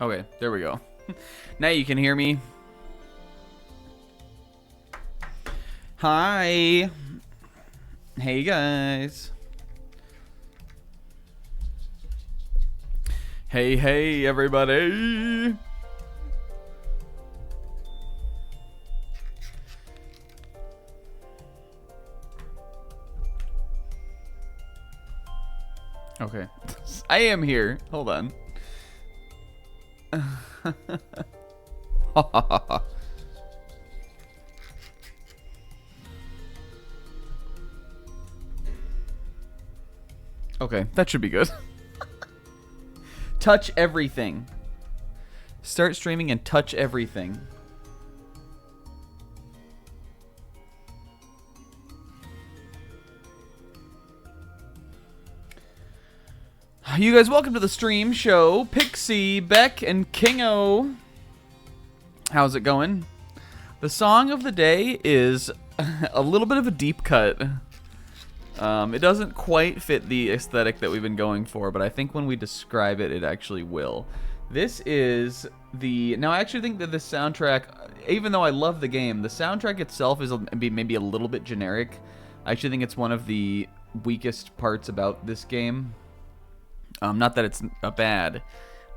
Okay, there we go. Now you can hear me. Hi. Hey, guys. Hey, everybody. Okay. I am here. Hold on. Okay, that should be good. Touch everything. Start streaming and touch everything. You guys, welcome to the stream show. Pixie, Beck, and Kingo. How's it going? The song of the day is a little bit of a deep cut. It doesn't quite fit the aesthetic that we've been going for, but I think when we describe it, it actually will. This is the... Now, I actually think that the soundtrack, even though I love the game, the soundtrack itself is maybe a little bit generic. I actually think it's one of the weakest parts about this game. Not that it's bad.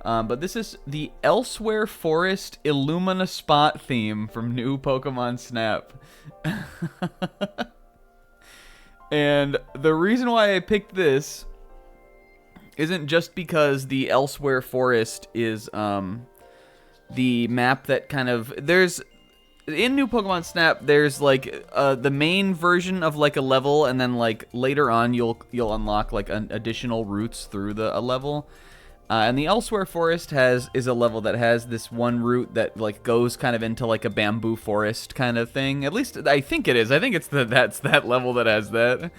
But this is the Elsewhere Forest Illumina Spot theme from new Pokemon Snap. And the reason why I picked this isn't just because the Elsewhere Forest is the map that kind of... There's... In new Pokemon Snap, there's like the main version of like a level, and then like later on you'll unlock like additional routes through a level. And the Elsewhere Forest is a level that has this one route that like goes kind of into like a bamboo forest kind of thing. At least I think it is. I think that's that level that has that.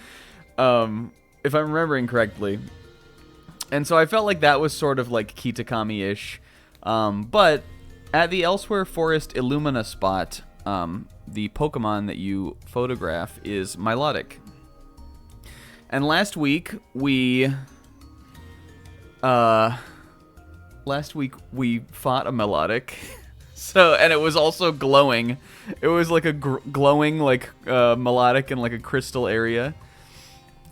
If I'm remembering correctly. And so I felt like that was sort of like Kitakami-ish. But at the Elsewhere Forest Illumina spot, the Pokemon that you photograph is Milotic. And last week we fought a Milotic. And it was also glowing. It was like a glowing like Milotic in like a crystal area.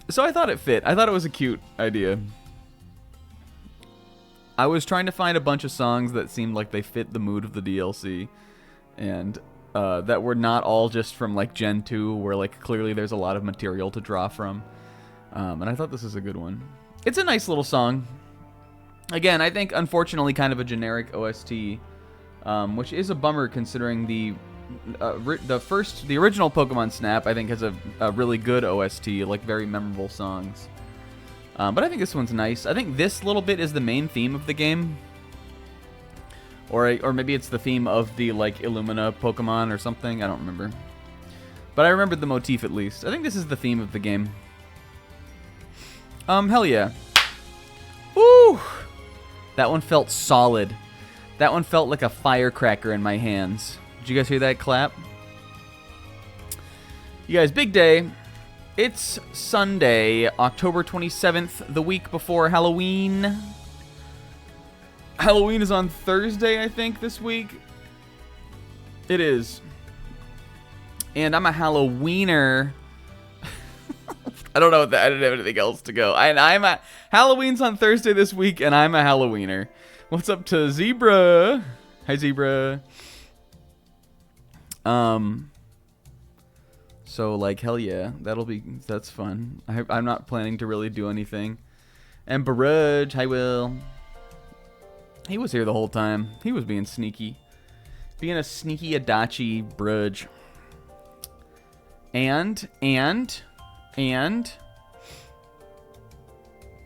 So I thought it fit. I thought it was a cute idea. I was trying to find a bunch of songs that seemed like they fit the mood of the DLC, and that were not all just from like Gen 2, where like clearly there's a lot of material to draw from. And I thought this was a good one. It's a nice little song. Again, I think unfortunately kind of a generic OST, which is a bummer considering the original Pokemon Snap I think has a really good OST, like very memorable songs. But I think this one's nice. I think this little bit is the main theme of the game. Or maybe it's the theme of the, like, Illumina Pokemon or something. I don't remember. But I remembered the motif at least. I think this is the theme of the game. Hell yeah. Woo! That one felt solid. That one felt like a firecracker in my hands. Did you guys hear that clap? You guys, big day. It's Sunday, October 27th, the week before Halloween. Halloween is on Thursday, I think, this week. It is. And I'm a Halloweener. I don't know I didn't have anything else to go. Halloween's on Thursday this week, and I'm a Halloweener. What's up to Zebra? Hi, Zebra. So, like, hell yeah, that's fun. I'm not planning to really do anything. And Barudge, hi Will. He was here the whole time. He was being sneaky. Being a sneaky Adachi Brudge. And.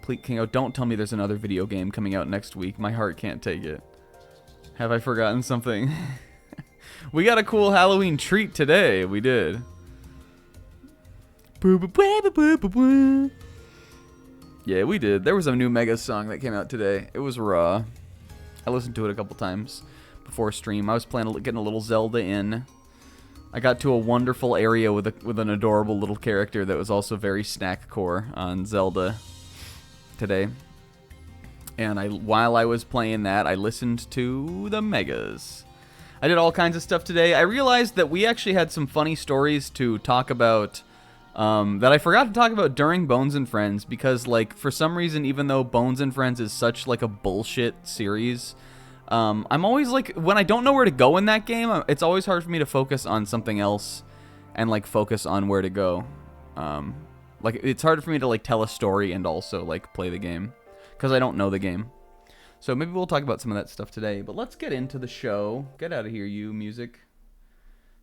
Please, Kingo, don't tell me there's another video game coming out next week. My heart can't take it. Have I forgotten something? We got a cool Halloween treat today. We did. Yeah, we did. There was a new Mega song that came out today. It was raw. I listened to it a couple times before stream. I was getting a little Zelda in. I got to a wonderful area with an adorable little character that was also very snack core on Zelda today. And while I was playing that, I listened to the Megas. I did all kinds of stuff today. I realized that we actually had some funny stories to talk about that I forgot to talk about during Bones and Friends, because, like, for some reason, even though Bones and Friends is such, like, a bullshit series, I'm always, like, when I don't know where to go in that game, it's always hard for me to focus on something else and, like, focus on where to go. Like, it's hard for me to, like, tell a story and also, like, play the game, because I don't know the game. So maybe we'll talk about some of that stuff today. But let's get into the show. Get out of here, you, music.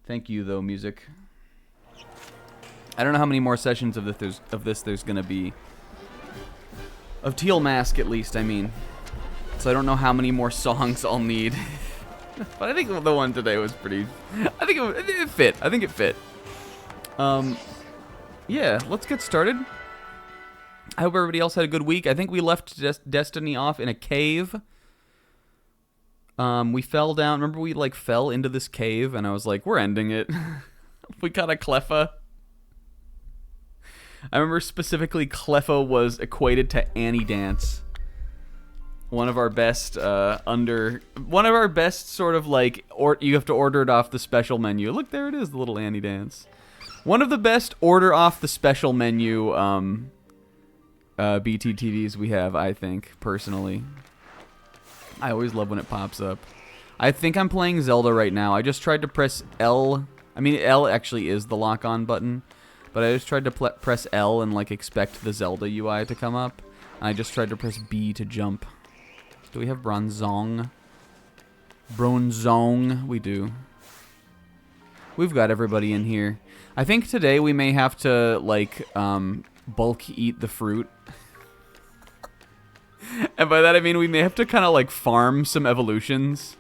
Thank you, though, music. I don't know how many more sessions of this there's going to be. Of Teal Mask, at least, I mean. So I don't know how many more songs I'll need. But I think the one today was pretty... I think it fit. I think it fit. Yeah, let's get started. I hope everybody else had a good week. I think we left Destiny off in a cave. We fell down. Remember we, like, fell into this cave, and I was like, we're ending it. We got a Cleffa. I remember specifically Cleffa was equated to Annie Dance. One of our best, one of our best sort of, like, you have to order it off the special menu. Look, there it is, the little Annie Dance. One of the best order off the special menu, BTTVs we have, I think, personally. I always love when it pops up. I think I'm playing Zelda right now. I just tried to press L. I mean, L actually is the lock-on button. But I just tried to press L and, like, expect the Zelda UI to come up. And I just tried to press B to jump. Do we have Bronzong? Bronzong? We do. We've got everybody in here. I think today we may have to, like, bulk eat the fruit. And by that I mean we may have to kind of, like, farm some evolutions.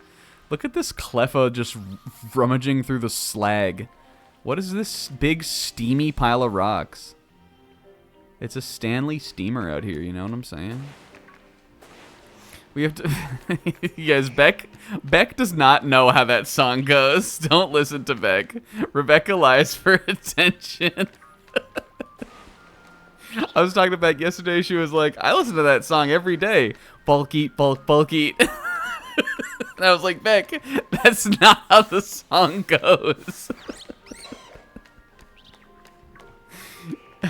Look at this Cleffa just rummaging through the slag. What is this big steamy pile of rocks? It's a Stanley steamer out here, you know what I'm saying? We have to... You guys, Beck does not know how that song goes. Don't listen to Beck. Rebecca lies for attention. I was talking to Beck yesterday. She was like, I listen to that song every day. Bulk eat, bulk eat. And I was like, Beck, that's not how the song goes.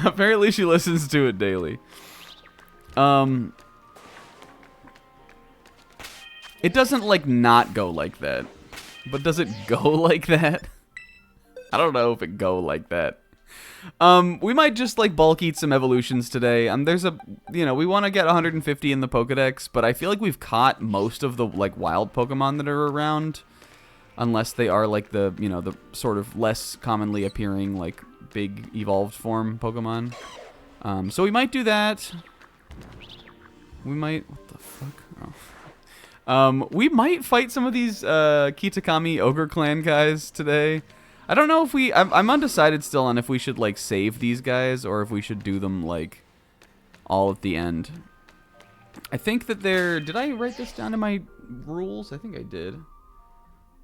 Apparently she listens to it daily. It doesn't, like, not go like that. But does it go like that? I don't know if it go like that. We might just, like, bulk eat some evolutions today. There's a, you know, we want to get 150 in the Pokedex, but I feel like we've caught most of the, like, wild Pokemon that are around. Unless they are, like, the, you know, the sort of less commonly appearing, like, big evolved form Pokemon. So we might do that. We might... What the fuck? Oh. We might fight some of these Kitakami Ogre Clan guys today. I don't know if we... I'm undecided still on if we should, like, save these guys or if we should do them, like, all at the end. I think that they're... Did I write this down in my rules? I think I did.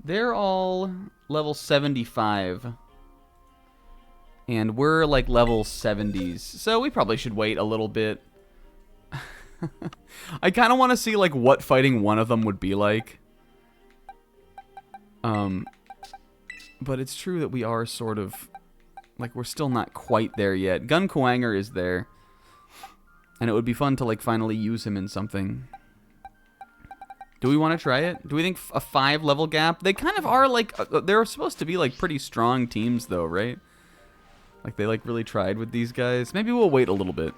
They're all level 75. And we're, like, level 70s. So we probably should wait a little bit. I kind of want to see, like, what fighting one of them would be like. But it's true that we are sort of... Like, we're still not quite there yet. Gun Kuwanger is there. And it would be fun to, like, finally use him in something. Do we want to try it? Do we think a 5-level gap? They kind of are, like... they're supposed to be, like, pretty strong teams, though, right? Like, they, like, really tried with these guys. Maybe we'll wait a little bit.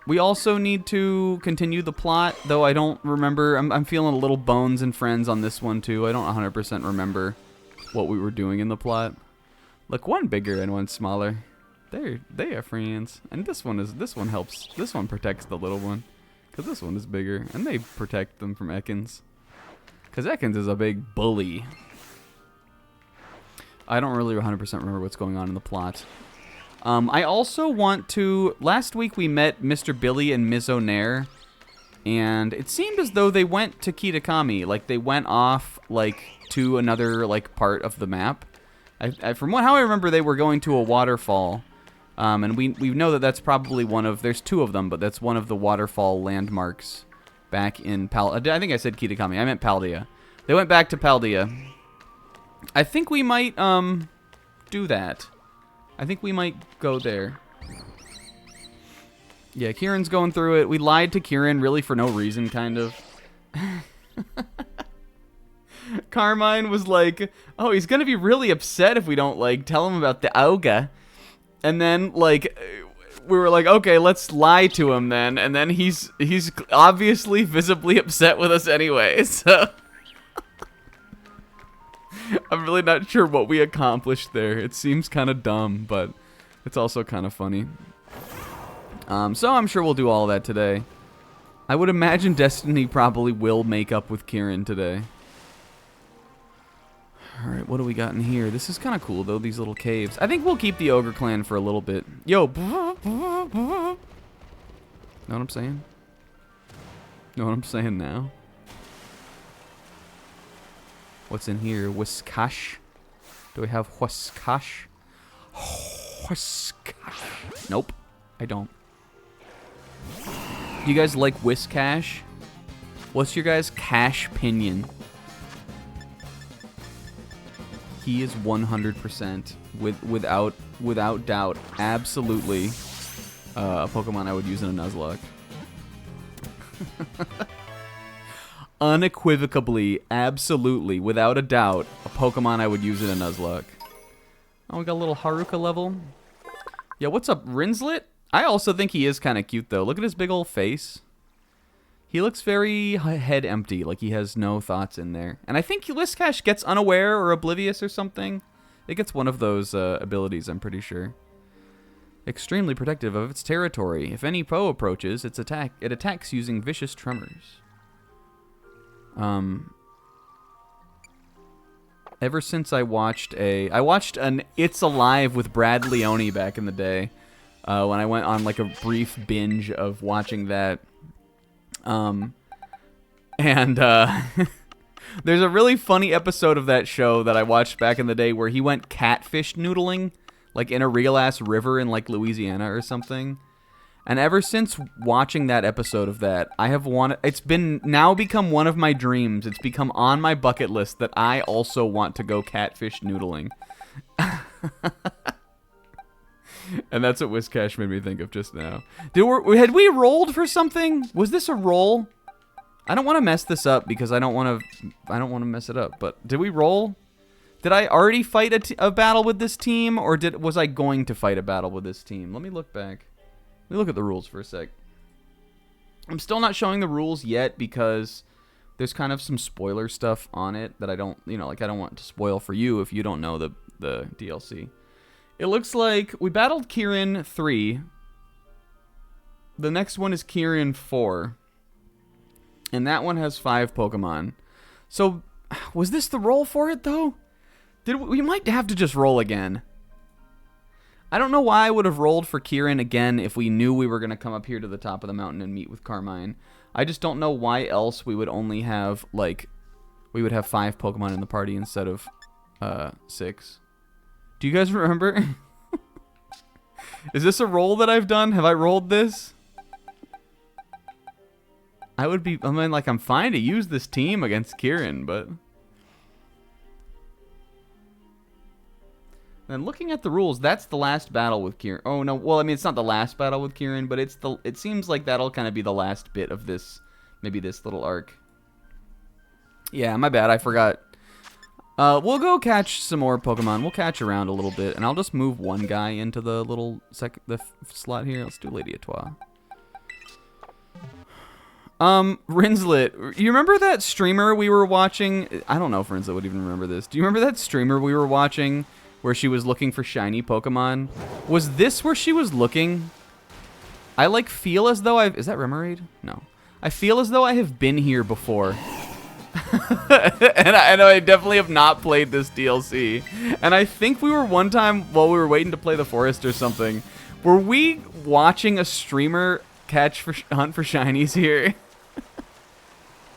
We also need to continue the plot, though I don't remember. I'm feeling a little Bones and Friends on this one, too. I don't 100% remember what we were doing in the plot. Look, one bigger and one smaller. They are friends. And this one helps. This one protects the little one. Because this one is bigger, and they protect them from Ekans. Because Ekans is a big bully. I don't really 100% remember what's going on in the plot. I also want to... Last week we met Mr. Billy and Ms. O'Nair, and it seemed as though they went to Kitakami. Like, they went off, like, to another, like, part of the map. From how I remember, they were going to a waterfall. And we know that that's probably one of... There's 2 of them, but that's one of the waterfall landmarks back in I think I said Kitakami. I meant Paldea. They went back to Paldea. I think we might do that. I think we might go there. Yeah, Kieran's going through it. We lied to Kieran really for no reason, kind of. Carmine was like, oh, he's going to be really upset if we don't, like, tell him about the Auga. And then, like, we were like, okay, let's lie to him then. And then he's obviously visibly upset with us anyway, so... I'm really not sure what we accomplished there. It seems kind of dumb, but it's also kind of funny. So I'm sure we'll do all of that today. I would imagine Destiny probably will make up with Kieran today. Alright, what do we got in here? This is kind of cool, though, these little caves. I think we'll keep the Ogre Clan for a little bit. Yo! Know what I'm saying? Know what I'm saying now? What's in here? Whiskash? Do we have Whiskash? Whiskash. Nope. I don't. You guys like Whiskash? What's your guys' cash opinion? He is 100% without doubt, absolutely a Pokemon I would use in a Nuzlocke. Unequivocally, absolutely, without a doubt, a Pokemon I would use in a Nuzlocke. Oh, we got a little Haruka level. Yeah, what's up, Rinslet? I also think he is kind of cute, though. Look at his big old face. He looks very head empty, like he has no thoughts in there. And I think Whiskash gets unaware or oblivious or something. It gets one of those abilities, I'm pretty sure. Extremely protective of its territory. If any foe approaches, it attacks using vicious tremors. Ever since I watched an It's Alive with Brad Leone back in the day, when I went on like a brief binge of watching that. There's a really funny episode of that show that I watched back in the day where he went catfish noodling, like in a real-ass river in like Louisiana or something. And ever since watching that episode of that, I have wanted... It's now become one of my dreams. It's become on my bucket list that I also want to go catfish noodling. And that's what Whiskash made me think of just now. Had we rolled for something? Was this a roll? I don't want to mess this up because I don't want to mess it up. But did we roll? Did I already fight a battle with this team, or was I going to fight a battle with this team? Let me look back. Let me look at the rules for a sec. I'm still not showing the rules yet because there's kind of some spoiler stuff on it that I don't, like I don't want to spoil for you if you don't know the DLC. It looks like we battled Kieran 3. The next one is Kieran 4. And that one has 5 Pokemon. So, was this the roll for it, though? We might have to just roll again. I don't know why I would have rolled for Kieran again if we knew we were going to come up here to the top of the mountain and meet with Carmine. I just don't know why else we would only have, we would have 5 Pokemon in the party instead of 6. Do you guys remember? Is this a roll that I've done? Have I rolled this? I'm fine to use this team against Kieran, but... Then looking at the rules, that's the last battle with Kieran. Oh, no, well, I mean, it's not the last battle with Kieran, but it seems like that'll kind of be the last bit of this, maybe this little arc. Yeah, my bad, I forgot. We'll go catch some more Pokemon. We'll catch around a little bit, and I'll just move one guy into the little slot here. Let's do Lady Etoile. Rinslet, you remember that streamer we were watching? I don't know if Rinslet would even remember this. Do you remember that streamer we were watching where she was looking for shiny Pokemon? Was this where she was looking? I feel as though is that Remoraid? No. I feel as though I have been here before. And I definitely have not played this DLC. And I think we were one time while we were waiting to play the forest or something. Were we watching a streamer hunt for shinies here?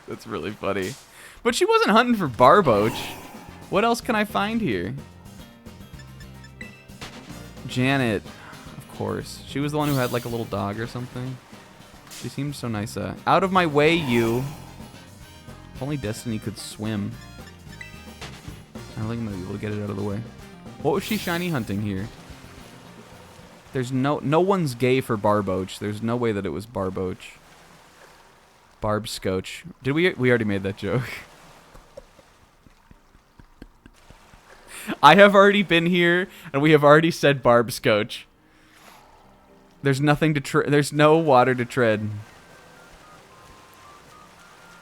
That's really funny. But she wasn't hunting for Barboach. What else can I find here? Janet, of course. She was the one who had like a little dog or something. She seems so nice. Out of my way, you. If only Destiny could swim. I don't think I'm gonna be able to get it out of the way. What was she shiny hunting here? There's no one's gay for Barboach. There's no way that it was Barboach. Barbscotch. Did we already made that joke? I have already been here and we have already said Barbscotch. There's nothing to there's no water to tread.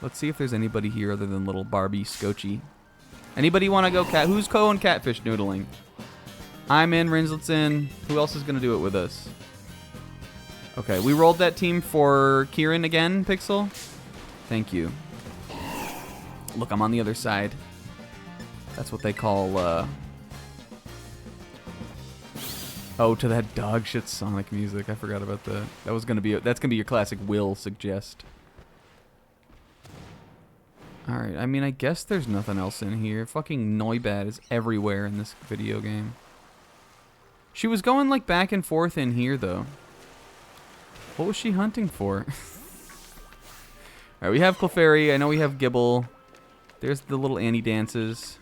Let's see if there's anybody here other than little Barbie Scotchy. Anybody want to go cat? Who's going catfish noodling? I'm in. Rinslet's in. Who else is gonna do it with us? Okay, we rolled that team for Kieran again, Pixel. Thank you. Look, I'm on the other side. That's what they call. Oh, to that dog shit Sonic music. I forgot about that. That was gonna be. That's gonna be your classic will suggest. Alright, I mean, I guess there's nothing else in here. Fucking Noibat is everywhere in this video game. She was going, like, back and forth in here, though. What was she hunting for? Alright, we have Clefairy. I know we have Gibble. There's the little Annie dances.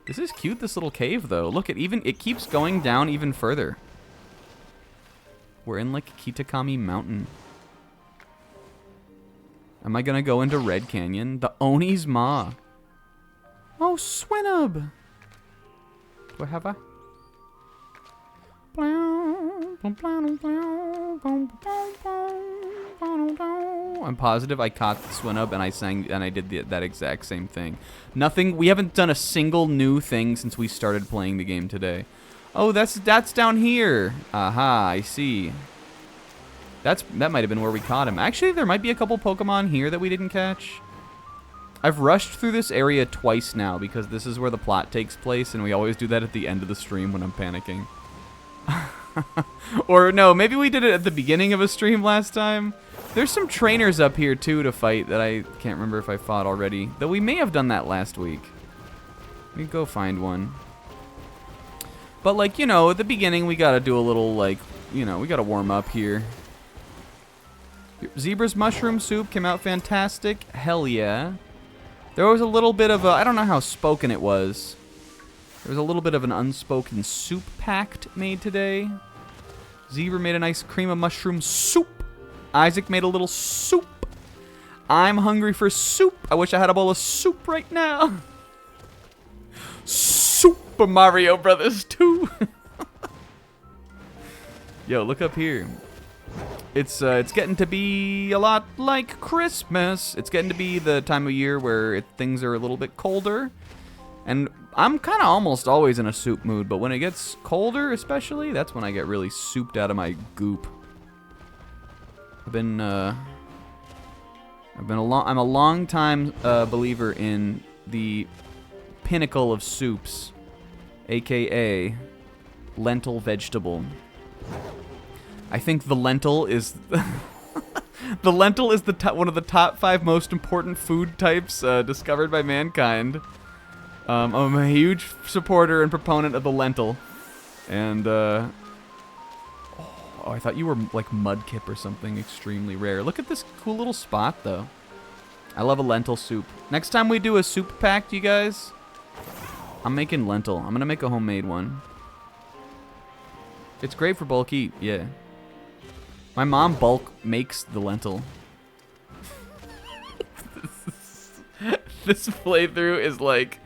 This is cute, this little cave, though. Look, it keeps going down even further. We're in, like, Kitakami Mountain. Am I gonna go into Red Canyon? The Oni's Maw. Oh, Swinub! Do I have a... I'm positive I caught the Swinub and I sang and I did that exact same thing. Nothing. We haven't done a single new thing since we started playing the game today. Oh, that's down here. Aha, I see. That might have been where we caught him. Actually, there might be a couple Pokemon here that we didn't catch. I've rushed through this area twice now because this is where the plot takes place, and we always do that at the end of the stream when I'm panicking. Or no, maybe we did it at the beginning of a stream last time. There's some trainers up here too to fight that I can't remember if I fought already. Though we may have done that last week. Let me go find one. But like, you know, at the beginning we gotta do a little like, you know, we gotta warm up here. Zebra's mushroom soup came out fantastic. Hell yeah. There was a little bit of a, I don't know how spoken it was. There was a little bit of an unspoken soup pact made today. Zebra made a nice cream of mushroom soup. Isaac made a little soup. I'm hungry for soup. I wish I had a bowl of soup right now. Super Mario Brothers 2. Yo, look up here. It's getting to be a lot like Christmas. It's getting to be the time of year where things are a little bit colder. And I'm kind of almost always in a soup mood, but when it gets colder especially, that's when I get really souped out of my goop. I'm a long time believer in the pinnacle of soups, aka lentil vegetable. I think the lentil is the lentil is one of the top 5 most important food types discovered by mankind. I'm a huge supporter and proponent of the lentil, and oh, I thought you were like Mudkip or something extremely rare. Look at this cool little spot though. I love a lentil soup. Next time we do a soup pact, you guys, I'm making lentil. I'm gonna make a homemade one. It's great for bulk eat, yeah. My mom bulk makes the lentil. This playthrough is like...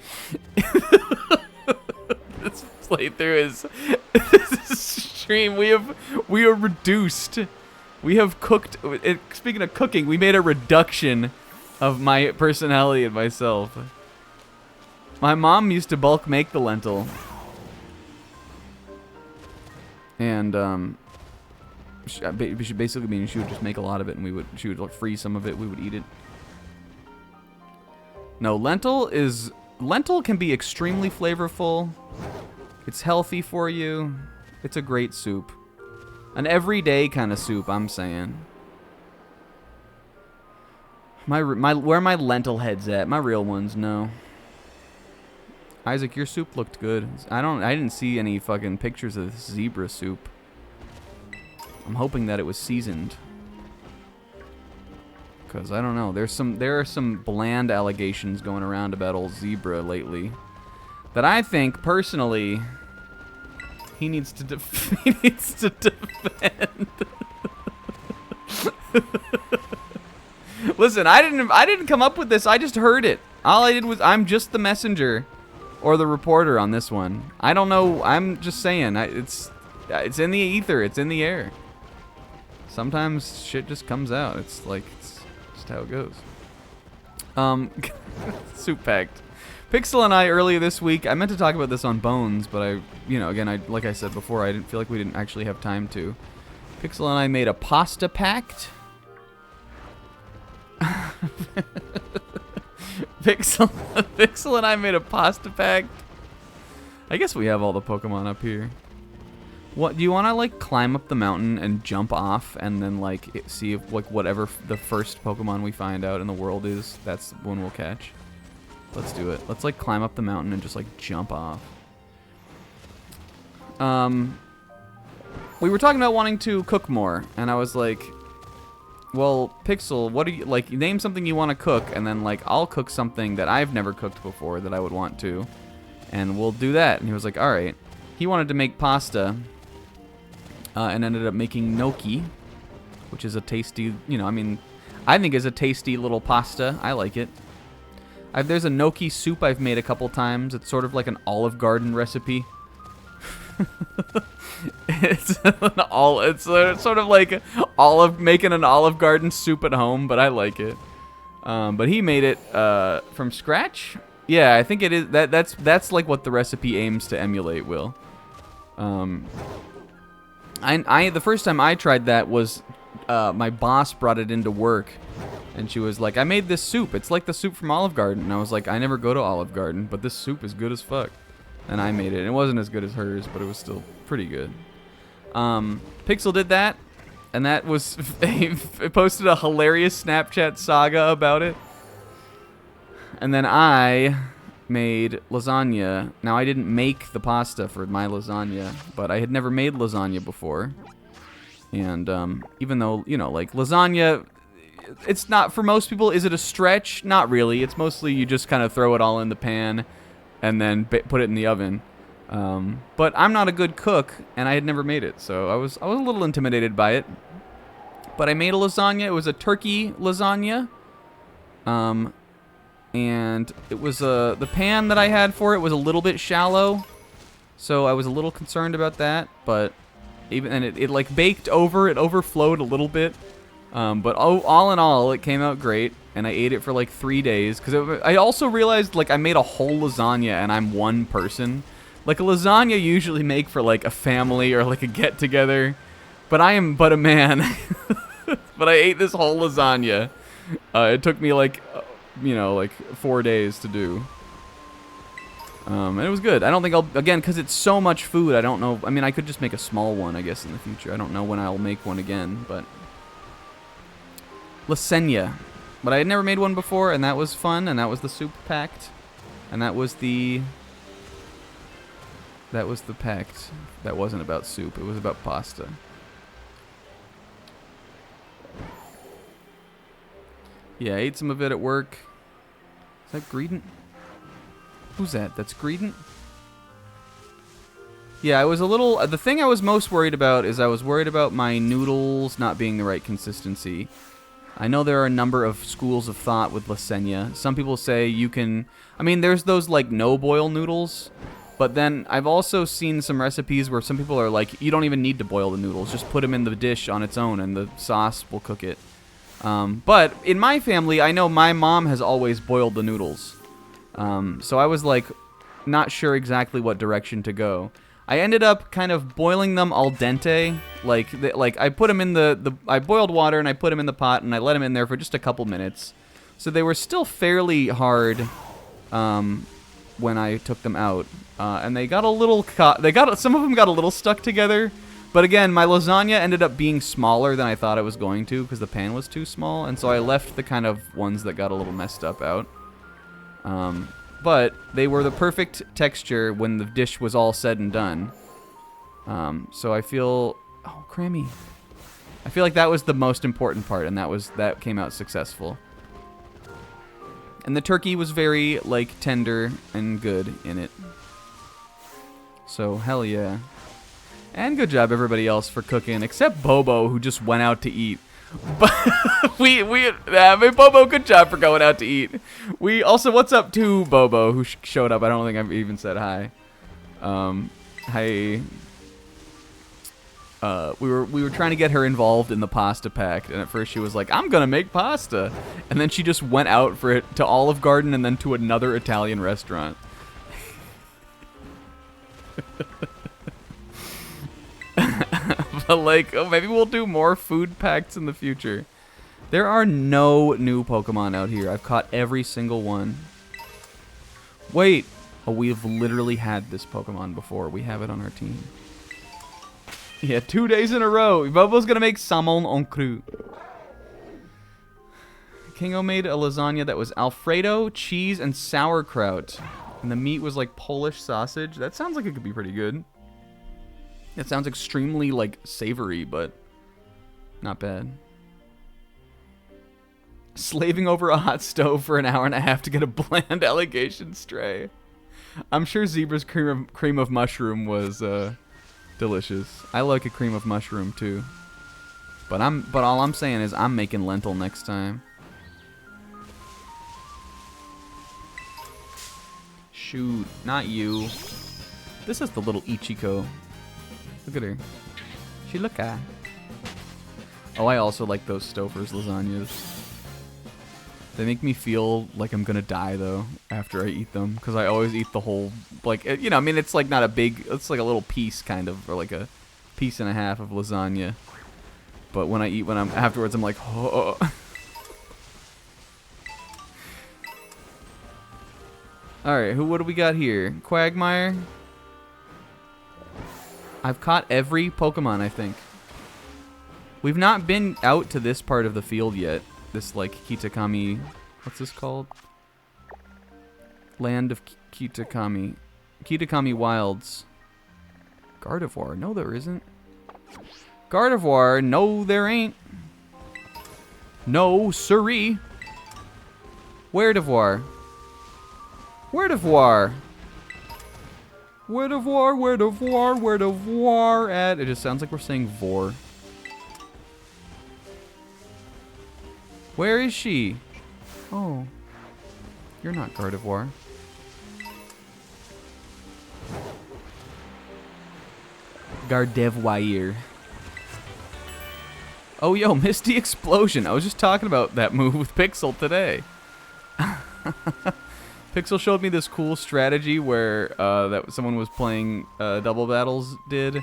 this playthrough is... this stream, we are reduced. We have cooked... Speaking of cooking, we made a reduction of my personality and myself. My mom used to bulk make the lentil. And, she basically mean she would just make a lot of it, and she would like freeze some of it. We would eat it. No, lentil can be extremely flavorful. It's healthy for you. It's a great soup, an everyday kind of soup. I'm saying. Where my lentil heads at? My real ones, no. Isaac, your soup looked good. I didn't see any fucking pictures of this zebra soup. I'm hoping that it was seasoned. Because I don't know. There are some bland allegations going around about old Zebra lately that I think personally he needs to he needs to defend. Listen, I didn't come up with this. I just heard it. All I did was I'm just the messenger or the reporter on this one. I don't know. I'm just saying. It's in the ether. It's in the air. Sometimes shit just comes out. It's just how it goes. Soup packed. Pixel and I earlier this week. I meant to talk about this on Bones, but again, like I said before, I didn't feel like we didn't actually have time to. Pixel and I made a pasta pact. Pixel and I made a pasta pact. I guess we have all the Pokemon up here. What do you want to like climb up the mountain and jump off and then like see if like whatever the first Pokemon we find out in the world is, that's when we'll catch. Let's do it. Let's like climb up the mountain and just like jump off. We were talking about wanting to cook more, and I was like, well, Pixel, what do you like? Name something you want to cook, and then like I'll cook something that I've never cooked before that I would want to, and we'll do that. And he was like, all right. He wanted to make pasta, and ended up making gnocchi, which is a tasty, I think is a tasty little pasta. I like it. There's a gnocchi soup I've made a couple times. It's sort of like an Olive Garden recipe. It's sort of like making an Olive Garden soup at home, but I like it. But he made it from scratch. Yeah, I think it is. That's like what the recipe aims to emulate. Will. The first time I tried that was my boss brought it into work, and she was like, "I made this soup. It's like the soup from Olive Garden." And I was like, "I never go to Olive Garden, but this soup is good as fuck." And I made it. It wasn't as good as hers, but it was still pretty good. Pixel did that, and that was it posted a hilarious Snapchat saga about it. And then I made lasagna. Now, I didn't make the pasta for my lasagna, but I had never made lasagna before. And even though, like lasagna, it's not, for most people, is it a stretch? Not really. It's mostly you just kind of throw it all in the pan and then put it in the oven. But I'm not a good cook, and I had never made it, so I was a little intimidated by it. But I made a lasagna. It was a turkey lasagna. And it was the pan that I had for it was a little bit shallow, so I was a little concerned about that. But it like baked over, it overflowed a little bit. But all in all, it came out great, and I ate it for like 3 days. Because I also realized like I made a whole lasagna, and I'm one person. Like a lasagna you usually make for like a family or like a get together, but I am but a man. But I ate this whole lasagna. It took me like 4 days to do. And it was good. I don't think again, because it's so much food, I don't know. I mean, I could just make a small one, I guess, in the future. I don't know when I'll make one again, but lasagna. But I had never made one before, and that was fun, and that was the soup pact. And that was the pact. That wasn't about soup. It was about pasta. Yeah, I ate some of it at work. Is that Greedent? Who's that? That's Greedent? Yeah, I was a little... The thing I was most worried about is I was worried about my noodles not being the right consistency. I know there are a number of schools of thought with lasagna. Some people say you can... I mean, there's those, like, no-boil noodles. But then I've also seen some recipes where some people are like, you don't even need to boil the noodles. Just put them in the dish on its own, and the sauce will cook it. But in my family, I know my mom has always boiled the noodles. So I was, like, not sure exactly what direction to go. I ended up kind of boiling them al dente. Like I put them in I boiled water and I put them in the pot and I let them in there for just a couple minutes. So they were still fairly hard when I took them out. And they got a little some of them got a little stuck together. But again, my lasagna ended up being smaller than I thought it was going to because the pan was too small. And so I left the kind of ones that got a little messed up out. But they were the perfect texture when the dish was all said and done. So I feel... Oh, Crammy. I feel like that was the most important part, and that came out successful. And the turkey was very, like, tender and good in it. So, hell yeah. And good job, everybody else, for cooking, except Bobo, who just went out to eat. But Bobo, good job for going out to eat. We also, what's up to Bobo, who showed up? I don't think I've even said hi. Hi. We were trying to get her involved in the pasta pact, and at first she was like, "I'm gonna make pasta," and then she just went out for it to Olive Garden and then to another Italian restaurant. But like, oh, maybe we'll do more food pacts in the future. There are no new Pokemon out here. I've caught every single one. Wait, oh, we've literally had this Pokemon before. We have it on our team. Yeah, 2 days in a row. Bobo's gonna make salmon en cru. Kingo made a lasagna that was Alfredo, cheese, and sauerkraut. And the meat was like Polish sausage. That sounds like it could be pretty good. It sounds extremely, like, savory, but not bad. Slaving over a hot stove for an hour and a half to get a bland allegation stray. I'm sure Zebra's cream of mushroom was, delicious. I like a cream of mushroom too. But all I'm saying is I'm making lentil next time. Shoot, not you. This is the little Ichiko. Look at her. She look at. Oh, I also like those Stouffer's lasagnas. They make me feel like I'm gonna die though after I eat them, because I always eat the whole, like, you know, I mean, it's like not a big, it's like a little piece kind of, or like a piece and a half of lasagna. But when I eat, when I'm afterwards, I'm like, oh. All right, what do we got here? Quagmire. I've caught every Pokemon, I think. We've not been out to this part of the field yet. This, like, Kitakami... What's this called? Land of Kitakami. Kitakami Wilds. Gardevoir. No, there isn't. Gardevoir. No, there ain't. No, siree. Werdevoir. Werdevoir. Werdevoir, Werdevoir, Werdevoir at... It just sounds like we're saying vor. Where is she? Oh. You're not Gardevoir. Gardevoir. Oh, yo, Misty Explosion. I was just talking about that move with Pixel today. Pixel showed me this cool strategy where that someone was playing Double Battles did,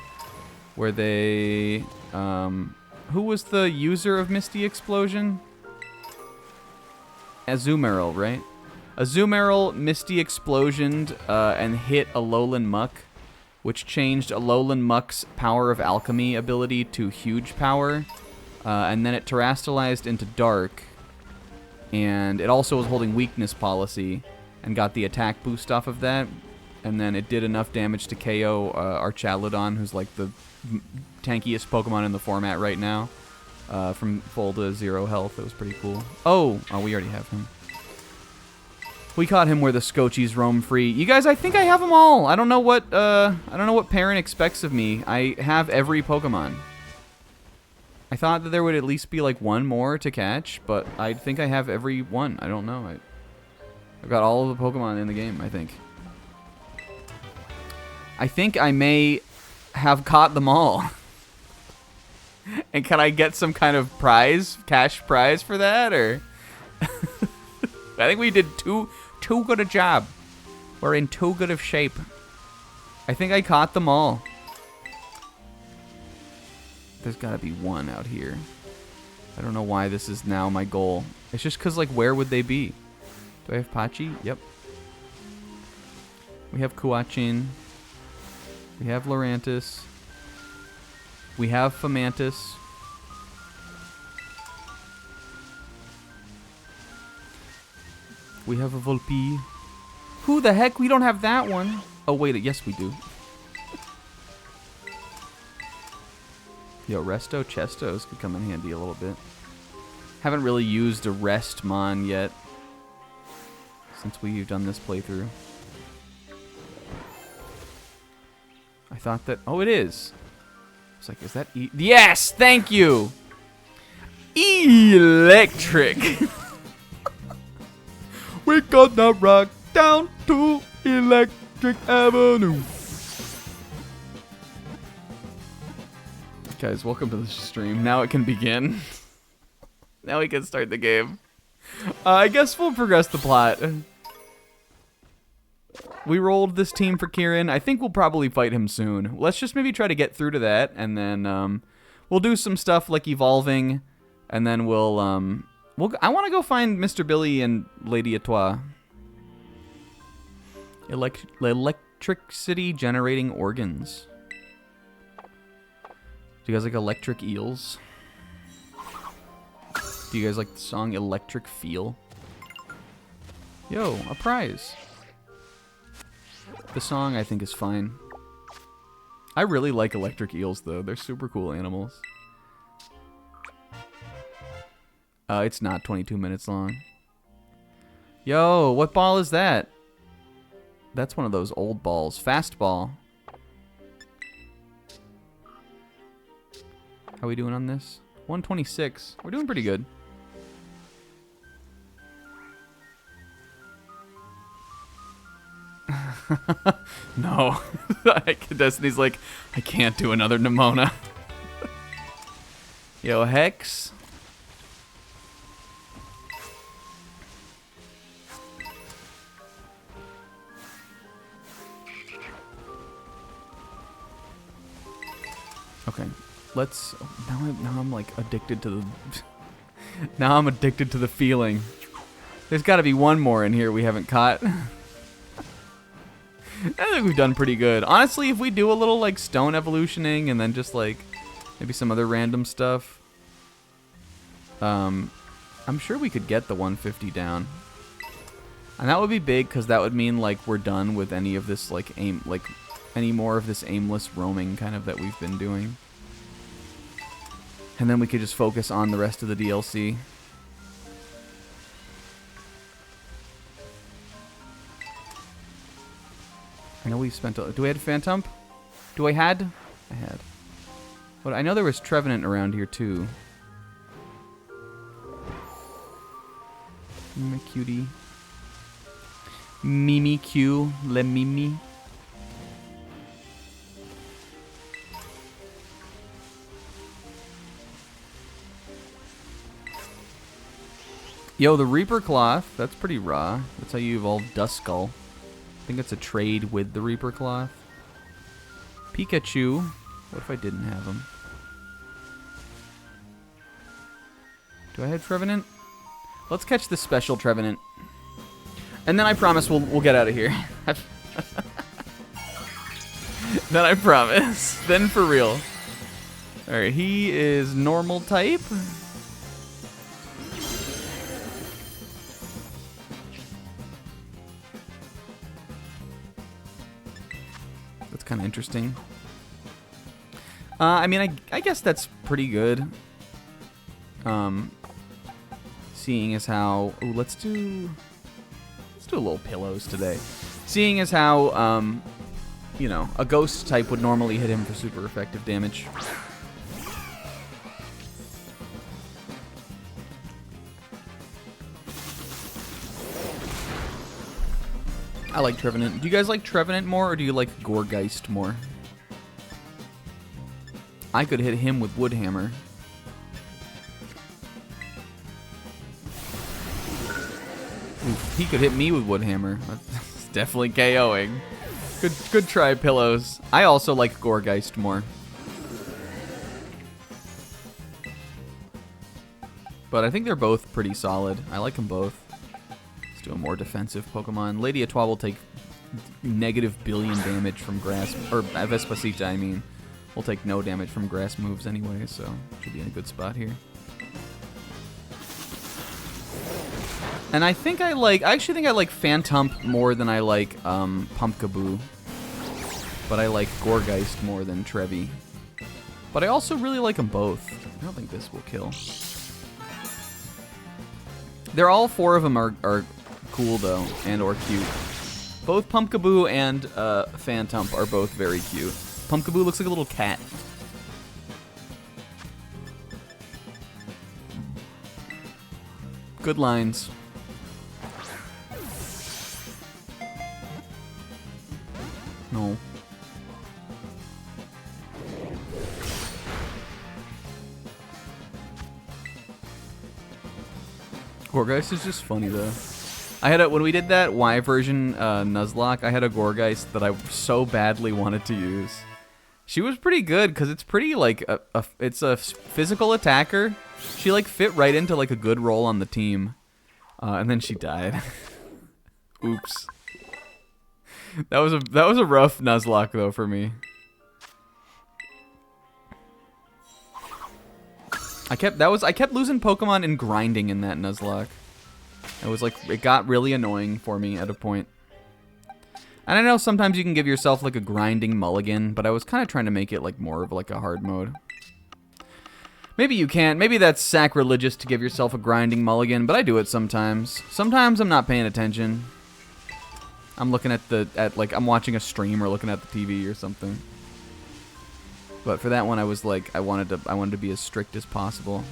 where they... who was the user of Misty Explosion? Azumarill, right? Azumarill Misty Explosioned and hit Alolan Muck, which changed Alolan Muck's Power of Alchemy ability to Huge Power, and then it terastallized into Dark, and it also was holding Weakness Policy, and got the attack boost off of that, and then it did enough damage to KO Archaludon, who's like the tankiest Pokemon in the format right now. From full to 0 health. It was pretty cool. Oh, we already have him. We caught him where the Scochies roam free. You guys, I think I have them all. I don't know what Parent expects of me. I have every Pokemon. I thought that there would at least be like one more to catch, but I think I have every one. I don't know. I've got all of the Pokemon in the game, I think. I think I may have caught them all. And can I get some kind of prize, cash prize for that, or? I think we did too good a job. We're in too good of shape. I think I caught them all. There's got to be one out here. I don't know why this is now my goal. It's just because, like, where would they be? Do I have Pachi? Yep. We have Kuachin. We have Lurantis. We have Fomantis. We have a Volpe. Who the heck? We don't have that one. Oh, wait. Yes, we do. Yo, Resto Chestos could come in handy a little bit. Haven't really used a Rest Mon yet since we've done this playthrough. I thought that... Oh, it is. It's like, is that... Yes! Thank you! Electric! We gonna rock down to Electric Avenue. Guys, welcome to the stream. Now it can begin. Now we can start the game. I guess we'll progress the plot. We rolled this team for Kieran. I think we'll probably fight him soon. Let's just maybe try to get through to that, and then we'll do some stuff like evolving, and then we'll I want to go find Mr. Billy and Lady Etoile. Electricity generating organs. Do you guys like electric eels? Do you guys like the song Electric Feel? Yo, a prize. The song, I think, is fine. I really like electric eels, though. They're super cool animals. It's not 22 minutes long. Yo, what ball is that? That's one of those old balls. Fastball. How are we doing on this? 126. We're doing pretty good. No. Destiny's like, I can't do another Nimona. Yo, Hex. Okay, let's... Now I'm like addicted to the... Now I'm addicted to the feeling. There's got to be one more in here we haven't caught. I think we've done pretty good. Honestly, if we do a little like stone evolutioning and then just like maybe some other random stuff, I'm sure we could get the 150 down. And that would be big because that would mean like we're done with any of this like any more of this aimless roaming kind of that we've been doing. And then we could just focus on the rest of the DLC. I know we spent... Do we have Phantom? Do I had? I had. But I know there was Trevenant around here, too. My cutie. Mimi Q. Le Mimi. Yo, the Reaper Cloth. That's pretty raw. That's how you evolve Duskull. I think it's a trade with the Reaper Cloth. Pikachu. What if I didn't have him? Do I have Trevenant? Let's catch the special Trevenant. And then I promise we'll get out of here. Then I promise. Then for real. Alright, he is normal type. Kind of interesting. I mean, I guess that's pretty good. Seeing as how... Ooh, let's do a little pillows today. Seeing as how, you know, a ghost type would normally hit him for super effective damage. I like Trevenant. Do you guys like Trevenant more, or do you like Gorgeist more? I could hit him with Woodhammer. Ooh, he could hit me with Woodhammer. That's definitely KOing. Good try, Pillows. I also like Gorgeist more. But I think they're both pretty solid. I like them both. Let's do a more defensive Pokemon. Lady Etoile will take negative billion damage from grass, or Vespacita, I mean. Will take no damage from grass moves anyway, so should be in a good spot here. And I actually think I like Phantump more than I like Pumpkaboo. But I like Gorgeist more than Trevi. But I also really like them both. I don't think this will kill. They're all 4 of them are cool though, and or cute. Both Pumpkaboo and Phantump are both very cute. Pumpkaboo looks like a little cat. Good lines. No. Gorgeist is just funny though. I had when we did that Y version Nuzlocke, I had a Gorgeist that I so badly wanted to use. She was pretty good because it's pretty like it's a physical attacker. She like fit right into like a good role on the team, and then she died. Oops. That was a rough Nuzlocke though for me. I kept losing Pokemon and grinding in that Nuzlocke. It got really annoying for me at a point. And I know sometimes you can give yourself like a grinding mulligan, but I was kind of trying to make it like more of like a hard mode. Maybe you can't. Maybe that's sacrilegious to give yourself a grinding mulligan, but I do it sometimes. Sometimes I'm not paying attention. I'm looking at I'm watching a stream or looking at the TV or something. But for that one, I was like, I wanted to be as strict as possible.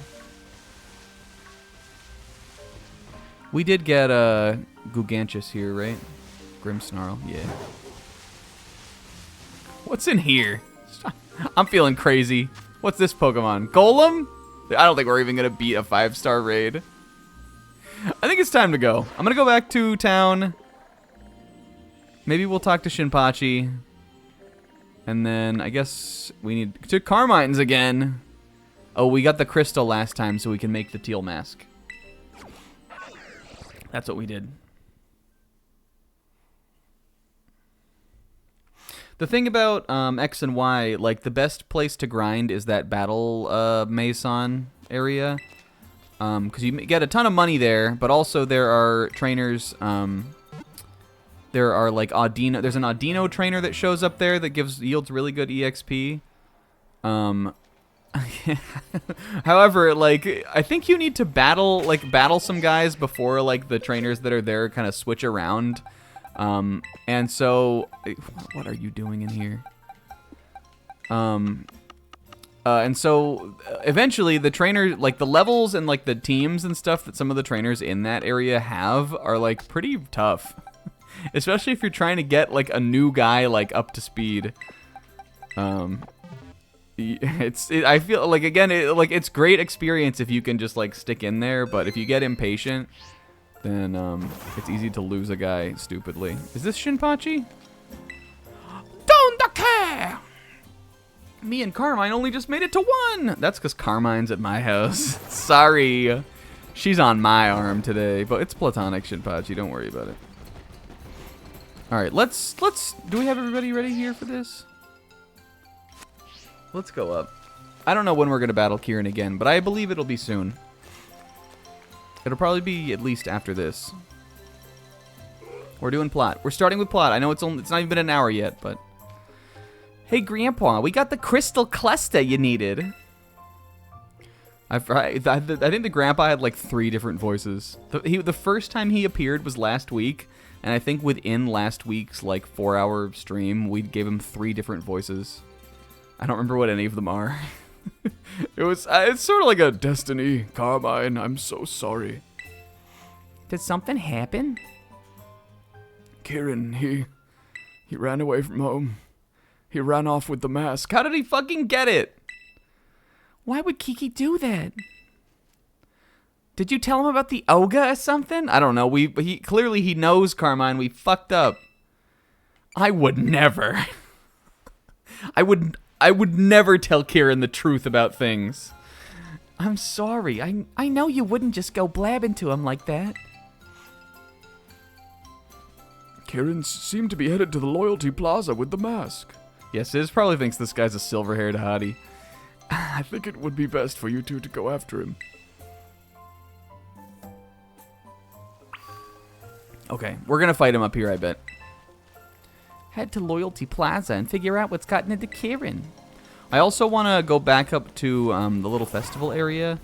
We did get Guganchus here, right? Grimmsnarl, yeah. What's in here? I'm feeling crazy. What's this Pokemon? Golem? I don't think we're even gonna beat a 5-star raid. I think it's time to go. I'm gonna go back to town. Maybe we'll talk to Shinpachi. And then I guess we need to Carmine's again. Oh, we got the crystal last time, so we can make the teal mask. That's what we did. The thing about X and Y, like the best place to grind is that Battle Maison area. Because you get a ton of money there, but also there are trainers... there are like Audino. There's an Audino trainer that shows up there that yields really good EXP. However, like I think you need to battle some guys before like the trainers that are there kind of switch around. And so, what are you doing in here? And so eventually the trainer, like the levels and like the teams and stuff that some of the trainers in that area have are like pretty tough. Especially if you're trying to get like a new guy like up to speed. I feel like again it's great experience if you can just like stick in there, but if you get impatient, then it's easy to lose a guy stupidly. Is this Shinpachi? Don't care. Me and Carmine only just made it to 1. That's because Carmine's at my house. Sorry, she's on my arm today, but it's platonic Shinpachi. Don't worry about it. All right, let's. Do we have everybody ready here for this? Let's go up. I don't know when we're gonna battle Kieran again, but I believe it'll be soon. It'll probably be at least after this. We're doing plot. We're starting with plot. I know it's not even been an hour yet, but hey, Grandpa, we got the crystal cluster you needed. I think the Grandpa had like 3 different voices. The first time he appeared was last week. And I think within last week's like 4-hour stream, we gave him 3 different voices. I don't remember what any of them are. It's sort of like a Destiny, Carmine, I'm so sorry. Did something happen? Kieran, he ran away from home. He ran off with the mask. How did he fucking get it? Why would Kiki do that? Did you tell him about the Oga or something? I don't know. Clearly he knows, Carmine. We fucked up. I would never. I would never tell Kieran the truth about things. I'm sorry. I know you wouldn't just go blabbing to him like that. Kieran seemed to be headed to the Loyalty Plaza with the mask. Yes, Iz probably thinks this guy's a silver-haired hottie. I think it would be best for you two to go after him. Okay, we're gonna fight him up here, I bet. Head to Loyalty Plaza and figure out what's gotten into Kieran. I also want to go back up to the little festival area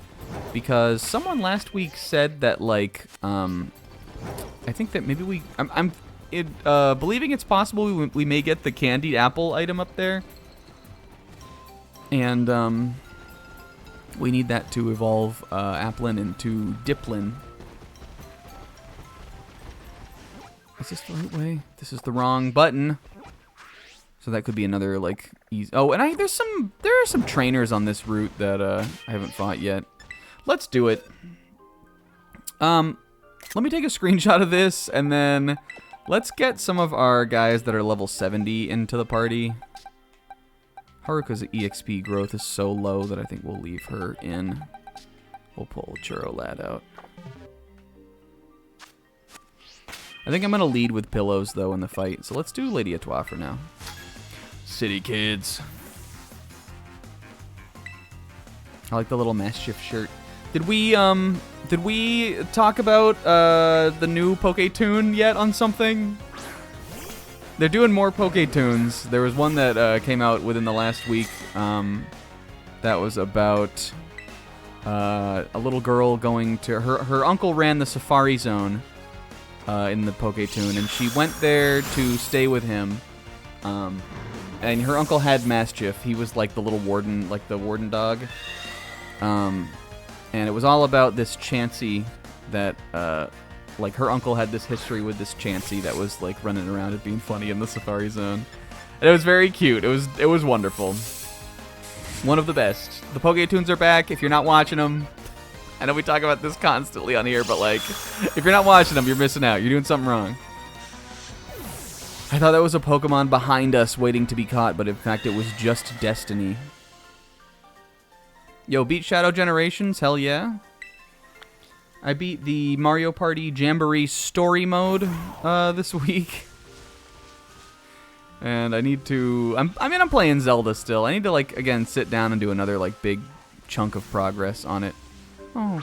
because someone last week said that, like, I think that maybe I'm believing it's possible we may get the candied apple item up there. And we need that to evolve Applin into Diplin. Is this the right way? This is the wrong button. So that could be another, like, easy. Oh, and there are some trainers on this route that I haven't fought yet. Let's do it. Let me take a screenshot of this, and then let's get some of our guys that are level 70 into the party. Haruka's EXP growth is so low that I think we'll leave her in. We'll pull Churro Lad out. I think I'm going to lead with pillows, though, in the fight. So let's do Lady Etoile for now. City kids. I like the little Mischief shirt. Did we talk about the new Poke-Tune yet on something? They're doing more Poke-Tunes. There was one that came out within the last week that was about a little girl going to... Her uncle ran the Safari Zone in the Poke-Tune, and she went there to stay with him. And her uncle had Mischief. He was like the little warden, like the warden dog. And it was all about this Chansey that... like, her uncle had this history with this Chansey that was, like, running around and being funny in the Safari Zone. And it was very cute. It was wonderful. One of the best. The Poke-Tunes are back. If you're not watching them, I know we talk about this constantly on here, but, like, if you're not watching them, you're missing out. You're doing something wrong. I thought that was a Pokemon behind us waiting to be caught, but in fact, it was just Destiny. Yo, beat Shadow Generations? Hell yeah. I beat the Mario Party Jamboree Story Mode this week. And I need to... I'm playing Zelda still. I need to, like, again, sit down and do another, like, big chunk of progress on it. Oh.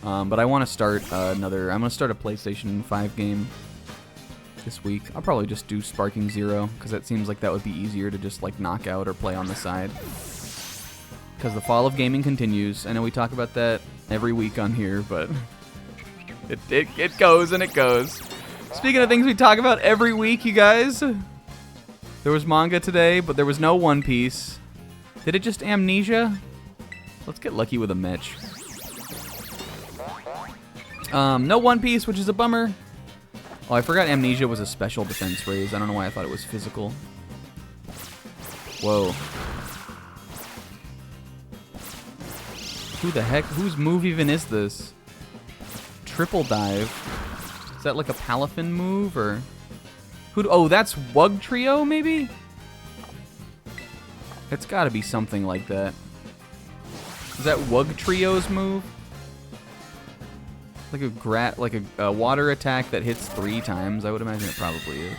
But I want to start I'm going to start a PlayStation 5 game this week. I'll probably just do Sparking Zero, because that seems like that would be easier to just, like, knock out or play on the side. Because the fall of gaming continues. I know we talk about that every week on here, but it goes and it goes. Speaking of things we talk about every week, you guys, there was manga today, but there was no One Piece. Did it just Amnesia? Let's get lucky with a Mech. No One Piece, which is a bummer. Oh, I forgot Amnesia was a special defense raise. I don't know why I thought it was physical. Whoa. Who the heck? Whose move even is this? Triple dive. Is that like a Palafin move or? Oh, that's Wug Trio maybe? It's got to be something like that. Is that Wug Trio's move? Like a water attack that hits 3 times. I would imagine it probably is.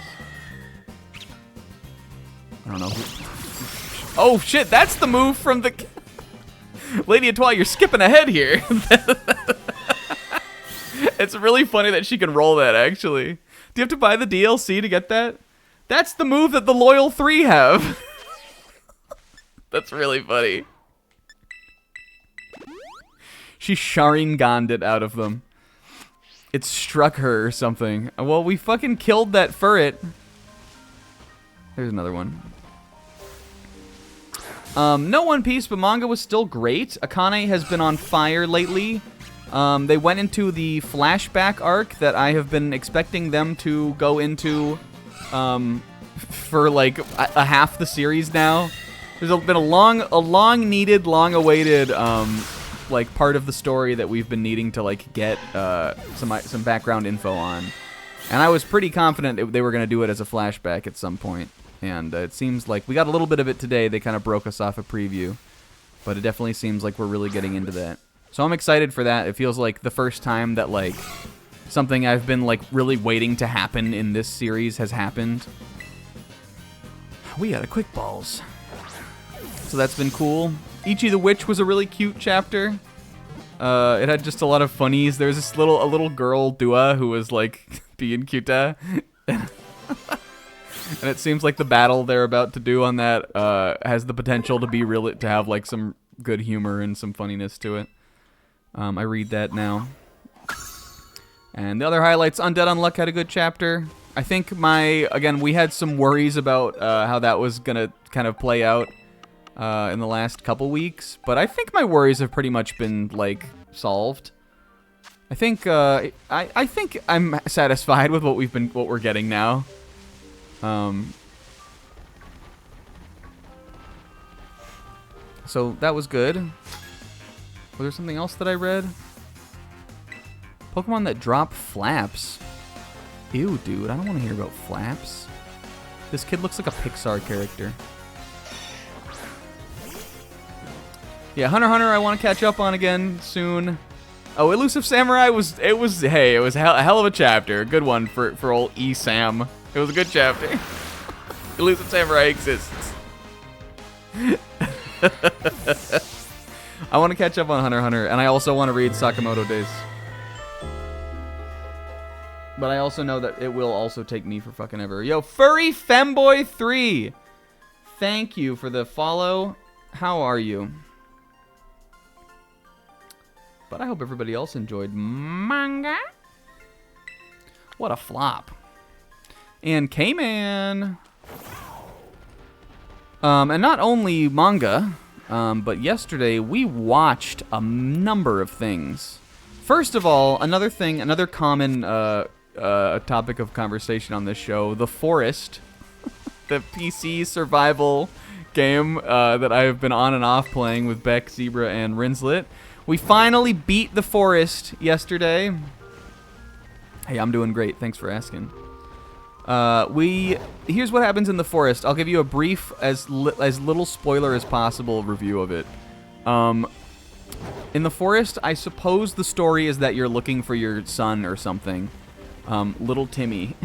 I don't know. Oh shit! That's the move from the. Lady Etoile, you're skipping ahead here. It's really funny that she can roll that, actually. Do you have to buy the DLC to get that? That's the move that the Loyal 3 have. That's really funny. She Sharinganed it out of them. It struck her or something. Well, we fucking killed that furret. There's another one. No One Piece, but manga was still great. Akane has been on fire lately. They went into the flashback arc that I have been expecting them to go into for like a half the series now. There's been a long-needed, long-awaited like part of the story that we've been needing to like get some background info on, and I was pretty confident they were going to do it as a flashback at some point. And it seems like we got a little bit of it today. They kind of broke us off a preview. But it definitely seems like we're really getting into that. So I'm excited for that. It feels like the first time that, like, something I've been, like, really waiting to happen in this series has happened. We got a Quick Balls. So that's been cool. Ichi the Witch was a really cute chapter. It had just a lot of funnies. There was this a little girl, Dua, who was, like, being cute. And And it seems like the battle they're about to do on that has the potential to be to have like some good humor and some funniness to it. I read that now. And the other highlights, Undead Unluck had a good chapter. I think again, we had some worries about how that was gonna kind of play out in the last couple weeks, but I think my worries have pretty much been like solved. I think I think I'm satisfied with what we're getting now. So that was good. Was there something else that I read? Pokemon that drop flaps. Ew, dude, I don't want to hear about flaps. This kid looks like a Pixar character. Yeah, Hunter x Hunter I want to catch up on again soon. Oh, Elusive Samurai it was a hell of a chapter. A good one for old E-Sam. It was a good chapter. Elusive Samurai exists. I want to catch up on Hunter x Hunter, and I also want to read Sakamoto Days. But I also know that it will also take me for fucking ever. Yo, Furry Femboy 3! Thank you for the follow. How are you? But I hope everybody else enjoyed manga. What a flop. And K-Man. And not only manga, but yesterday we watched a number of things. First of all, another common topic of conversation on this show, The Forest, the PC survival game that I have been on and off playing with Beck, Zebra, and Rinslet. We finally beat The Forest yesterday. Hey, I'm doing great. Thanks for asking. Here's what happens in The Forest. I'll give you a brief, as little spoiler as possible review of it. In The Forest, I suppose the story is that you're looking for your son or something. Little Timmy.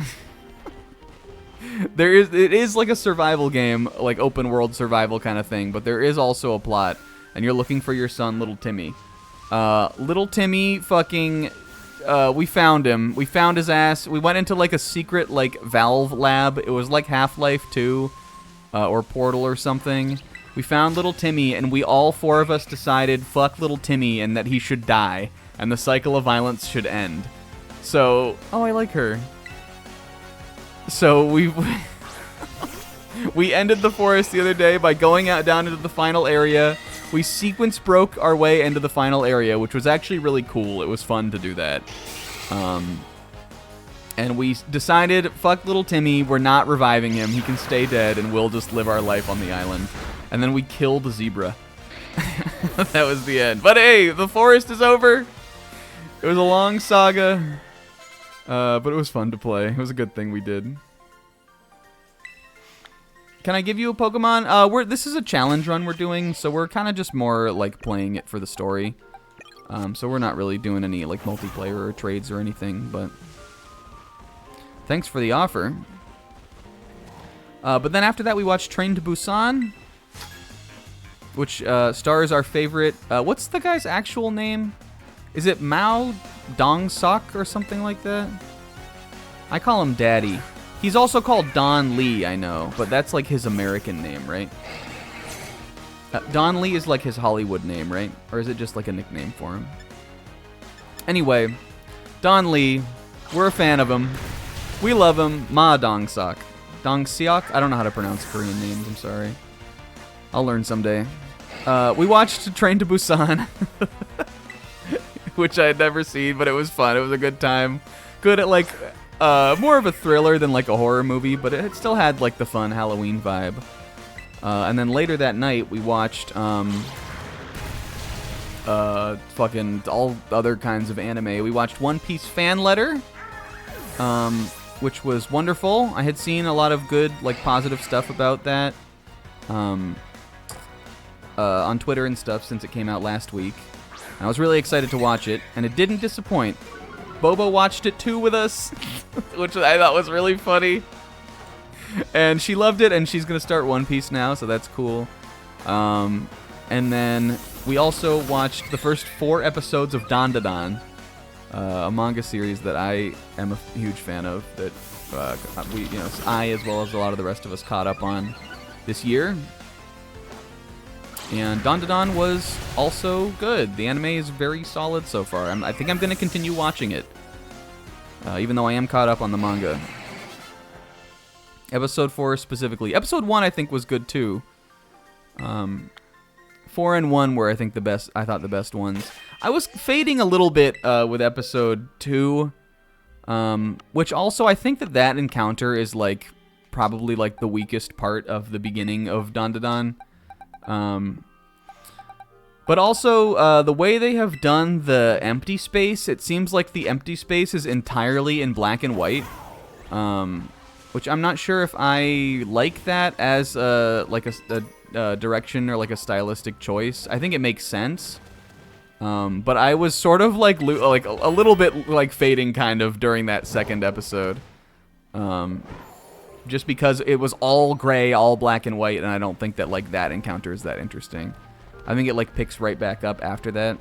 It is like a survival game, like open world survival kind of thing, but there is also a plot, and you're looking for your son, Little Timmy. Little Timmy fucking, we found him. We found his ass. We went into like a secret like Valve lab. It was like Half-Life 2, or Portal or something. We found Little Timmy, and we all four of us decided fuck Little Timmy and that he should die, and the cycle of violence should end. So, oh, I like her. So we ended The Forest the other day by going out down into the final area. We sequence broke our way into the final area, which was actually really cool. It was fun to do that. And we decided, fuck Little Timmy, we're not reviving him. He can stay dead, and we'll just live our life on the island. And then we killed a zebra. That was the end. But hey, The Forest is over. It was a long saga. But it was fun to play. It was a good thing we did. Can I give you a Pokemon? This is a challenge run we're doing, so we're kind of just more like playing it for the story. So we're not really doing any like multiplayer or trades or anything, but thanks for the offer. But then after that we watched Train to Busan, which stars our favorite, what's the guy's actual name? Is it Mao Dong-sok or something like that? I call him Daddy. He's also called Don Lee, I know, but that's like his American name, right? Don Lee is like his Hollywood name, right? Or is it just like a nickname for him? Anyway, Don Lee, we're a fan of him. We love him. Ma Dong-sok. Dong-seok? I don't know how to pronounce Korean names, I'm sorry. I'll learn someday. We watched Train to Busan, which I had never seen, but it was fun. It was a good time. Good at like... more of a thriller than like a horror movie, but it still had like the fun Halloween vibe. And then later that night, we watched fucking all other kinds of anime. We watched One Piece Fan Letter, which was wonderful. I had seen a lot of good, like positive stuff about that on Twitter and stuff since it came out last week. And I was really excited to watch it, and it didn't disappoint. Bobo watched it too with us, which I thought was really funny. And she loved it, and she's going to start One Piece now, so that's cool. And then we also watched the first 4 episodes of Dandadan, a manga series that I am a huge fan of, that I as well as a lot of the rest of us caught up on this year. And Dandadan was also good. The anime is very solid so far. I think I'm going to continue watching it, even though I am caught up on the manga. Episode 4 specifically. Episode 1 I think was good too. 4 and 1 were I thought the best ones. I was fading a little bit with episode 2, which also I think that encounter is like probably like the weakest part of the beginning of Dandadan. But also, the way they have done the empty space, it seems like the empty space is entirely in black and white, which I'm not sure if I like that as like a direction or like a stylistic choice. I think it makes sense, but I was sort of like a little bit like fading kind of during that second episode, just because it was all gray, all black and white, and I don't think that like that encounter is that interesting. I think it like picks right back up after that,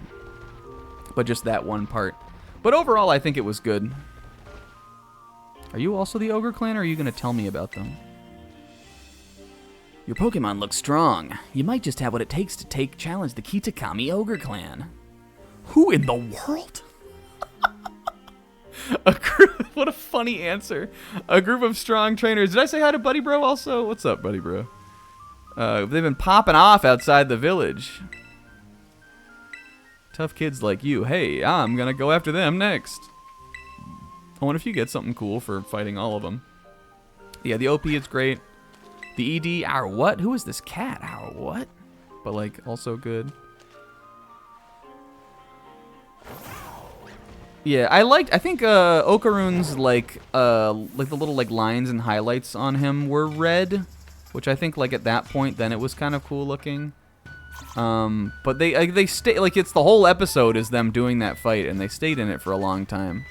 but just that one part. But overall, I think it was good. Are you also the Ogre Clan, or are you going to tell me about them? Your Pokemon look strong. You might just have what it takes to challenge the Kitakami Ogre Clan. Who in the world? What a funny answer. A group of strong trainers. Did I say hi to Buddy Bro also? What's up, Buddy Bro? They've been popping off outside the village. Tough kids like you. Hey, I'm gonna go after them next. I wonder if you get something cool for fighting all of them. Yeah, the OP is great. The ED, our what? Who is this cat? Our what? But like, also good. Yeah, I think Okarune's like the little like lines and highlights on him were red, which I think like at that point then it was kind of cool looking. But they stay like it's the whole episode is them doing that fight, and they stayed in it for a long time.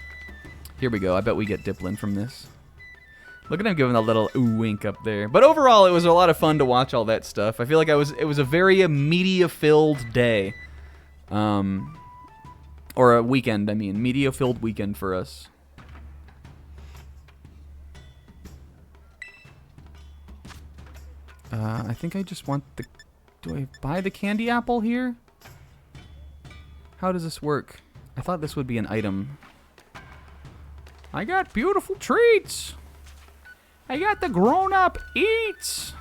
Here we go. I bet we get Dipplin from this. Look at him giving a little ooh wink up there. But overall, it was a lot of fun to watch all that stuff. I feel like it was a very media-filled day. Or a weekend, I mean. Media-filled weekend for us. I think I just want the... Do I buy the candy apple here? How does this work? I thought this would be an item. I got beautiful treats! I got the grown-up eats!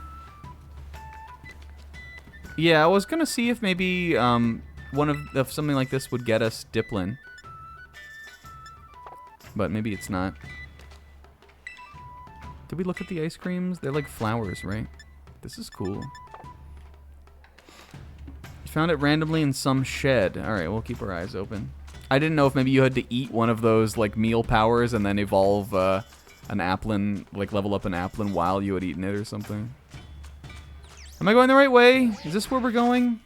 Yeah, I was gonna see if maybe if something like this would get us Dipplin. But maybe it's not. Did we look at the ice creams? They're like flowers, right? This is cool. You found it randomly in some shed. Alright, we'll keep our eyes open. I didn't know if maybe you had to eat one of those like meal powers and then evolve an Applin, like level up an Applin while you had eaten it or something. Am I going the right way? Is this where we're going?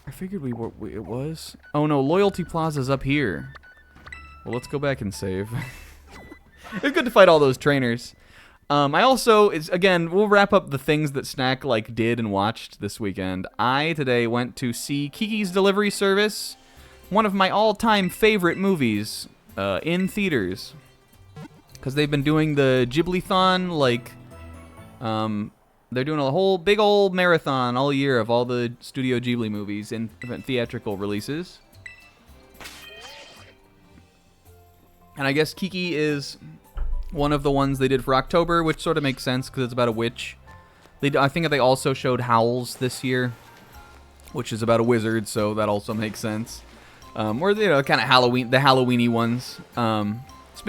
I figured it was. Oh no, Loyalty Plaza's up here. Well, let's go back and save. It's good to fight all those trainers. I also, again, we'll wrap up the things that Snack like did and watched this weekend. I today went to see Kiki's Delivery Service, one of my all-time favorite movies, in theaters, because they've been doing the Ghibli-thon, like, they're doing a whole big old marathon all year of all the Studio Ghibli movies in theatrical releases. And I guess Kiki is one of the ones they did for October, which sort of makes sense because it's about a witch. I think they also showed Howls this year, which is about a wizard, so that also makes sense. Or, you know, kind of Halloween, the Halloween-y ones.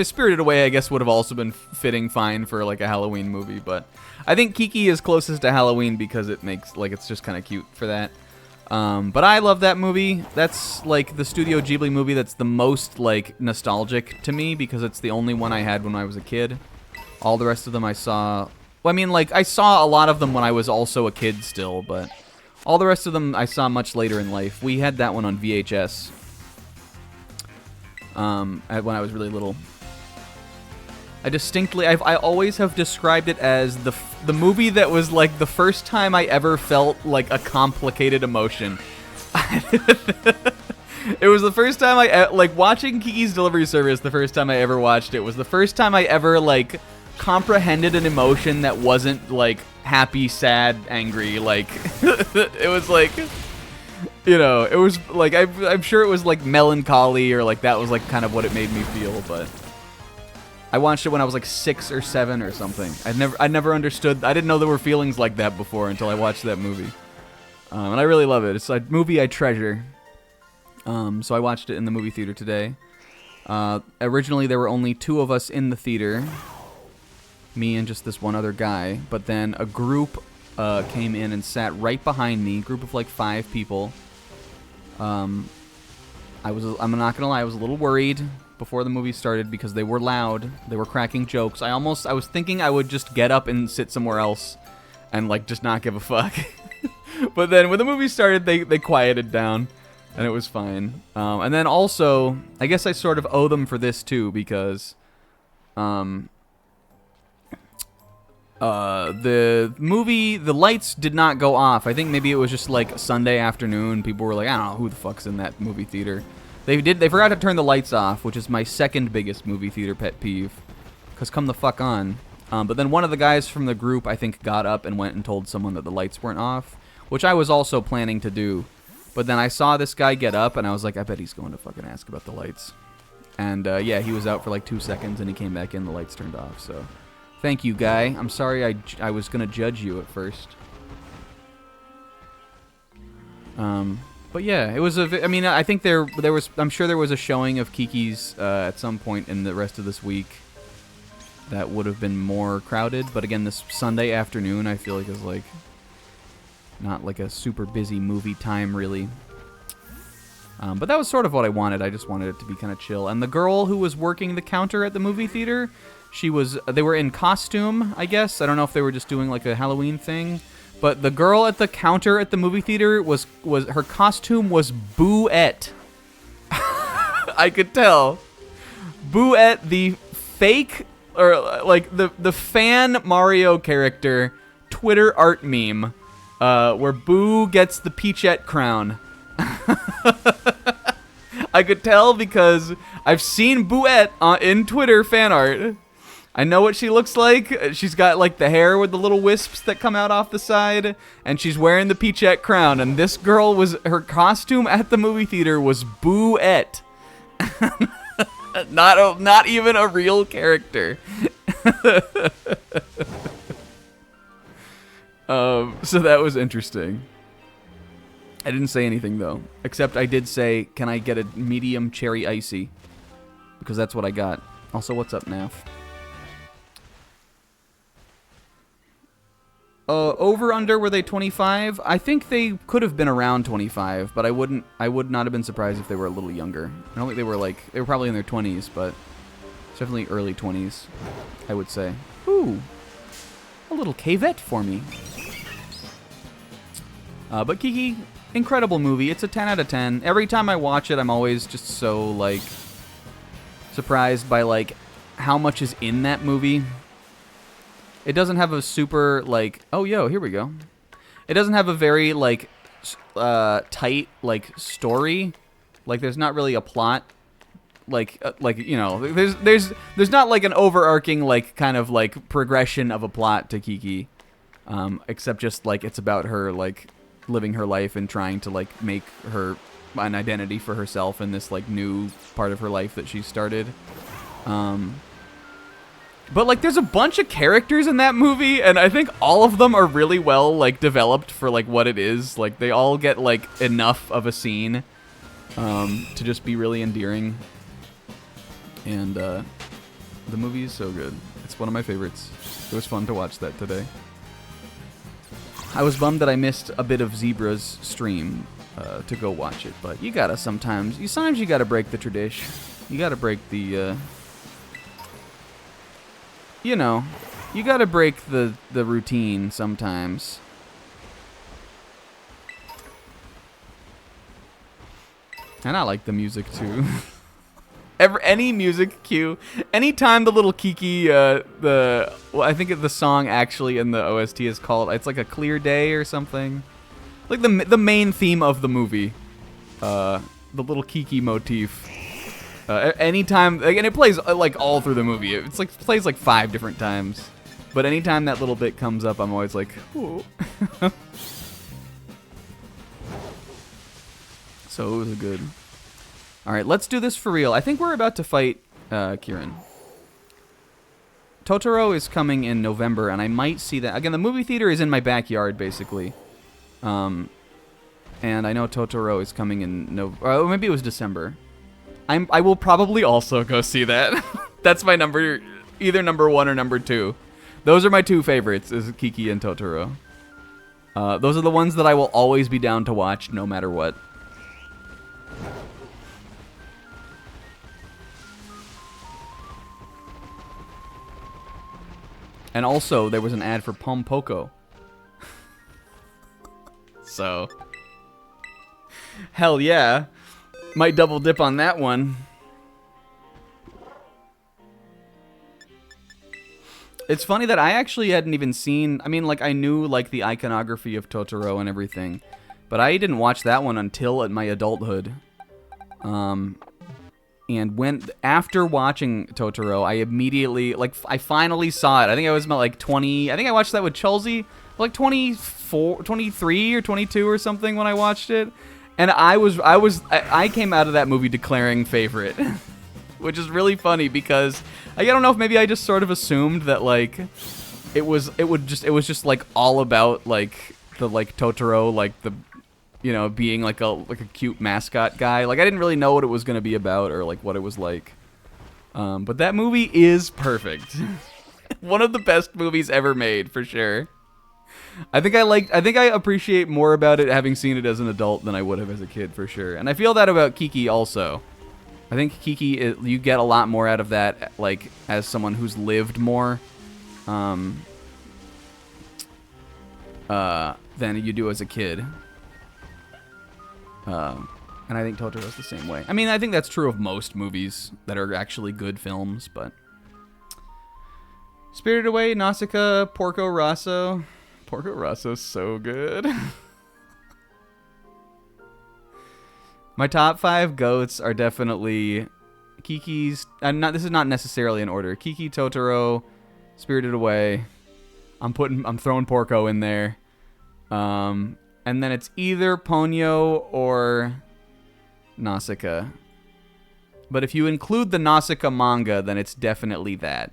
Spirited Away, I guess, would have also been fitting fine for, like, a Halloween movie, but I think Kiki is closest to Halloween because it makes, like, it's just kind of cute for that. But I love that movie. That's, like, the Studio Ghibli movie that's the most, like, nostalgic to me because it's the only one I had when I was a kid. All the rest of them I saw... Well, I mean, like, I saw a lot of them when I was also a kid still, but all the rest of them I saw much later in life. We had that one on VHS when I was really little. I always have described it as the movie that was like the first time I ever felt like a complicated emotion. It was the first time like watching Kiki's Delivery Service. The first time I ever watched it was the first time I ever like comprehended an emotion that wasn't like happy, sad, angry. Like it was like, you know, it was like I'm sure it was like melancholy or like that was like kind of what it made me feel. But I watched it when I was like 6 or 7 or something. I never understood. I didn't know there were feelings like that before until I watched that movie. And I really love it. It's a movie I treasure. So I watched it in the movie theater today. Originally, there were only 2 of us in the theater. Me and just this one other guy. But then a group came in and sat right behind me. Group of like 5 people. I'm not gonna lie, I was a little worried before the movie started because they were loud. They were cracking jokes. I was thinking I would just get up and sit somewhere else and like just not give a fuck. But then when the movie started, they quieted down and it was fine. And then also, I guess I sort of owe them for this too because the movie, the lights did not go off. I think maybe it was just like Sunday afternoon. People were like, I don't know who the fuck's in that movie theater. They forgot to turn the lights off, which is my second biggest movie theater pet peeve. Because come the fuck on. But then one of the guys from the group, I think, got up and went and told someone that the lights weren't off, which I was also planning to do. But then I saw this guy get up, and I was like, I bet he's going to fucking ask about the lights. And yeah, he was out for like 2 seconds, and he came back in, the lights turned off, so... Thank you, guy. I'm sorry I was going to judge you at first. But yeah, it was I mean, I think there was, I'm sure there was a showing of Kiki's at some point in the rest of this week that would have been more crowded. But again, this Sunday afternoon, I feel like is like not like a super busy movie time, really. But that was sort of what I wanted. I just wanted it to be kind of chill. And the girl who was working the counter at the movie theater, they were in costume, I guess. I don't know if they were just doing like a Halloween thing. But the girl at the counter at the movie theater her costume was Boo-ette. I could tell. Boo-ette, the fake, or like the fan Mario character Twitter art meme, where Boo gets the Peachette crown. I could tell because I've seen Boo-ette in Twitter fan art. I know what she looks like. She's got like the hair with the little wisps that come out off the side, and she's wearing the Peachette crown. And this girl her costume at the movie theater was Boo-ette. Not even a real character. So that was interesting. I didn't say anything though, except I did say, "Can I get a medium cherry icy?" Because that's what I got. Also, what's up, Naf? Over under, were they 25? I think they could have been around 25, but I would not have been surprised if they were a little younger. I don't think they were probably in their 20s, but it's definitely early 20s, I would say. Ooh, a little cavette for me. But Kiki, incredible movie. It's a 10 out of 10. Every time I watch it, I'm always just so like surprised by like how much is in that movie. It doesn't have a super, like... Oh, here we go. It doesn't have a very, like, tight, like, story. Like, there's not really a plot. Like you know, there's not, like, an overarching, like, kind of, like, progression of a plot to Kiki. Except just, like, it's about her, like, living her life and trying to, like, make her an identity for herself in this, like, new part of her life that she started. But, like, there's a bunch of characters in that movie, and I think all of them are really well, like, developed for, like, what it is. Like, they all get, like, enough of a scene to just be really endearing. And the movie is so good. It's one of my favorites. It was fun to watch that today. I was bummed that I missed a bit of Zebra's stream to go watch it, but you gotta sometimes you gotta break the tradition. You gotta break the... You know, you gotta break the routine sometimes. And I like the music too. Any music cue, anytime the little Kiki, I think the song actually in the OST is called, it's like a clear day or something. Like the main theme of the movie. The the little Kiki motif. Anytime, like, and it plays like all through the movie. It's like plays like 5 different times. But anytime that little bit comes up, I'm always like, ooh. So it was good. All right, let's do this for real. I think we're about to fight Kieran. Totoro is coming in November, and I might see that. Again, the movie theater is in my backyard, basically. And I know Totoro is coming in or maybe it was December. I will probably also go see that. That's my number, either number 1 or number 2. Those are my 2 favorites, is Kiki and Totoro. Those are the ones that I will always be down to watch, no matter what. And also, there was an ad for Pom Poko. So, hell yeah. Might double dip on that one. It's funny that I actually hadn't even seen... I mean, like, I knew, like, the iconography of Totoro and everything. But I didn't watch that one until at my adulthood. And after watching Totoro, I immediately, like, I finally saw it. I think I was about, like, 20... I think I watched that with Chelsea, like, 23 or 22 or something when I watched it. And I came out of that movie declaring favorite. Which is really funny because I don't know if maybe I just sort of assumed that, like, it was just like all about, like, the, like, Totoro, like, the, you know, being like a cute mascot guy. Like, I didn't really know what it was going to be about or, like, what it was like. But that movie is perfect. One of the best movies ever made, for sure. I think I appreciate more about it having seen it as an adult than I would have as a kid, for sure. And I feel that about Kiki also. I think Kiki, you get a lot more out of that, like, as someone who's lived more than you do as a kid. And I think Totoro's the same way. I mean, I think that's true of most movies that are actually good films, but... Spirited Away, Nausicaa, Porco Rosso. Porco Rosso's so good. My top 5 goats are definitely Kiki's... this is not necessarily in order. Kiki, Totoro, Spirited Away. I'm throwing Porco in there. And then it's either Ponyo or Nausicaa. But if you include the Nausicaa manga, then it's definitely that.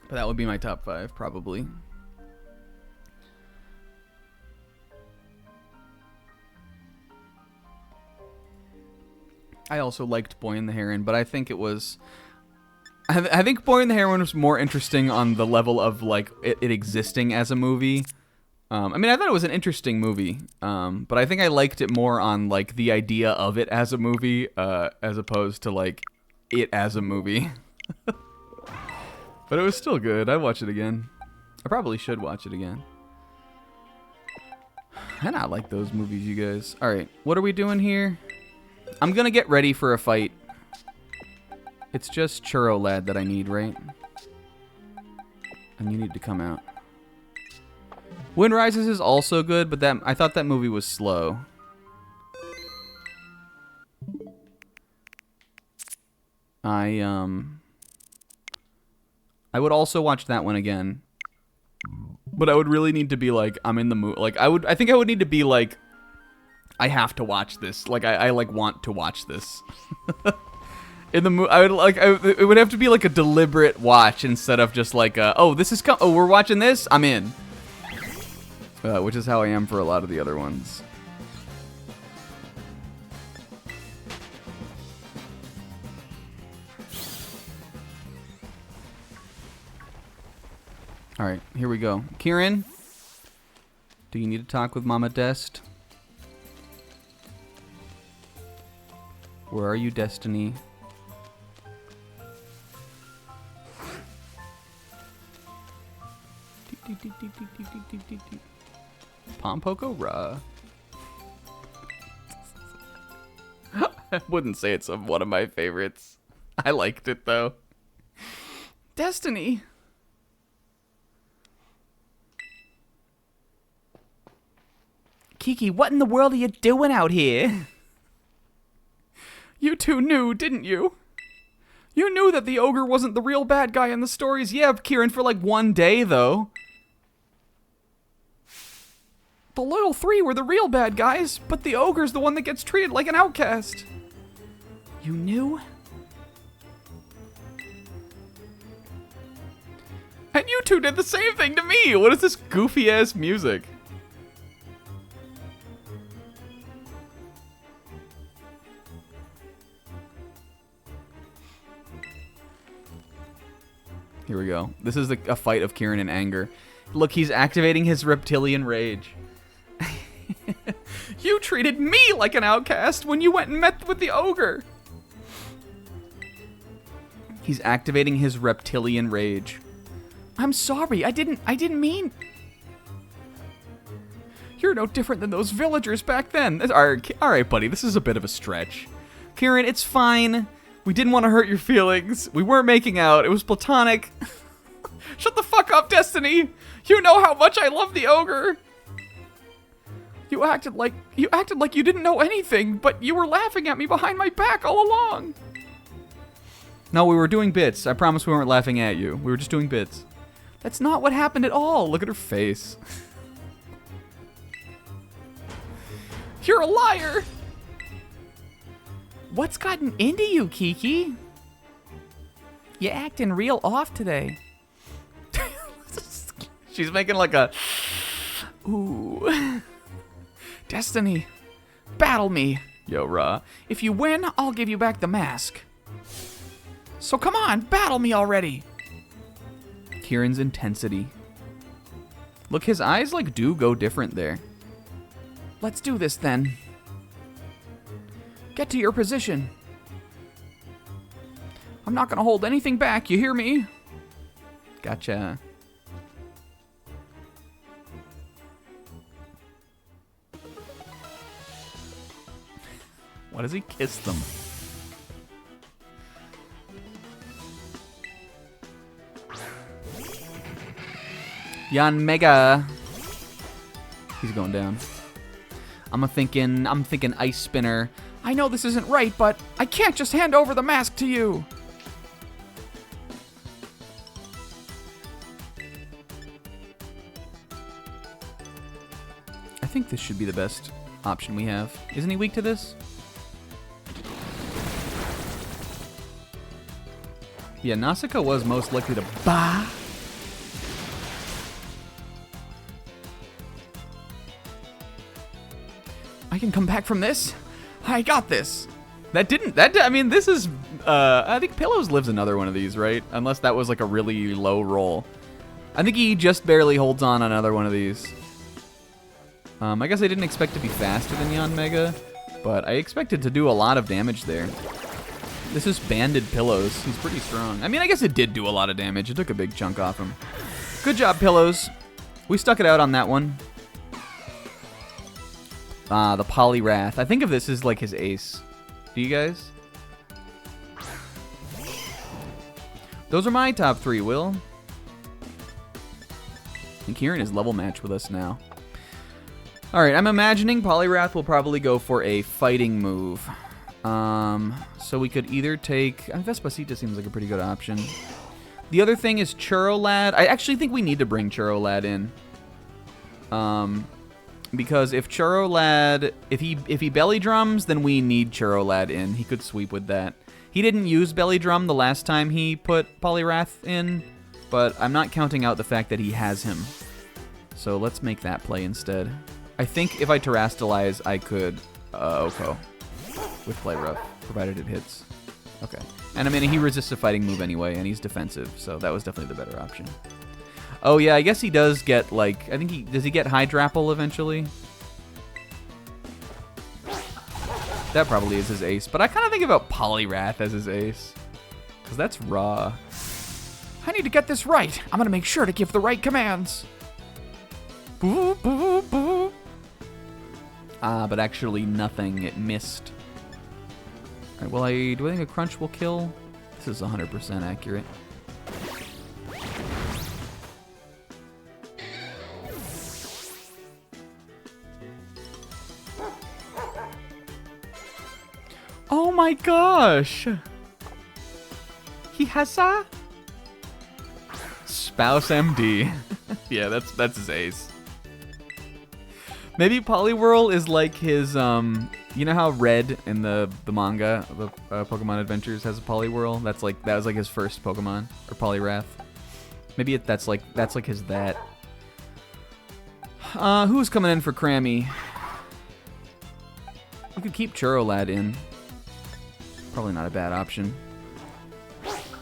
But that would be my top 5, probably. I also liked Boy and the Heron, but I think it was... I think Boy and the Heron was more interesting on the level of, like, it existing as a movie. I mean, I thought it was an interesting movie, but I think I liked it more on, like, the idea of it as a movie, as opposed to, like, it as a movie. But it was still good. I'd watch it again. I probably should watch it again. I not like those movies, you guys. Alright, what are we doing here? I'm gonna get ready for a fight. It's just Churro Lad that I need, right? And you need to come out. Wind Rises is also good, but I thought that movie was slow. I would also watch that one again. But I would really need to be like, I'm in the mood. Like, I think I would need to be like, I have to watch this. Like, I like want to watch this. In the mood, it would have to be like a deliberate watch instead of just like, oh, we're watching this? I'm in. Which is how I am for a lot of the other ones. Alright, here we go. Kieran, do you need to talk with Mama Dest? Where are you, Destiny? Pompoko Ra. I wouldn't say it's one of my favorites. I liked it, though. Destiny. Kiki, what in the world are you doing out here? You two knew, didn't you? You knew that the ogre wasn't the real bad guy in the stories. Yeah, Kieran, for like one day, though. The Loyal Three were the real bad guys, but the ogre's the one that gets treated like an outcast. You knew? And you two did the same thing to me! What is this goofy-ass music? Here we go. This is a fight of Kieran in anger. Look, he's activating his reptilian rage. You treated me like an outcast when you went and met with the ogre. He's activating his reptilian rage. I'm sorry, I didn't mean... You're no different than those villagers back then. Alright, buddy, this is a bit of a stretch. Kieran, it's fine. We didn't want to hurt your feelings. We weren't making out. It was platonic. Shut the fuck up, Destiny. You know how much I love the ogre. You acted like you didn't know anything, but you were laughing at me behind my back all along. No, we were doing bits. I promise we weren't laughing at you. We were just doing bits. That's not what happened at all. Look at her face. You're a liar. What's gotten into you, Kiki? You acting real off today. She's making like a... Ooh. Destiny, battle me. Yo, Ra. If you win, I'll give you back the mask. So come on, battle me already. Kieran's intensity. Look, his eyes like do go different there. Let's do this then. Get to your position. I'm not gonna hold anything back, you hear me? Gotcha. Why does he kiss them? Jan Mega. He's going down. I'm thinking ice spinner. I know this isn't right, but I can't just hand over the mask to you. I think this should be the best option we have. Isn't he weak to this? Yeah, Nausicaa was most likely to bah. I can come back from this. I got this. I mean, this is, I think Pillows lives another one of these, right? Unless that was like a really low roll. I think he just barely holds on another one of these. I guess I didn't expect to be faster than Jan Mega, but I expected to do a lot of damage there. This is banded Pillows. He's pretty strong. I mean, I guess it did do a lot of damage. It took a big chunk off him. Good job, Pillows. We stuck it out on that one. The Poliwrath. I think of this as like his ace. Do you guys? Those are my top three, Will. And Kieran is level match with us now. Alright, I'm imagining Poliwrath will probably go for a fighting move. So we could either take... Vespacita seems like a pretty good option. The other thing is Churro Lad. I actually think we need to bring Churro Lad in. Because if Churro Lad... If he belly drums, then we need Churro Lad in. He could sweep with that. He didn't use belly drum the last time he put Poliwrath in, but I'm not counting out the fact that he has him. So let's make that play instead. I think if I Terrastalize, I could Oko with Play Rough, provided it hits. Okay. And I mean, he resists a fighting move anyway, and he's defensive, so that was definitely the better option. Oh yeah, I guess he does get, like, I think he... Does he get Hydrapple eventually? That probably is his ace, but I kind of think about Poliwrath as his ace. Because that's raw. I need to get this right. I'm going to make sure to give the right commands. Boo, boo, boo. Ah, but actually nothing. It missed. Alright, well, do I think a crunch will kill? This is 100% accurate. Oh my gosh! He has a Spouse MD. Yeah, that's his ace. Maybe Poliwhirl is like his, you know how Red in the manga, the Pokemon Adventures has a Poliwhirl? That was like his first Pokemon, or Poliwrath. Maybe that's like his that. Who's coming in for Crammy? We could keep Churrolad in. Probably not a bad option.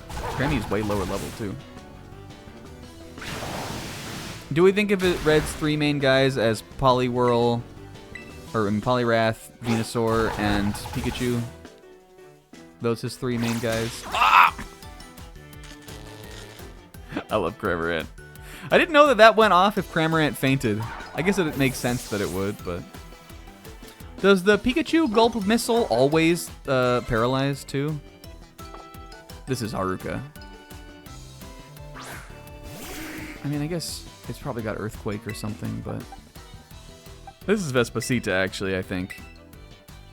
Crammy's way lower level too. Do we think of it Red's three main guys as Poliwhirl, or Poliwrath, Venusaur, and Pikachu? Those his three main guys. Ah! I love Cramorant. I didn't know that went off if Cramorant fainted. I guess it makes sense that it would, but... Does the Pikachu Gulp Missile always paralyze too? This is Haruka. I mean, I guess it's probably got Earthquake or something, but... This is Vespacita, actually, I think.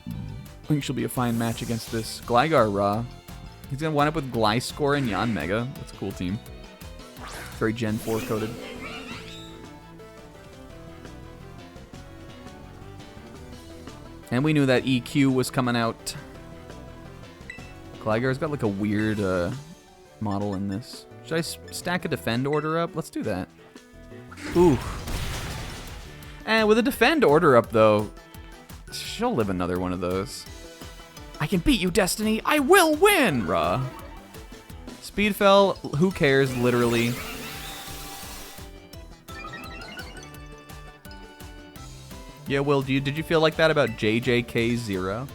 I think she'll be a fine match against this. Gligar Raw. He's going to wind up with Gliscor and Yanmega. That's a cool team. Very Gen 4 coded. And we knew that EQ was coming out. Gligar's got like a weird model in this. Should I stack a defend order up? Let's do that. Ooh. And with a defend order up, though, she'll live another one of those. I can beat you, Destiny. I will win, Raw. Speed fell. Who cares, literally. Yeah, Will, did you feel like that about JJK0?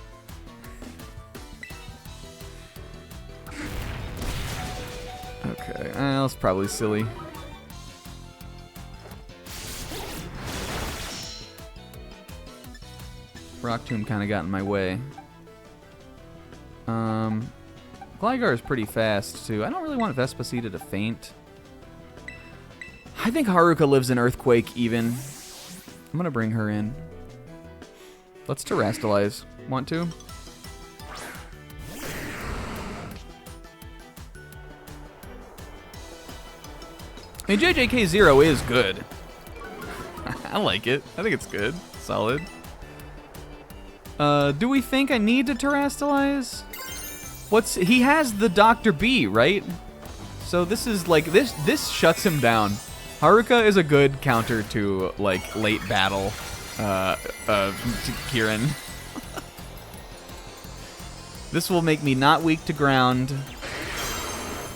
Okay, that's probably silly. Rock Tomb kind of got in my way. Gligar is pretty fast, too. I don't really want Vespacita to faint. I think Haruka lives in Earthquake, even. I'm going to bring her in. Let's Terrastalize. Want to? I mean, JJK0 is good. I like it. I think it's good. Solid. Do we think I need to Terrastalize? He has the Dr. B, right? So this is like, this shuts him down. Haruka is a good counter to, like, late battle, to Kieran. This will make me not weak to ground.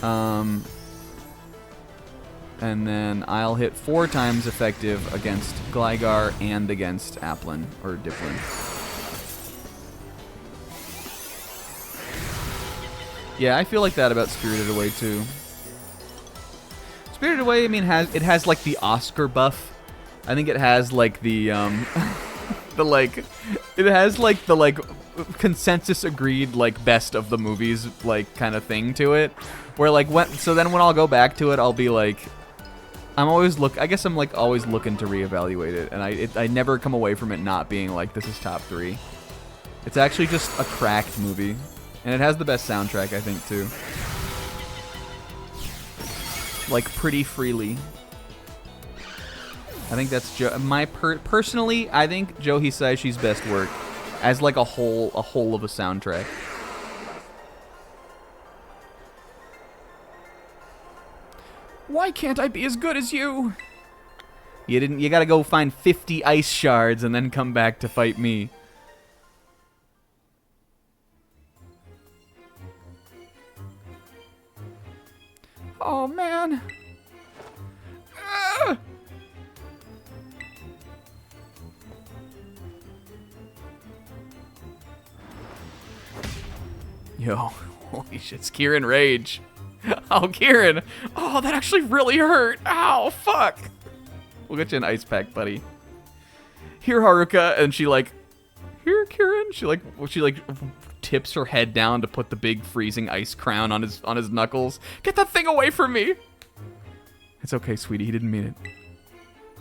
And then I'll hit 4 times effective against Gligar and against Applin, or Dipplin. Yeah, I feel like that about Spirited Away, too. Spirited Away, I mean, it has like the Oscar buff. I think it has like the consensus agreed like best of the movies like kind of thing to it. Where like so then when I'll go back to it, I'll be like, I guess I'm like always looking to reevaluate it, and I never come away from it not being like this is top 3. It's actually just a cracked movie, and it has the best soundtrack I think too. Like pretty freely. I think that's personally. I think Joe Hisaishi's best work as like a whole of a soundtrack. Why can't I be as good as you? You gotta go find 50 ice shards and then come back to fight me. Oh, man. Ah! Yo, holy shit, it's Kieran Rage. Oh, Kieran. Oh, that actually really hurt. Ow, fuck. We'll get you an ice pack, buddy. Here, Haruka, and she like, here, Kieran. She like tips her head down to put the big freezing ice crown on his knuckles. Get that thing away from me! It's okay, sweetie. He didn't mean it.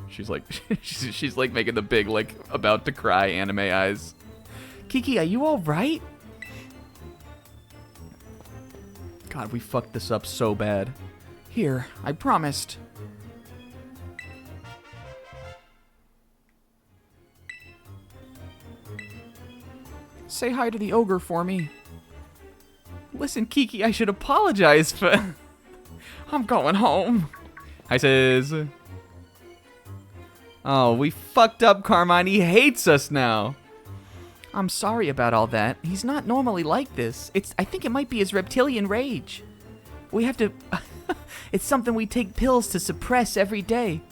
She's like, she's like making the big, like, about to cry anime eyes. Kiki, are you all right? God, we fucked this up so bad. Here, I promised. Say hi to the ogre for me. Listen, Kiki, I should apologize for... I'm going home. Hi, sis. Oh, we fucked up, Carmine. He hates us now. I'm sorry about all that. He's not normally like this. I think it might be his reptilian rage. We have to... It's something we take pills to suppress every day.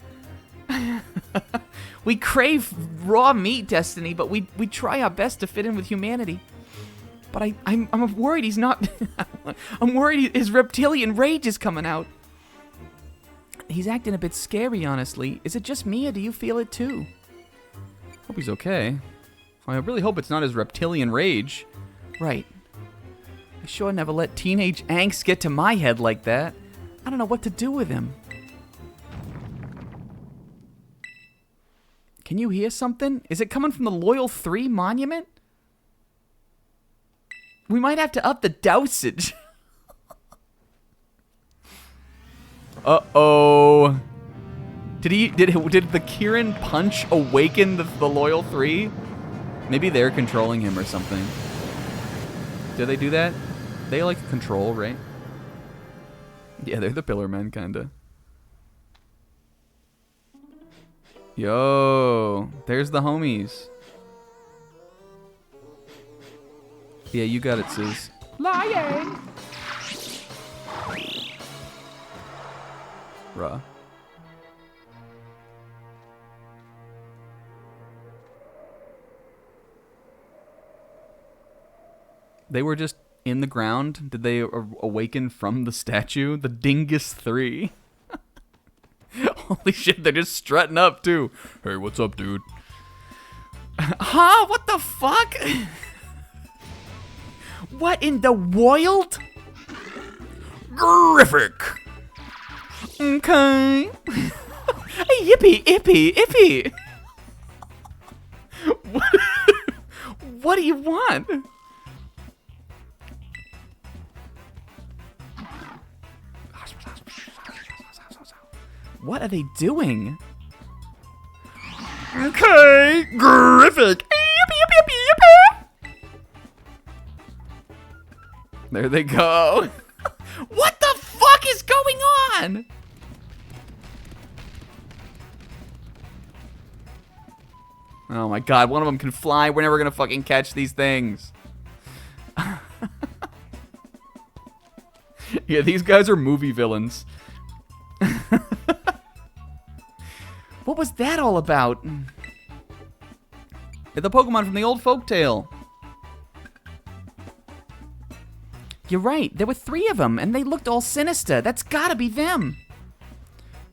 We crave raw meat, Destiny, but we try our best to fit in with humanity. But I'm worried he's not... I'm worried his reptilian rage is coming out. He's acting a bit scary, honestly. Is it just me, or do you feel it too? Hope he's okay. I really hope it's not his reptilian rage. Right. I sure never let teenage angst get to my head like that. I don't know what to do with him. Can you hear something? Is it coming from the Loyal 3 monument? We might have to up the dosage. Uh-oh. Did the Kieran punch awaken the Loyal 3? Maybe they're controlling him or something. Do they do that? They like control, right? Yeah, they're the Pillar Men, kinda. Yo, there's the homies. Yeah, you got it, sis. Lying! Ruh. They were just in the ground? Did they awaken from the statue? The Dingus 3? Holy shit, they're just strutting up, too. Hey, what's up, dude? Huh? What the fuck? What in the world? Terrific. Okay. Yippee, ippee, ippee. What do you want? What are they doing? Okay, terrific. There they go. What the fuck is going on? Oh my god, one of them can fly. We're never gonna fucking catch these things. Yeah, these guys are movie villains. What was that all about? The Pokemon from the old folktale. You're right, there were 3 of them, and they looked all sinister. That's gotta be them.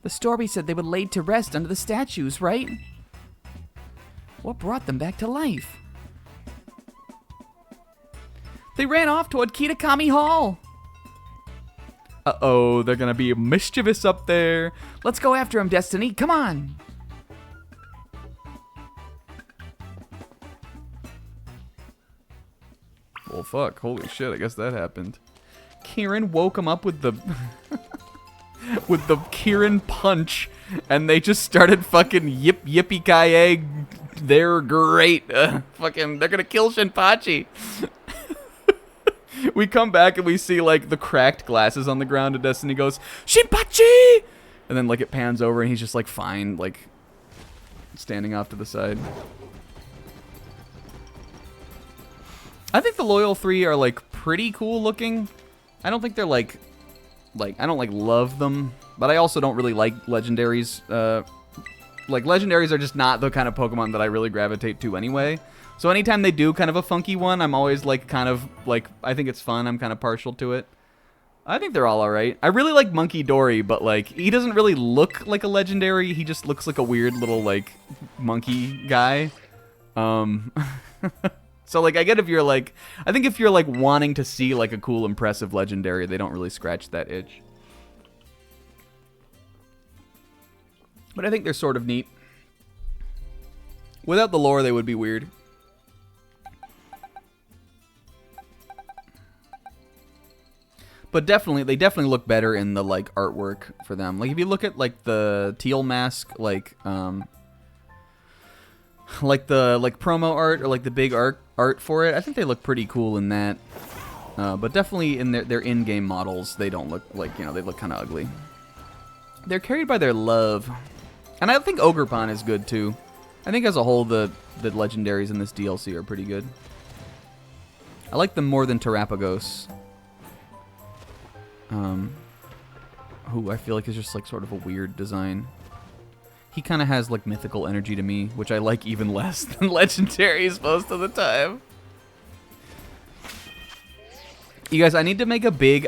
The story said they were laid to rest under the statues, right? What brought them back to life? They ran off toward Kitakami Hall. Uh-oh, they're gonna be mischievous up there. Let's go after him, Destiny. Come on. Well, fuck. Holy shit, I guess that happened. Kieran woke him up with the... with the Kieran punch, and they just started fucking yippee-ki-yay. They're great. Fucking, they're gonna kill Shinpachi. We come back and we see, like, the cracked glasses on the ground, and Destiny goes, Shinpachi! And then, like, it pans over, and he's just, like, fine, like, standing off to the side. I think the Loyal 3 are, like, pretty cool looking. I don't think they're, like, I don't, like, love them, but I also don't really like legendaries. Like, legendaries are just not the kind of Pokemon that I really gravitate to anyway. So anytime they do kind of a funky one, I'm always, like, kind of, like, I think it's fun. I'm kind of partial to it. I think they're all alright. I really like Monkey Dory, but, like, he doesn't really look like a legendary. He just looks like a weird little, like, monkey guy. So, like, I get if you're, like... I think if you're, like, wanting to see, like, a cool, impressive legendary, they don't really scratch that itch. But I think they're sort of neat. Without the lore, they would be weird. But definitely, they definitely look better in the, like, artwork for them. Like, if you look at, like, the teal mask, like the, like, promo art or, like, the big art for it, I think they look pretty cool in that. But definitely in their in-game models, they don't look like, you know, they look kind of ugly. They're carried by their love. And I think Ogrepon is good, too. I think as a whole, the legendaries in this DLC are pretty good. I like them more than Terapagos. Who I feel like is just like sort of a weird design. He kind of has like mythical energy to me, which I like even less than legendaries most of the time. You guys, I need to make a big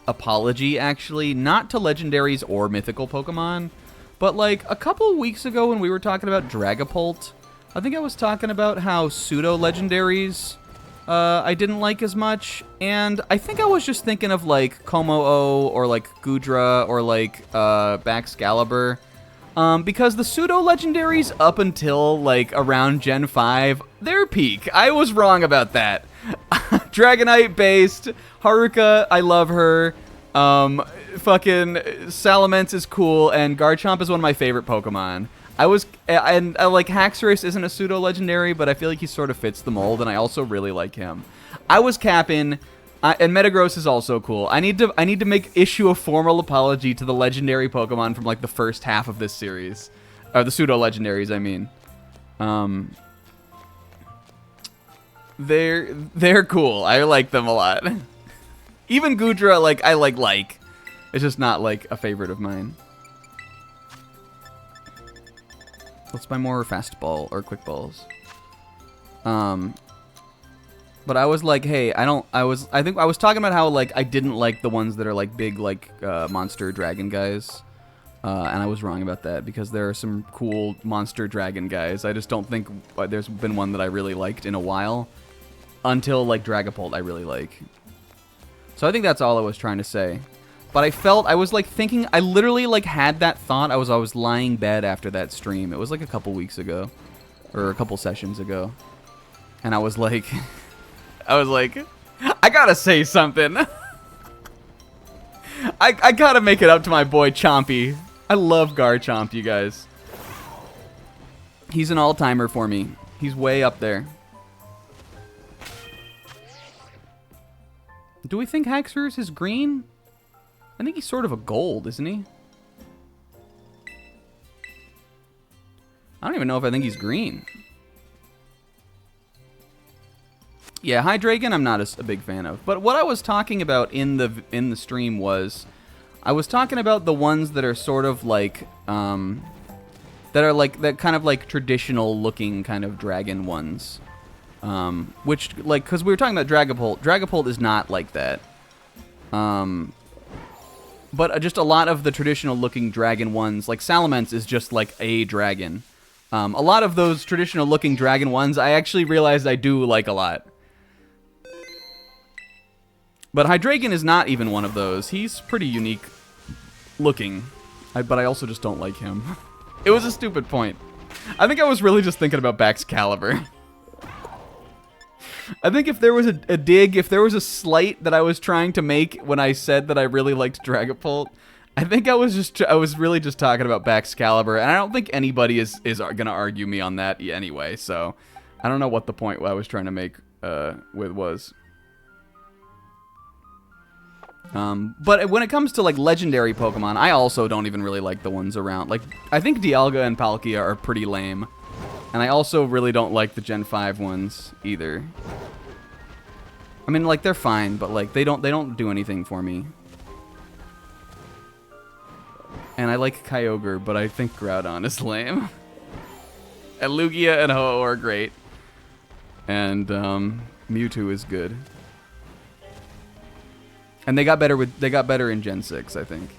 apology, actually, not to legendaries or mythical Pokemon, but like a couple weeks ago when we were talking about Dragapult, I think I was talking about how pseudo legendaries I didn't like as much, and I think I was just thinking of like Como-O or like Gudra or like Baxcalibur, because the pseudo legendaries up until like around Gen 5, they're peak. I was wrong about that. Dragonite based Haruka, I love her. Fucking Salamence is cool, and Garchomp is one of my favorite Pokemon. I like Haxorus isn't a pseudo legendary, but I feel like he sort of fits the mold, and I also really like him. I was capping, and Metagross is also cool. I need to issue a formal apology to the legendary Pokemon from like the first half of this series, or the pseudo legendaries. I mean, they're cool. I like them a lot. Even Gudra, like I like. It's just not like a favorite of mine. Let's buy more fast ball or quick balls. But I was like, hey, I think I was talking about how like I didn't like the ones that are like big like monster dragon guys. And I was wrong about that because there are some cool monster dragon guys. I just don't think there's been one that I really liked in a while until like Dragapult I really like. So I think that's all I was trying to say. But I was like thinking, I literally like had that thought. I was lying bed after that stream. It was like a couple weeks ago, or a couple sessions ago, and I was like, I gotta say something. I gotta make it up to my boy Chompy. I love Garchomp, you guys. He's an all-timer for me. He's way up there. Do we think Haxorus is green? I think he's sort of a gold, isn't he? I don't even know if I think he's green. Yeah, Hydreigon I'm not a big fan of. But what I was talking about in the stream was, I was talking about the ones that are sort of like, that are like, that kind of like traditional looking kind of dragon ones. Which, like, because we were talking about Dragapult. Dragapult is not like that. But just a lot of the traditional looking dragon ones, like Salamence is just like a dragon. A lot of those traditional looking dragon ones, I actually realized I do like a lot. But Hydreigon is not even one of those. He's pretty unique looking. But I also just don't like him. It was a stupid point. I think I was really just thinking about Baxcalibur. I think if there was a dig, if there was a slight that I was trying to make when I said that I really liked Dragapult, I think I was really just talking about Baxcalibur, and I don't think anybody is gonna argue me on that anyway. So I don't know what the point I was trying to make was. But when it comes to like legendary Pokemon, I also don't even really like the ones around. Like I think Dialga and Palkia are pretty lame. And I also really don't like the Gen 5 ones either. I mean, like, they're fine, but like they don't do anything for me. And I like Kyogre, but I think Groudon is lame. And Lugia and Ho-Oh are great. And Mewtwo is good. And they got better in Gen 6, I think.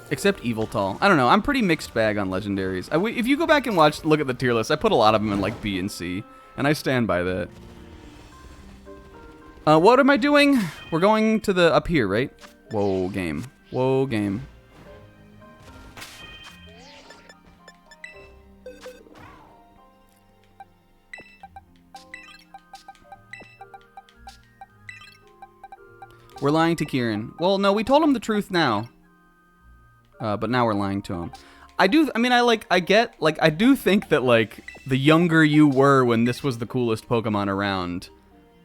Except Eviltall. I don't know. I'm pretty mixed bag on legendaries. If you go back and look at the tier list, I put a lot of them in like B and C, and I stand by that. What am I doing? We're going to the up here, right? Whoa, game. Whoa, game. We're lying to Kieran. Well, no, we told him the truth now. But now we're lying to him. I do think that, like, the younger you were when this was the coolest Pokemon around,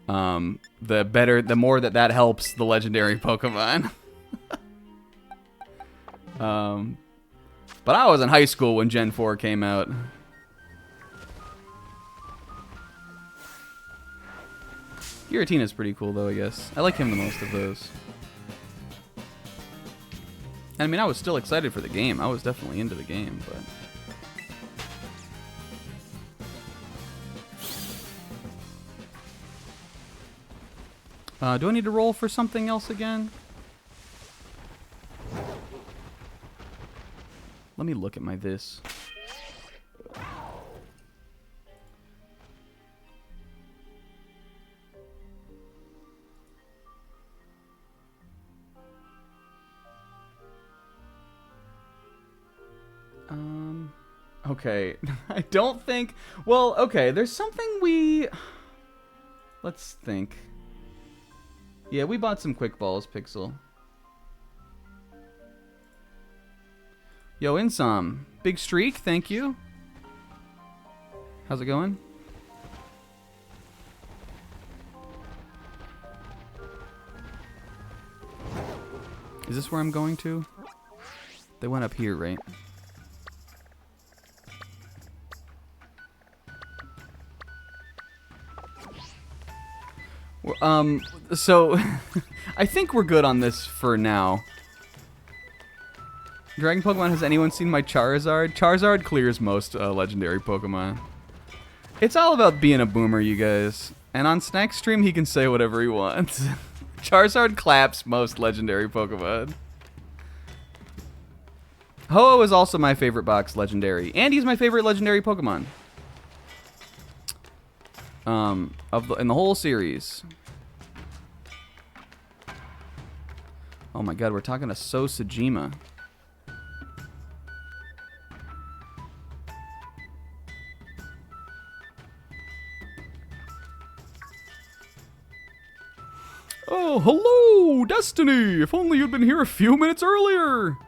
the more that helps the legendary Pokemon. But I was in high school when Gen 4 came out. Giratina's pretty cool, though, I guess. I like him the most of those. I mean, I was still excited for the game. I was definitely into the game, but... do I need to roll for something else again? Let me look at my this. Okay, I don't think... Well, okay, there's something we... Let's think. Yeah, we bought some Quick Balls, Pixel. Yo, Insom. Big streak, thank you. How's it going? Is this where I'm going to? They went up here, right? So, I think we're good on this for now. Dragon Pokemon, has anyone seen my Charizard? Charizard clears most legendary Pokemon. It's all about being a boomer, you guys. And on Snack Stream, he can say whatever he wants. Charizard claps most legendary Pokemon. Ho-Oh is also my favorite box legendary. And he's my favorite legendary Pokemon. In the whole series. Oh my god, we're talking to So Sajima. Oh, hello, Destiny! If only you'd been here a few minutes earlier!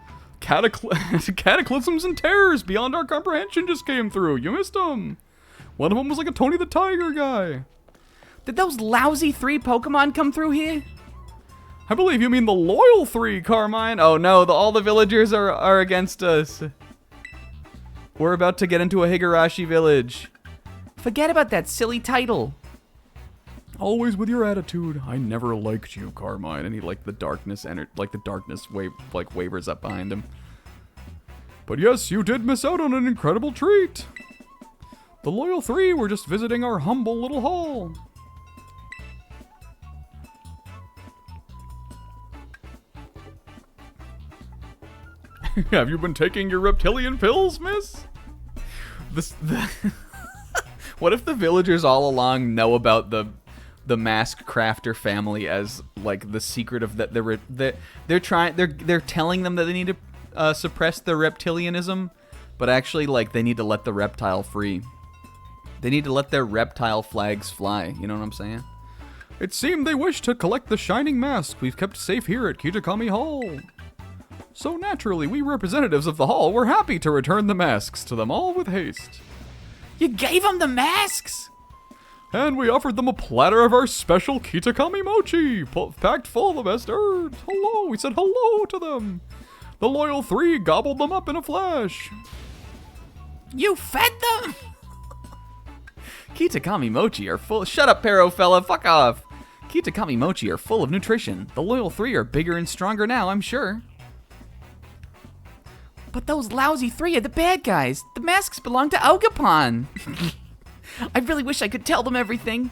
Cataclysms and terrors beyond our comprehension just came through. You missed them. One of them was like a Tony the Tiger guy. Did those lousy 3 Pokemon come through here? I believe you mean the loyal 3, Carmine. Oh no, all the villagers are against us. We're about to get into a Higurashi village. Forget about that silly title. Always with your attitude. I never liked you, Carmine. And he the darkness wavers up behind him. But yes, you did miss out on an incredible treat. The loyal 3 were just visiting our humble little hall. Have you been taking your reptilian pills, miss? What if the villagers all along know about the mask crafter family as like the secret of that they're telling them that they need to suppress their reptilianism, but actually like they need to let the reptile free. They need to let their reptile flags fly. You know what I'm saying? It seemed they wished to collect the shining mask we've kept safe here at Kitakami Hall. So naturally, we representatives of the hall were happy to return the masks to them all with haste. You gave them the masks? And we offered them a platter of our special Kitakami mochi, packed full of the best herbs. Hello, we said hello to them. The loyal 3 gobbled them up in a flash. You fed them? Kitakami mochi are full. Shut up, Pero fella. Fuck off. Kitakami mochi are full of nutrition. The loyal 3 are bigger and stronger now, I'm sure. But those lousy 3 are the bad guys. The masks belong to Ogerpon. I really wish I could tell them everything.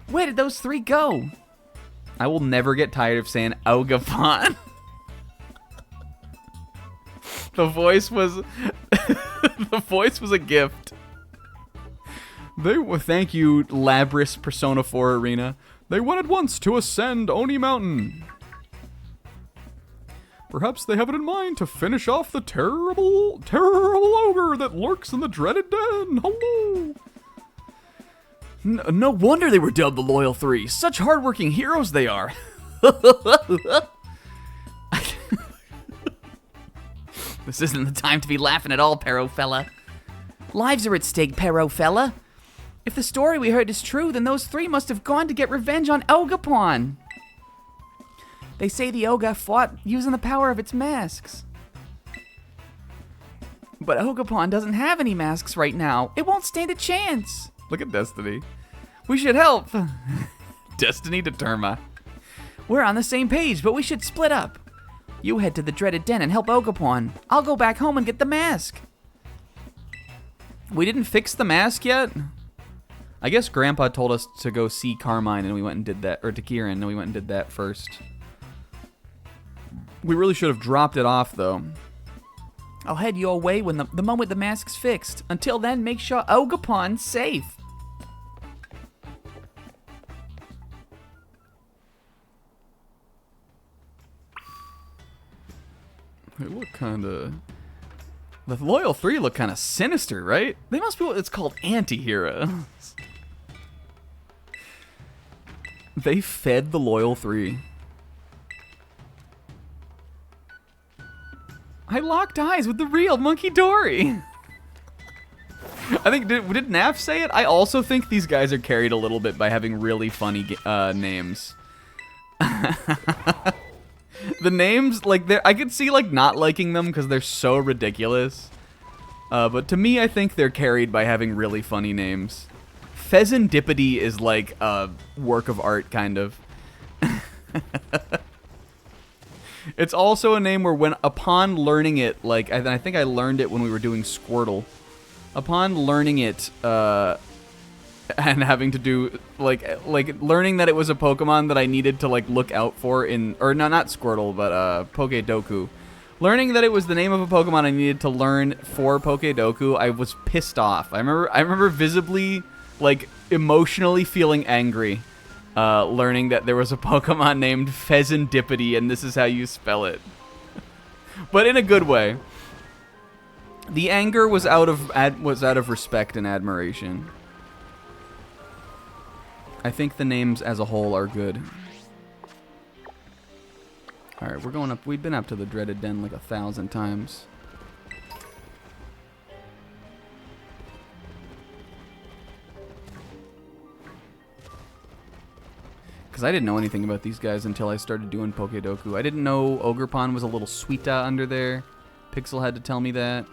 Where did those 3 go? I will never get tired of saying Ogerpon. The voice was the voice was a gift. Thank you, Labris Persona 4 Arena. They went at once to ascend Oni Mountain. Perhaps they have it in mind to finish off the terrible ogre that lurks in the dreaded den. Hello. No wonder they were dubbed the Loyal Three. Such hardworking heroes they are. This isn't the time to be laughing at all, Pero fella. Lives are at stake, Pero fella. If the story we heard is true, then those three must have gone to get revenge on Ogerpon. They say the Oga fought using the power of its masks. But Ogerpon doesn't have any masks right now. It won't stand a chance. Look at Destiny. We should help. Destiny to Terma. We're on the same page, but we should split up. You head to the dreaded den and help Ogerpon. I'll go back home and get the mask. We didn't fix the mask yet? I guess Grandpa told us to go see Carmine and we went and did that, or to Kieran and we went and did that first. We really should have dropped it off though. I'll head your way when the moment the mask's fixed. Until then, make sure Ogerpon's safe. They look kinda... The Loyal Three look kinda sinister, right? They must be what it's called anti-heroes. They fed the Loyal Three. I locked eyes with the real Monkey Dory. I think, did Naf say it? I also think these guys are carried a little bit by having really funny names. The names, like, I could see, like, not liking them because they're so ridiculous. But to me, I think they're carried by having really funny names. Pheasantipity is, like, a work of art, kind of. It's also a name where upon learning it, like, I think I learned it when we were doing Squirtle. Upon learning it, and having to do, like learning that it was a Pokemon that I needed to, like, look out for or no, not Squirtle, but, Pokedoku. Learning that it was the name of a Pokemon I needed to learn for Pokedoku, I was pissed off. I remember visibly, like, emotionally feeling angry, learning that there was a Pokemon named Pheasantipity, and this is how you spell it. But in a good way. The anger was out of respect and admiration. I think the names as a whole are good. Alright, we're going up. We've been up to the dreaded den like 1,000 times. Because I didn't know anything about these guys until I started doing Pokedoku. I didn't know Ogerpon was a little sweeta under there. Pixel had to tell me that.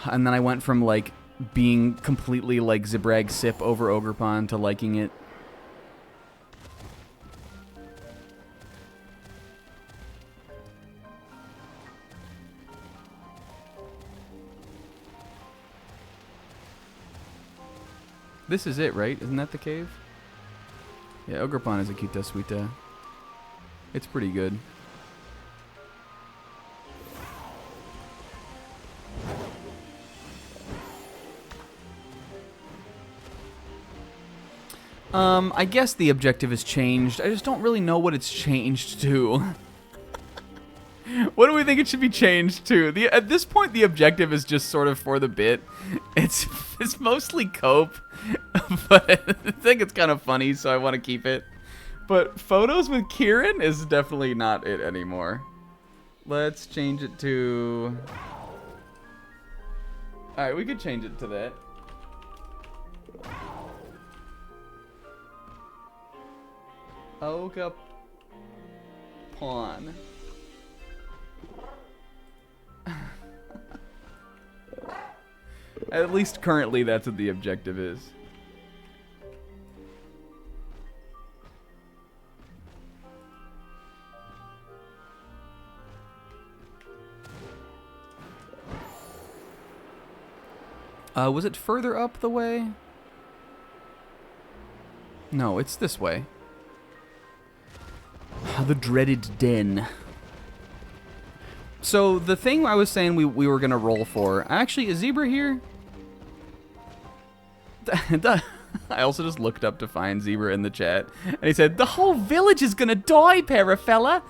And then I went from, like, being completely, like, Zibrag Sip over Ogerpon to liking it. This is it, right? Isn't that the cave? Yeah, Ogerpon is a Kita Suita. It's pretty good. I guess the objective has changed. I just don't really know what it's changed to. What do we think it should be changed to? At this point, the objective is just sort of for the bit. It's mostly cope, but I think it's kind of funny, so I want to keep it. But photos with Kieran is definitely not it anymore. Let's change it to... Alright, we could change it to that. Ogerpon. At least currently, that's what the objective is. Was it further up the way? No, it's this way. The dreaded den. So the thing I was saying we were gonna roll for, actually, is Zebra here? I also just looked up to find Zebra in the chat, and he said, the whole village is gonna die, Parafella.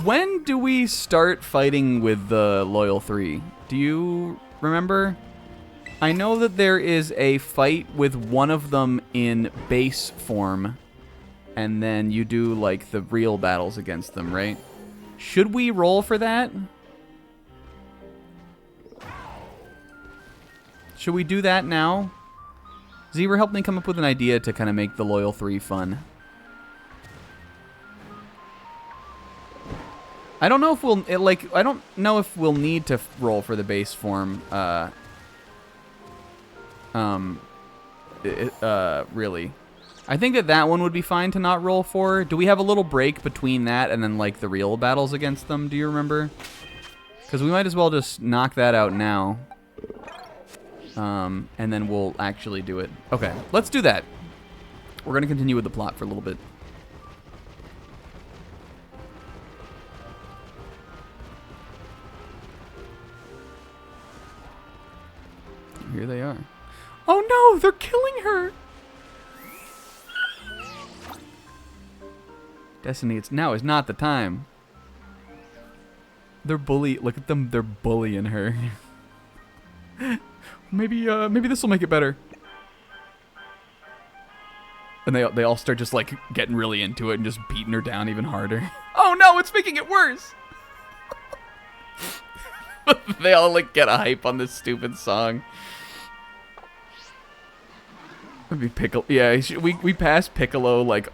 When do we start fighting with the Loyal 3? Do you remember? I know that there is a fight with one of them in base form, and then you do, like, the real battles against them, right? Should we roll for that? Should we do that now? Zebra helped me come up with an idea to kind of make the Loyal 3 fun. I don't know if I don't know if we'll need to roll for the base form, really. I think that one would be fine to not roll for. Do we have a little break between that and then, like, the real battles against them? Do you remember? Because we might as well just knock that out now. And then we'll actually do it. Okay, let's do that. We're going to continue with the plot for a little bit. Here they are. Oh no, they're killing her! Destiny, now is not the time. They're look at them, they're bullying her. Maybe this will make it better. And they all start just, like, getting really into it and just beating her down even harder. Oh no, it's making it worse! They all, like, get a hype on this stupid song. Maybe Piccolo. Yeah, we passed Piccolo, like,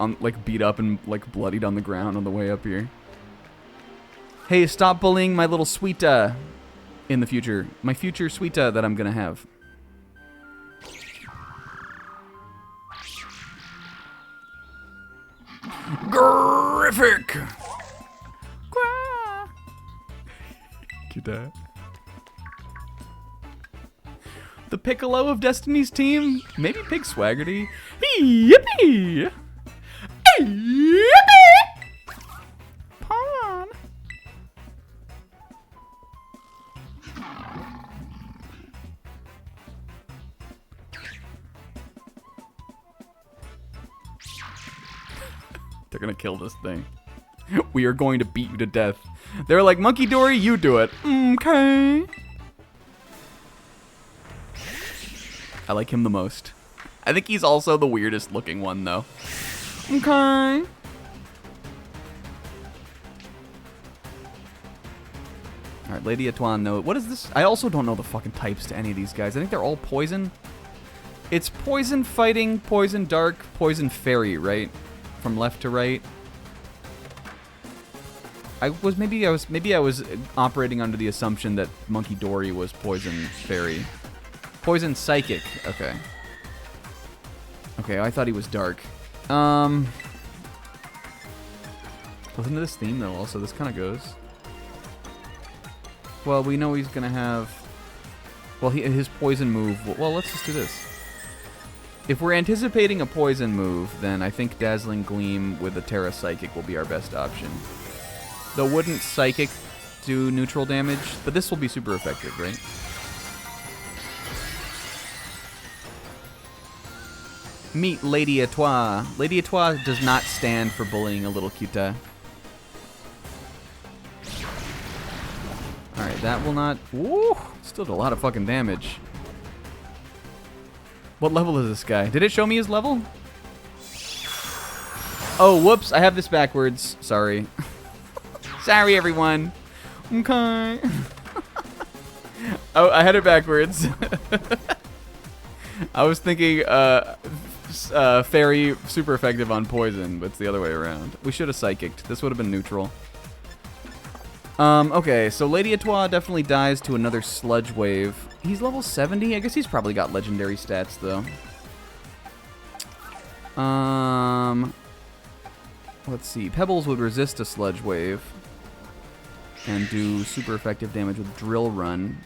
beat up and, like, bloodied on the ground on the way up here. Hey, stop bullying my little Sweeta in the future. My future Sweeta that I'm gonna have. Graphic! Get that? The Piccolo of Destiny's team? Maybe Pig Swaggerty? Yippee! Yippee! Pawn! They're gonna kill this thing. We are going to beat you to death. They're like, Monkey Dory, you do it. Okay. I like him the most. I think he's also the weirdest looking one, though. Okay. Alright, Lady Atuan, no. What is this? I also don't know the fucking types to any of these guys. I think they're all poison. It's poison fighting, poison dark, poison fairy, right? From left to right. Maybe I was operating under the assumption that Monkey Dory was poison fairy. Poison psychic. Okay. Okay, I thought he was dark. Listen to this theme though. Also, this kind of goes. Well, we know he's gonna have. Well, his poison move. Well, let's just do this. If we're anticipating a poison move, then I think Dazzling Gleam with the Terra Psychic will be our best option. Though wouldn't Psychic do neutral damage? But this will be super effective, right? Meet Lady Atois. Lady Atois does not stand for bullying a little cuta. Alright, that will not... Woo! Still did a lot of fucking damage. What level is this guy? Did it show me his level? Oh, whoops. I have this backwards. Sorry. Sorry, everyone. Okay. Oh, I had it backwards. I was thinking fairy super effective on poison, but it's the other way around. We should have psychicked. This would have been neutral. Okay, so Lady Atois definitely dies to another sludge wave. He's level 70? I guess he's probably got legendary stats, though. Let's see. Pebbles would resist a sludge wave and do super effective damage with Drill Run.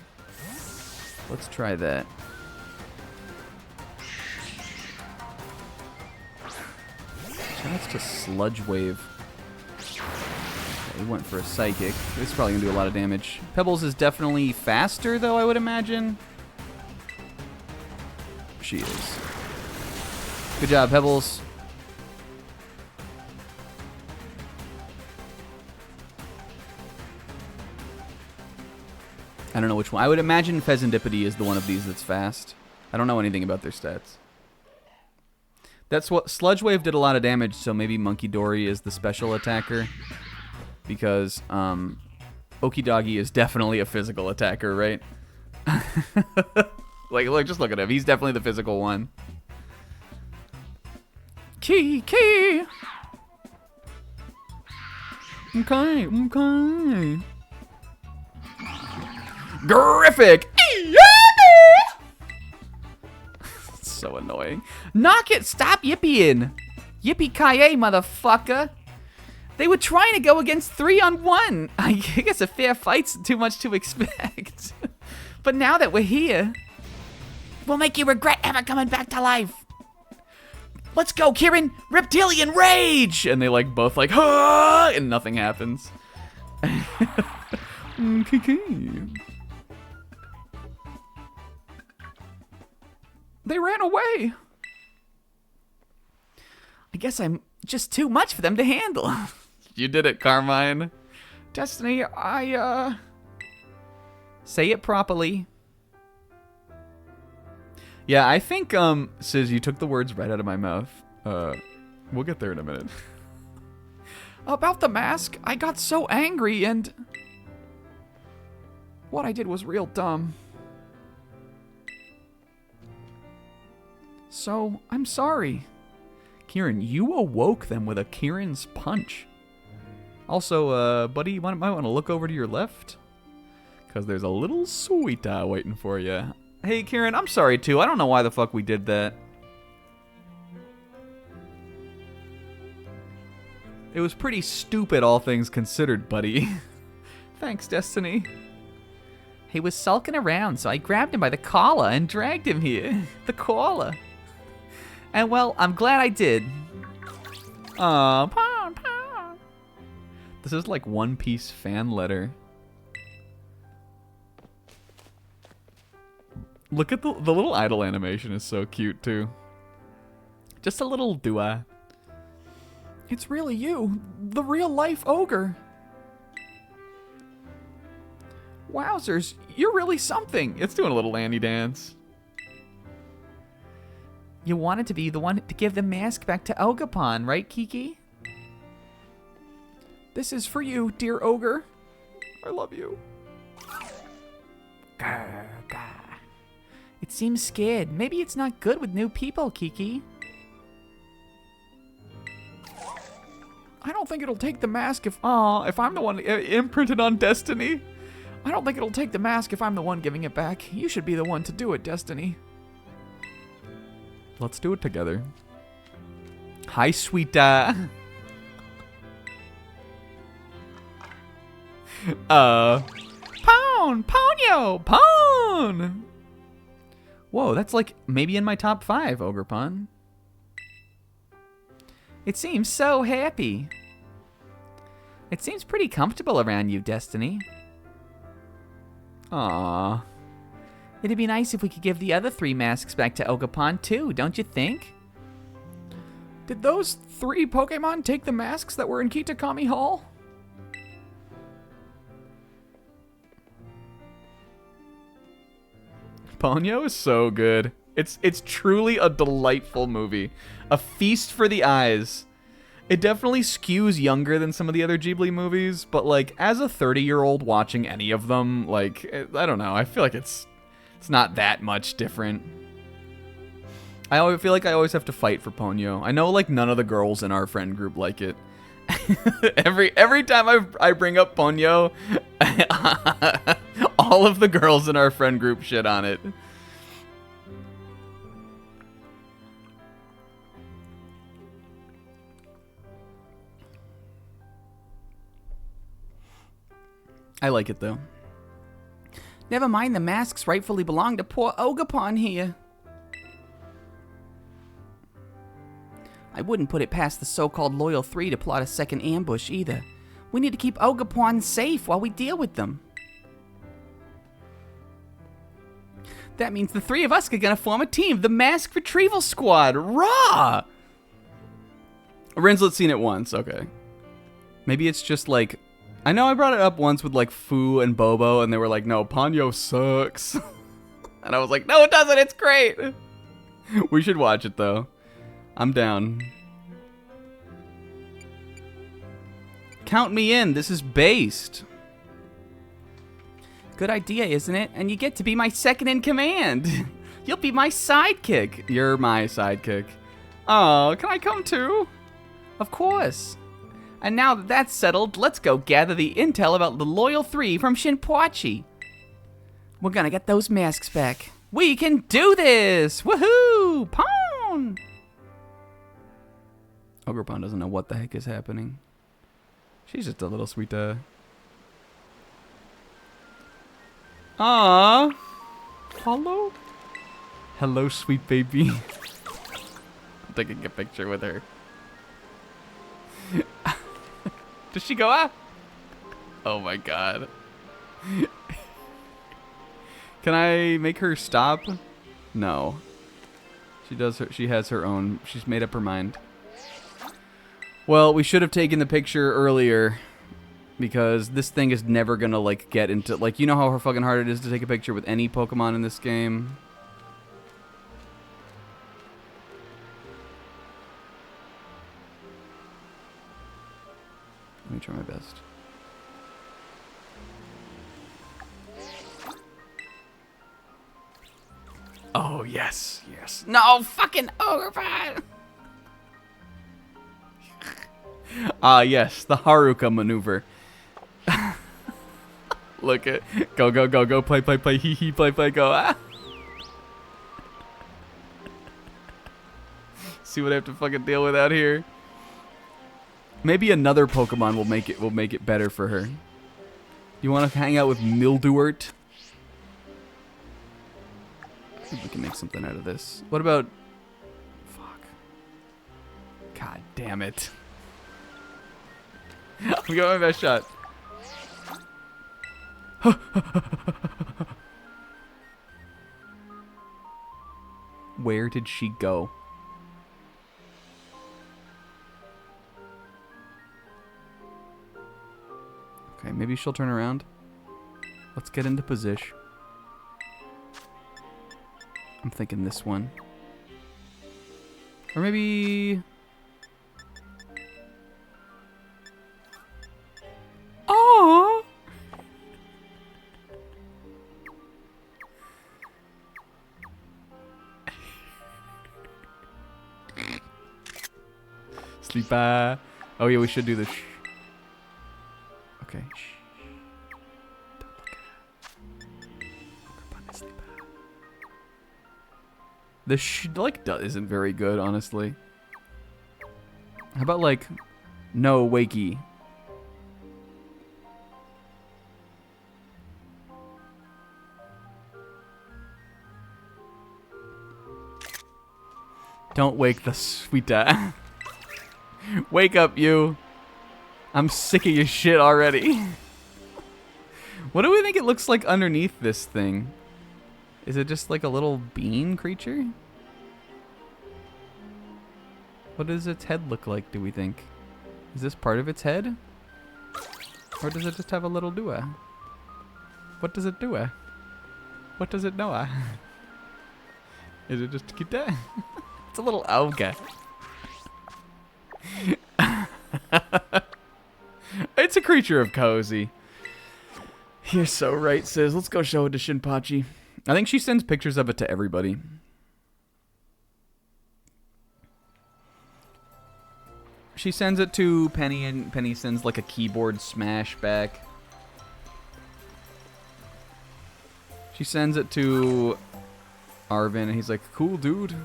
Let's try that. Shoutouts to Sludge Wave. Okay, We went for a psychic. This is probably gonna do a lot of damage. Pebbles is definitely faster, though, I would imagine. She is. Good job, Pebbles. I don't know which one. I would imagine Pheasantipity is the one of these that's fast. I don't know anything about their stats. That's what Sludge Wave did a lot of damage, so maybe Monkey Dory is the special attacker. Because Okie Doggy is definitely a physical attacker, right? Like, look, just look at him. He's definitely the physical one. Key. Okay. Griffic! So annoying. Knock it! Stop yippying! Yippee-ki-yay, motherfucker! They were trying to go against 3-on-1. I guess a fair fight's too much to expect. But now that we're here, we'll make you regret ever coming back to life. Let's go, Kieran! Reptilian Rage! And they like both like, ah! And nothing happens. They ran away. I guess I'm just too much for them to handle. You did it, Carmine. Destiny, say it properly. Yeah, I think, Sis, you took the words right out of my mouth. We'll get there in a minute. About the mask, I got so angry and what I did was real dumb. So, I'm sorry. Kieran, you awoke them with a Kieran's punch. Also, buddy, you might want to look over to your left. Because there's a little sweetie waiting for you. Hey, Kieran, I'm sorry, too. I don't know why the fuck we did that. It was pretty stupid, all things considered, buddy. Thanks, Destiny. He was sulking around, so I grabbed him by the collar and dragged him here. The collar. And, well, I'm glad I did. Aw, this is like One Piece fan letter. Look at the little idle animation is so cute, too. Just a little dua. It's really you, the real-life ogre. Wowzers, you're really something. It's doing a little Annie dance. You wanted to be the one to give the mask back to Ogerpon, right, Kiki? This is for you, dear ogre. I love you. Grr, grr. It seems scared. Maybe it's not good with new people, Kiki. I don't think it'll take the mask if I'm the one imprinted on Destiny. I don't think it'll take the mask if I'm the one giving it back. You should be the one to do it, Destiny. Let's do it together. Hi, sweetie. Pwn! Ponyo! Pwn! Whoa, that's like maybe in my top 5, Ogerpon. It seems so happy. It seems pretty comfortable around you, Destiny. Aww. It'd be nice if we could give the other 3 masks back to Ogerpon too, don't you think? Did those 3 Pokemon take the masks that were in Kitakami Hall? Ponyo is so good. It's truly a delightful movie. A feast for the eyes. It definitely skews younger than some of the other Ghibli movies, but like as a 30-year-old watching any of them, like I don't know, I feel like it's not that much different. I always feel like I always have to fight for Ponyo. I know like none of the girls in our friend group like it. every time I bring up Ponyo, all of the girls in our friend group shit on it. I like it though. Never mind, the masks rightfully belong to poor Ogerpon here. I wouldn't put it past the so-called Loyal 3 to plot a second ambush either. We need to keep Ogerpon safe while we deal with them. That means the three of us are gonna form a team, the Mask Retrieval Squad. Raw! Rinslet's seen it once, okay. Maybe it's just like... I know I brought it up once with like Fu and Bobo, and they were like, no, Ponyo sucks. And I was like, no, it doesn't, it's great. We should watch it, though. I'm down. Count me in, this is based. Good idea, isn't it? And you get to be my second in command. You'll be my sidekick. You're my sidekick. Oh, can I come too? Of course. And now that that's settled, let's go gather the intel about the Loyal Three from Shinpochi. We're gonna get those masks back. We can do this! Woohoo! Pawn! Ogerpon doesn't know what the heck is happening. She's just a little sweet, Aww. Hello? Hello, sweet baby. I'm taking a picture with her. Does she go out? Oh my god. Can I make her stop? No. She has her own. She's made up her mind. Well, we should have taken the picture earlier because this thing is never gonna like get into like, you know how fucking hard it is to take a picture with any Pokemon in this game. Let me try my best. Oh, yes, yes. No, fucking Ogerpon! Ah, yes, the Haruka maneuver. Look at go, go, go, go, play, play, play, hee hee, play, play, go. Ah. See what I have to fucking deal with out here. Maybe another Pokemon will make it better for her. You want to hang out with Mildewort? I think we can make something out of this. What about... Fuck. God damn it. I'm going my best shot. Where did she go? Okay, maybe she'll turn around. Let's get into position. I'm thinking this one. Or maybe... Aww! Sleeper. Oh yeah, we should do this. Okay. Don't look at her. The like isn't very good, honestly. How about like no wakey? Don't wake the sweeta. Wake up, you. I'm sick of your shit already. What do we think it looks like underneath this thing? Is it just like a little bean creature? What does its head look like, do we think? Is this part of its head? Or does it just have a little dua? What does it do? What does it know? Is it just cute? It's a little alga. It's a creature of cozy. You're so right, sis. Let's go show it to Shinpochi. I think she sends pictures of it to everybody. She sends it to Penny, and Penny sends like a keyboard smash back. She sends it to Arvin, and he's like, cool, dude.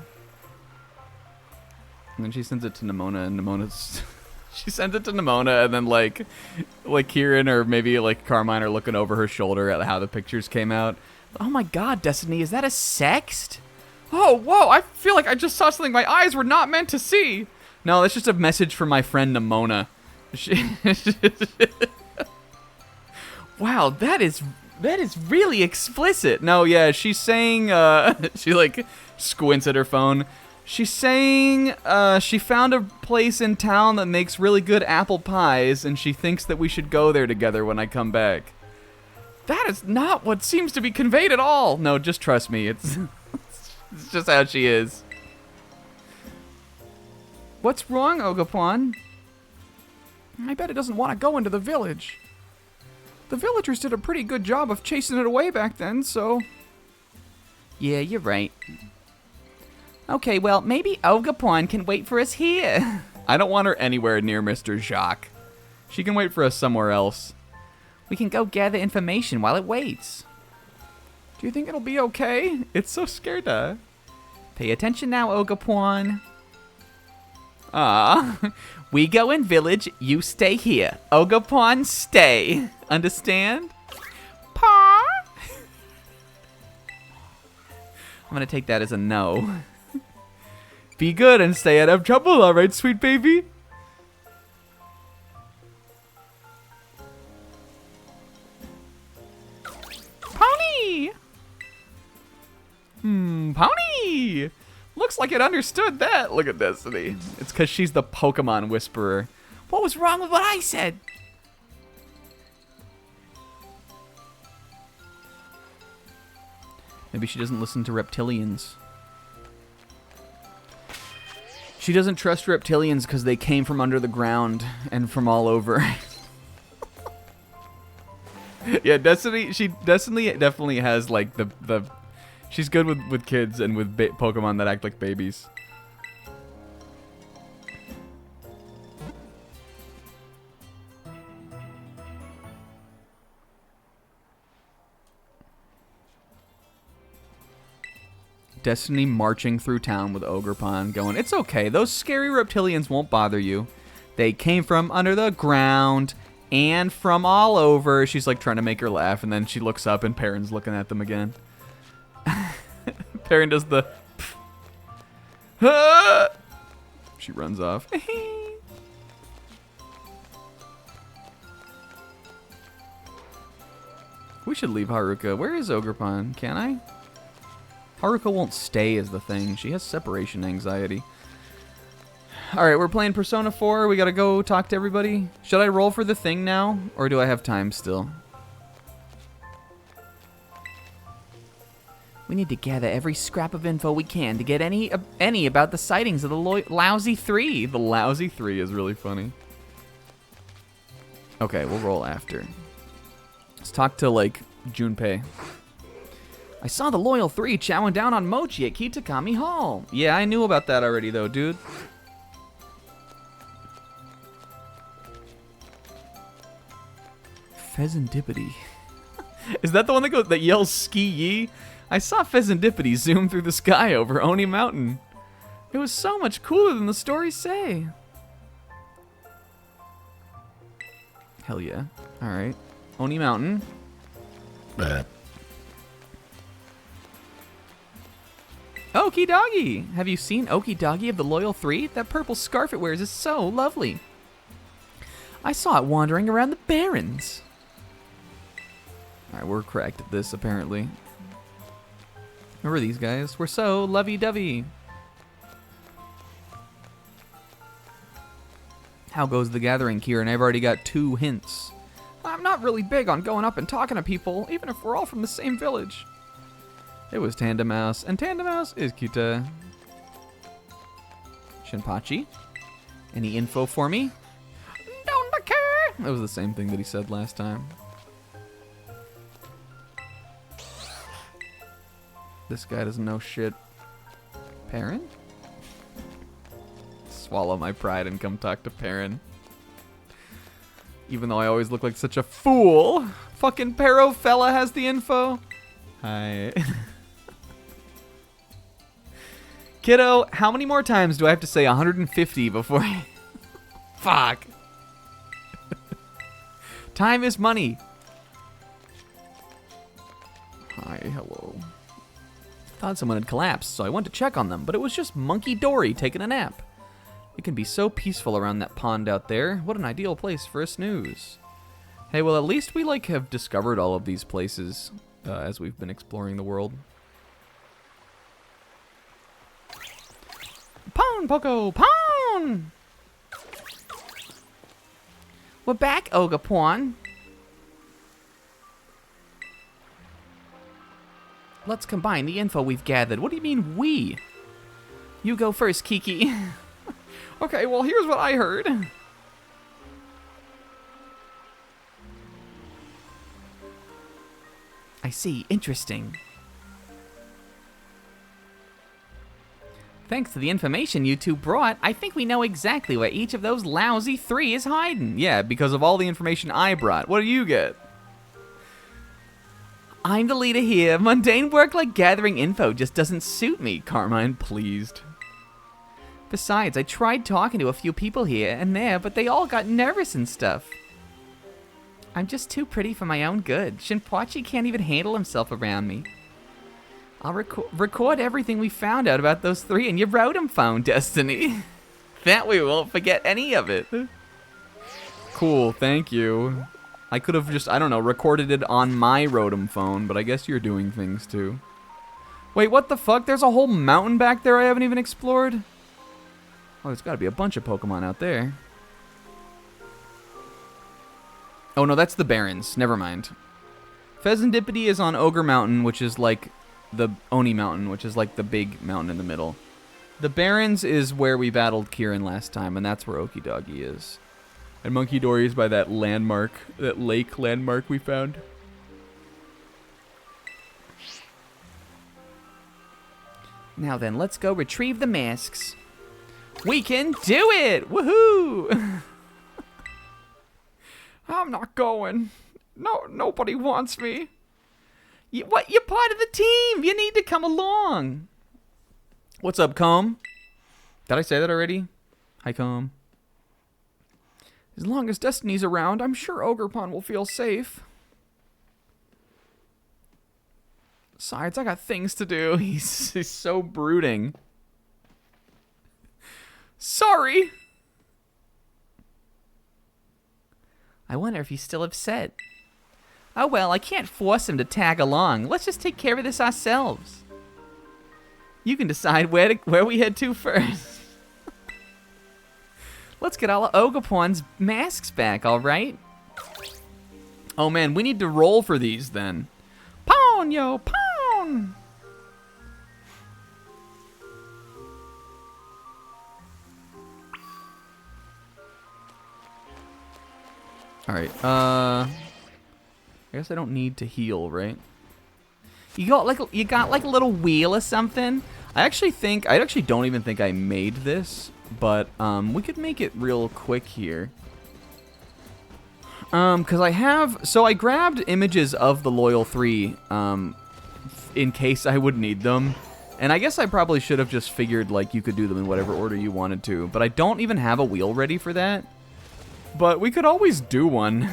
And then she sends it to Nimona, and Nimona's... She sends it to Nimona, and then like Kieran or maybe like Carmine are looking over her shoulder at how the pictures came out. Oh my god, Destiny, is that a sext? Oh, whoa, I feel like I just saw something my eyes were not meant to see. No, that's just a message from my friend Nimona. Wow, that is really explicit. No, yeah, she's saying she like squints at her phone. She's saying she found a place in town that makes really good apple pies, and she thinks that we should go there together when I come back. That is not what seems to be conveyed at all. No, just trust me. It's it's just how she is. What's wrong, Ogapuan? I bet it doesn't want to go into the village. The villagers did a pretty good job of chasing it away back then, so... Yeah, you're right. Okay, well, maybe Ogapuan can wait for us here. I don't want her anywhere near Mr. Jacques. She can wait for us somewhere else. We can go gather information while it waits. Do you think it'll be okay? It's so scared, Pay attention now, Ogapuan. Ah, we go in village, you stay here. Ogapuan, stay. Understand? Pa? I'm gonna take that as a no. Be good and stay out of trouble, alright, sweet baby? Pony! Pony! Looks like it understood that. Look at Destiny. It's because she's the Pokemon Whisperer. What was wrong with what I said? Maybe she doesn't listen to reptilians. She doesn't trust reptilians because they came from under the ground and from all over. Yeah, Destiny. Destiny definitely has like the. She's good with kids and with Pokemon that act like babies. Destiny marching through town with Ogerpon going, it's okay, those scary reptilians won't bother you. They came from under the ground and from all over. She's like trying to make her laugh, and then she looks up and Perrin's looking at them again. Perrin does the she runs off. We should leave Haruka. Where is Ogerpon? Can I? Haruka won't stay is the thing. She has separation anxiety. Alright, we're playing Persona 4. We gotta go talk to everybody. Should I roll for the thing now? Or do I have time still? We need to gather every scrap of info we can to get any about the sightings of the Lousy 3. The Lousy 3 is really funny. Okay, we'll roll after. Let's talk to, like, Junpei. I saw the Loyal 3 chowing down on Mochi at Kitakami Hall. Yeah, I knew about that already, though, dude. Pheasantipity. Is that the one that yells ski yee? I saw Pheasantipity zoom through the sky over Oni Mountain. It was so much cooler than the stories say. Hell yeah. Alright. Oni Mountain. Okie Doggy! Have you seen Okie Doggy of the Loyal 3? That purple scarf it wears is so lovely. I saw it wandering around the Barrens. Alright, we're cracked at this, apparently. Remember these guys? We're so lovey-dovey. How goes the gathering, Kieran? I've already got 2 hints. I'm not really big on going up and talking to people, even if we're all from the same village. It was Tandemouse, and Tandemouse is Kita. Shinpachi, any info for me? Don't care. That was the same thing that he said last time. This guy doesn't know shit. Perrin? Swallow my pride and come talk to Perrin. Even though I always look like such a fool. Fucking Pero fella has the info. Hi. Kiddo, how many more times do I have to say 150 before I... Fuck. Time is money. Hi, hello. Thought someone had collapsed, so I went to check on them, but it was just Monkey Dory taking a nap. It can be so peaceful around that pond out there. What an ideal place for a snooze. Hey, well, at least we, like, have discovered all of these places as we've been exploring the world. Pound, Poco, pound! We're back, Ogerpon. Let's combine the info we've gathered. What do you mean, we? You go first, Kiki. Okay, well, here's what I heard. I see. Interesting. Thanks to the information you two brought, I think we know exactly where each of those lousy 3 is hiding. Yeah, because of all the information I brought. What do you get? I'm the leader here. Mundane work like gathering info just doesn't suit me. Carmine, pleased. Besides, I tried talking to a few people here and there, but they all got nervous and stuff. I'm just too pretty for my own good. Shinpachi can't even handle himself around me. I'll record everything we found out about those 3 in your Rotom phone, Destiny. That way we won't forget any of it. Cool, thank you. I could have just, I don't know, recorded it on my Rotom phone, but I guess you're doing things too. Wait, what the fuck? There's a whole mountain back there I haven't even explored? Oh, there's gotta be a bunch of Pokemon out there. Oh no, that's the Barrens. Never mind. Pheasantipity is on Ogre Mountain, which is like the Oni Mountain, which is like the big mountain in the middle. The Barrens is where we battled Kieran last time, and that's where Okidagi is. And Monkey Dory is by that landmark, that lake landmark we found. Now then, let's go retrieve the masks. We can do it! Woohoo! I'm not going. No, nobody wants me. You're part of the team. You need to come along. What's up, Comb? Did I say that already? Hi, Comb. As long as Destiny's around, I'm sure Ogerpon will feel safe. Besides, I got things to do. He's so brooding. Sorry. I wonder if he's still upset. Oh well, I can't force him to tag along. Let's just take care of this ourselves. You can decide where we head to first. Let's get all of Ogerpon's masks back, all right? Oh man, we need to roll for these then. Pound, yo, pound! Alright, I guess I don't need to heal, right? You got like a little wheel or something? I actually don't even think I made this, but we could make it real quick here. Cause I grabbed images of the Loyal 3, in case I would need them. And I guess I probably should have just figured like you could do them in whatever order you wanted to, but I don't even have a wheel ready for that. But we could always do one.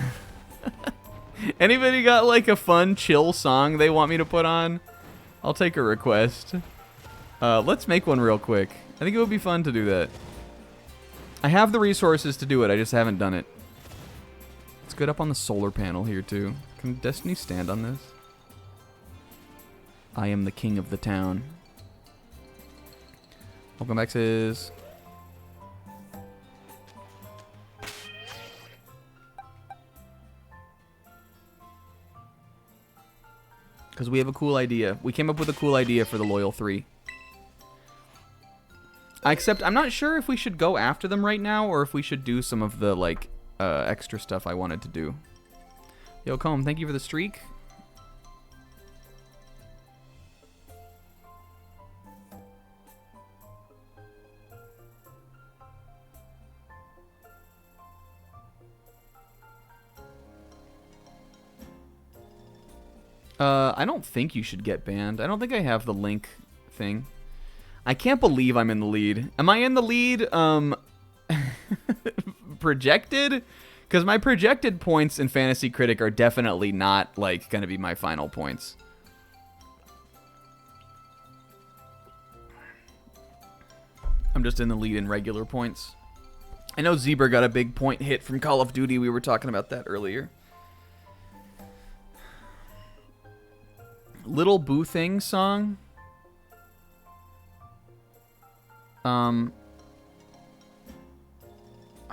Anybody got like a fun, chill song they want me to put on? I'll take a request. Let's make one real quick. I think it would be fun to do that. I have the resources to do it, I just haven't done it. Let's get up on the solar panel here too. Can Destiny stand on this? I am the king of the town. Welcome back, sis. Because we have a cool idea. We came up with a cool idea for the Loyal 3. Except I'm not sure if we should go after them right now or if we should do some of the, like, extra stuff I wanted to do. Yo, Comb, thank you for the streak. I don't think you should get banned. I don't think I have the link thing. I can't believe I'm in the lead. Am I in the lead, projected? Because my projected points in Fantasy Critic are definitely not, like, gonna be my final points. I'm just in the lead in regular points. I know Zebra got a big point hit from Call of Duty. We were talking about that earlier. Little Boo Thing song. I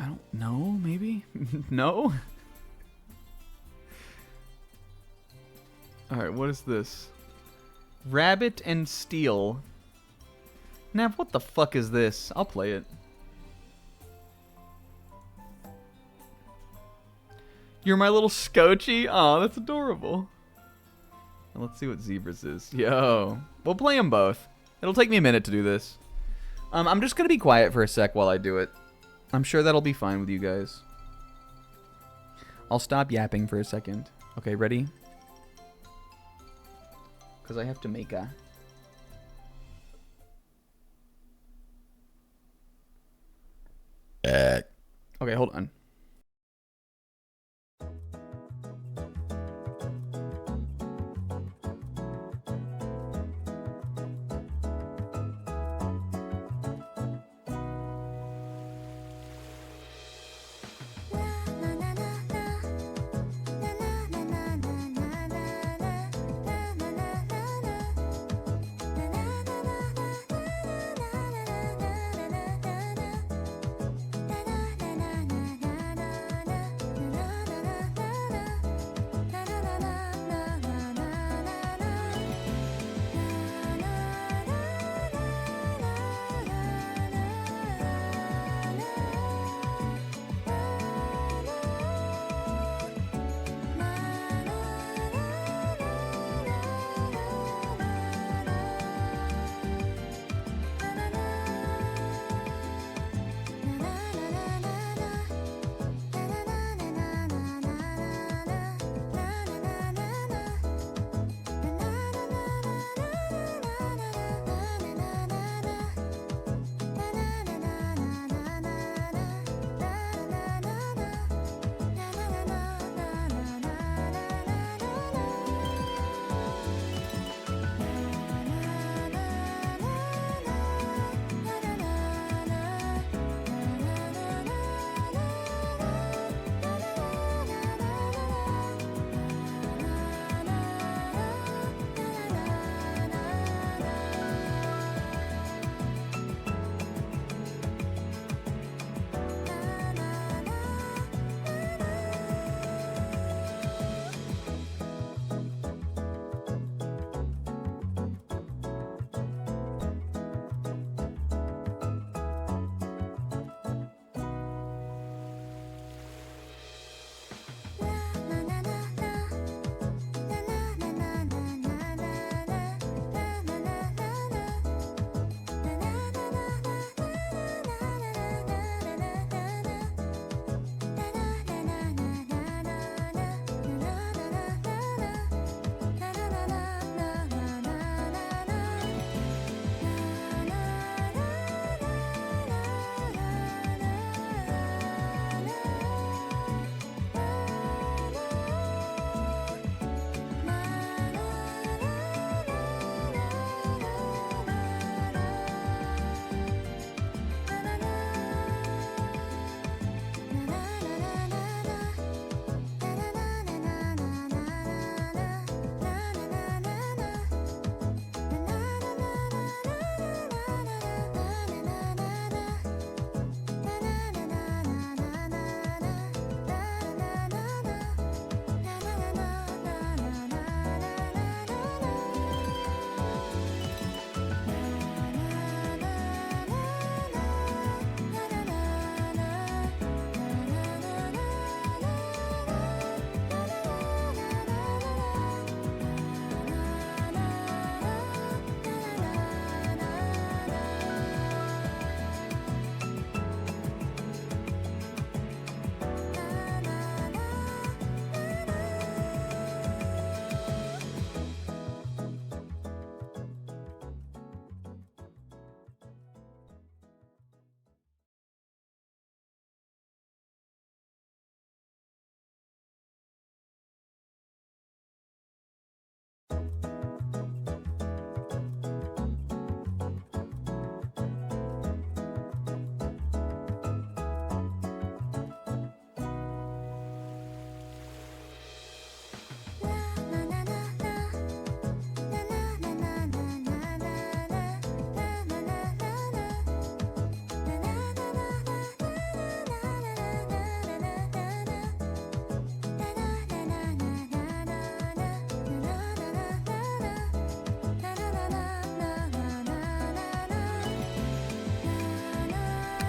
don't know, maybe? No? Alright, what is this? Rabbit and Steel. Nav, what the fuck is this? I'll play it. You're my little Scotchy? Aw, that's adorable. Let's see what Zebra's is. Yo. We'll play them both. It'll take me a minute to do this. I'm just going to be quiet for a sec while I do it. I'm sure that'll be fine with you guys. I'll stop yapping for a second. Okay, ready? Because I have to make a... Okay, hold on.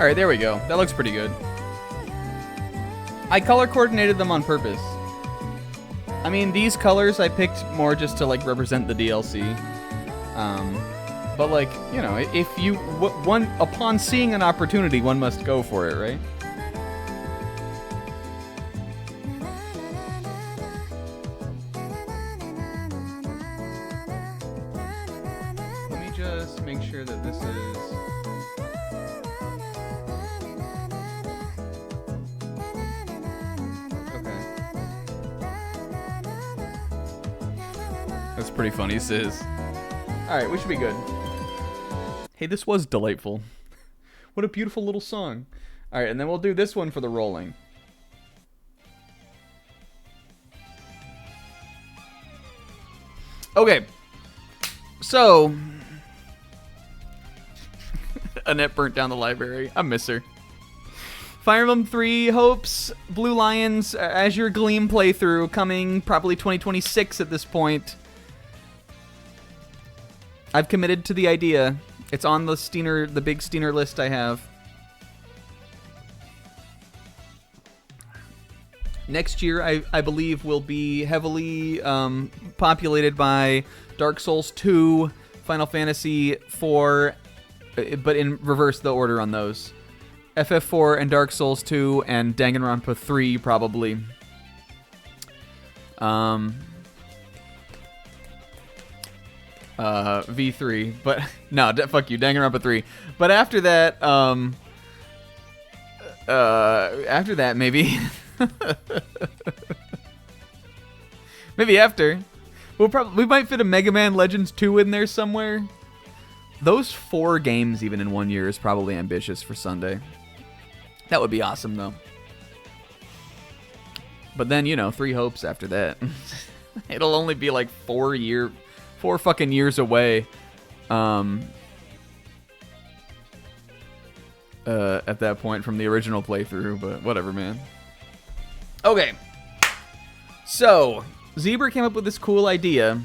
Alright, there we go. That looks pretty good. I color coordinated them on purpose. I mean, these colors I picked more just to, like, represent the DLC. But, like, you know, if you... upon seeing an opportunity, one must go for it, right? Let me just make sure that this is... That's pretty funny, Sis. Alright, we should be good. Hey, this was delightful. What a beautiful little song. Alright, and then we'll do this one for the rolling. Okay. So... Annette burnt down the library. I miss her. Fire Emblem 3 Hopes, Blue Lions, Azure Gleam playthrough, coming probably 2026 at this point. I've committed to the idea. It's on the the big Steiner list I have. Next year, I believe, will be heavily populated by Dark Souls 2, Final Fantasy 4, but in reverse the order on those. FF4 and Dark Souls 2 and Danganronpa 3, probably. V3, but no, fuck you, Danganronpa 3. But after that, maybe, maybe after, we might fit a Mega Man Legends 2 in there somewhere. Those 4 games, even in 1 year, is probably ambitious for Sunday. That would be awesome, though. But then, you know, 3 Hopes after that. It'll only be like 4 fucking years away. At that point from the original playthrough, but whatever, man. Okay. So, Zebra came up with this cool idea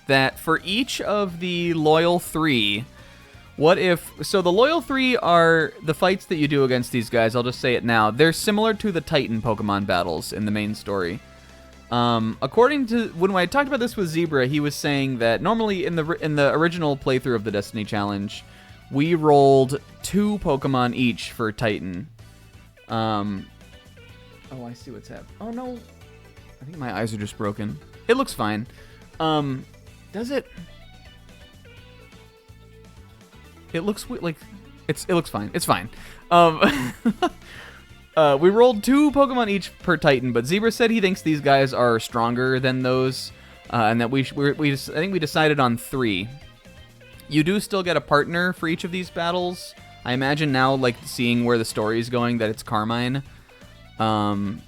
that for each of the Loyal 3, what if... So the Loyal 3 are the fights that you do against these guys. I'll just say it now. They're similar to the Titan Pokemon battles in the main story. According to... When I talked about this with Zebra, he was saying that normally in the original playthrough of the Destiny Challenge, we rolled 2 Pokemon each for Titan. Oh, I see what's happening. Oh, no. I think my eyes are just broken. It looks fine. Does it? It looks like it looks fine. It's fine. We rolled 2 Pokemon each per Titan, but Zebra said he thinks these guys are stronger than those, and that I think we decided on 3. You do still get a partner for each of these battles. I imagine now, like, seeing where the story is going, that it's Carmine. But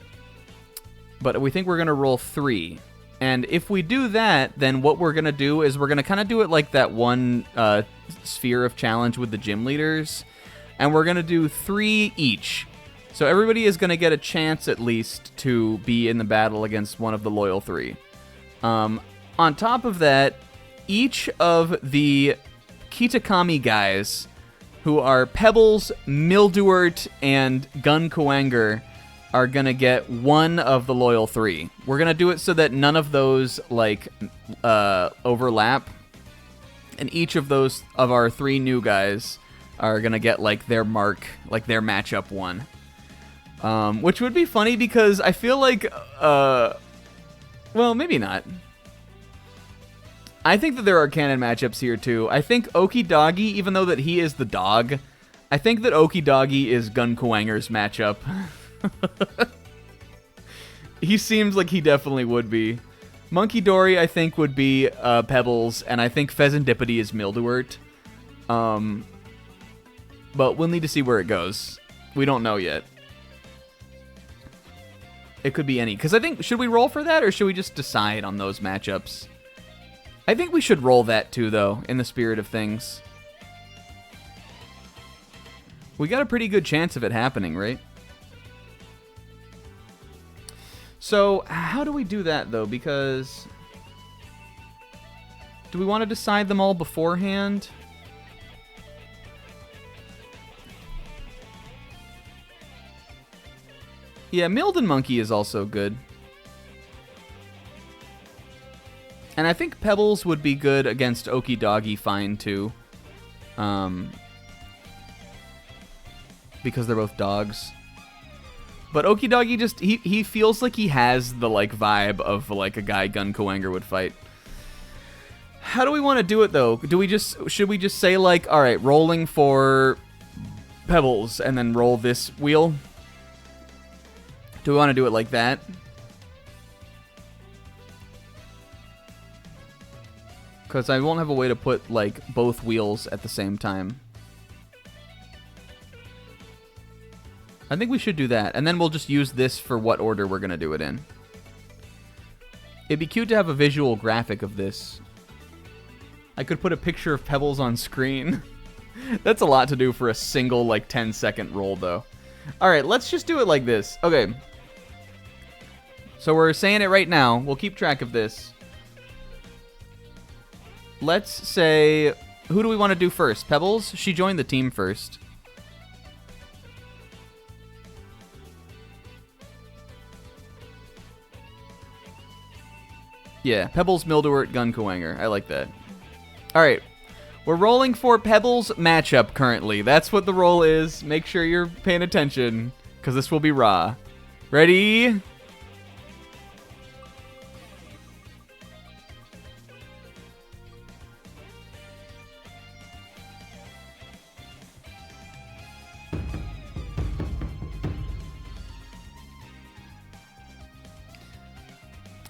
we think we're gonna roll 3. And if we do that, then what we're going to do is we're going to kind of do it like that one sphere of challenge with the gym leaders. And we're going to do 3 each. So everybody is going to get a chance at least to be in the battle against one of the Loyal 3. On top of that, each of the Kitakami guys, who are Pebbles, Mildewart, and Gun Kuwanger, are gonna get 1 of the Loyal 3. We're gonna do it so that none of those like overlap, and each of those of our 3 new guys are gonna get like their mark, like their matchup 1. Which would be funny because I feel like, well, maybe not. I think that there are canon matchups here too. I think Okidagi, even though that he is the dog, I think that Okidagi is Gun Kuwanger's matchup. He seems like he definitely would be. Monkey Dory, I think, would be Pebbles, and I think Pheasantipity is Mildewart. But we'll need to see where it goes. We don't know yet. It could be any. Because I think, should we roll for that, or should we just decide on those matchups? I think we should roll that too, though, in the spirit of things. We got a pretty good chance of it happening, right? So, how do we do that, though? Because... do we want to decide them all beforehand? Yeah, Milden Monkey is also good. And I think Pebbles would be good against Okie Doggy fine, too. Because they're both dogs. But Okie Doggy just, he feels like he has the, like, vibe of, like, a guy Gun Kuwanger would fight. How do we want to do it, though? Should we just say, like, alright, rolling for Pebbles, and then roll this wheel? Do we want to do it like that? Because I won't have a way to put, like, both wheels at the same time. I think we should do that. And then we'll just use this for what order we're going to do it in. It'd be cute to have a visual graphic of this. I could put a picture of Pebbles on screen. That's a lot to do for a single, like, 10-second roll, though. Alright, let's just do it like this. Okay. So we're saying it right now. We'll keep track of this. Let's say... Who do we want to do first? Pebbles? She joined the team first. Yeah, Pebbles, Mildewort, Gun Kuwanger. I like that. Alright. We're rolling for Pebbles matchup currently. That's what the roll is. Make sure you're paying attention, because this will be raw. Ready?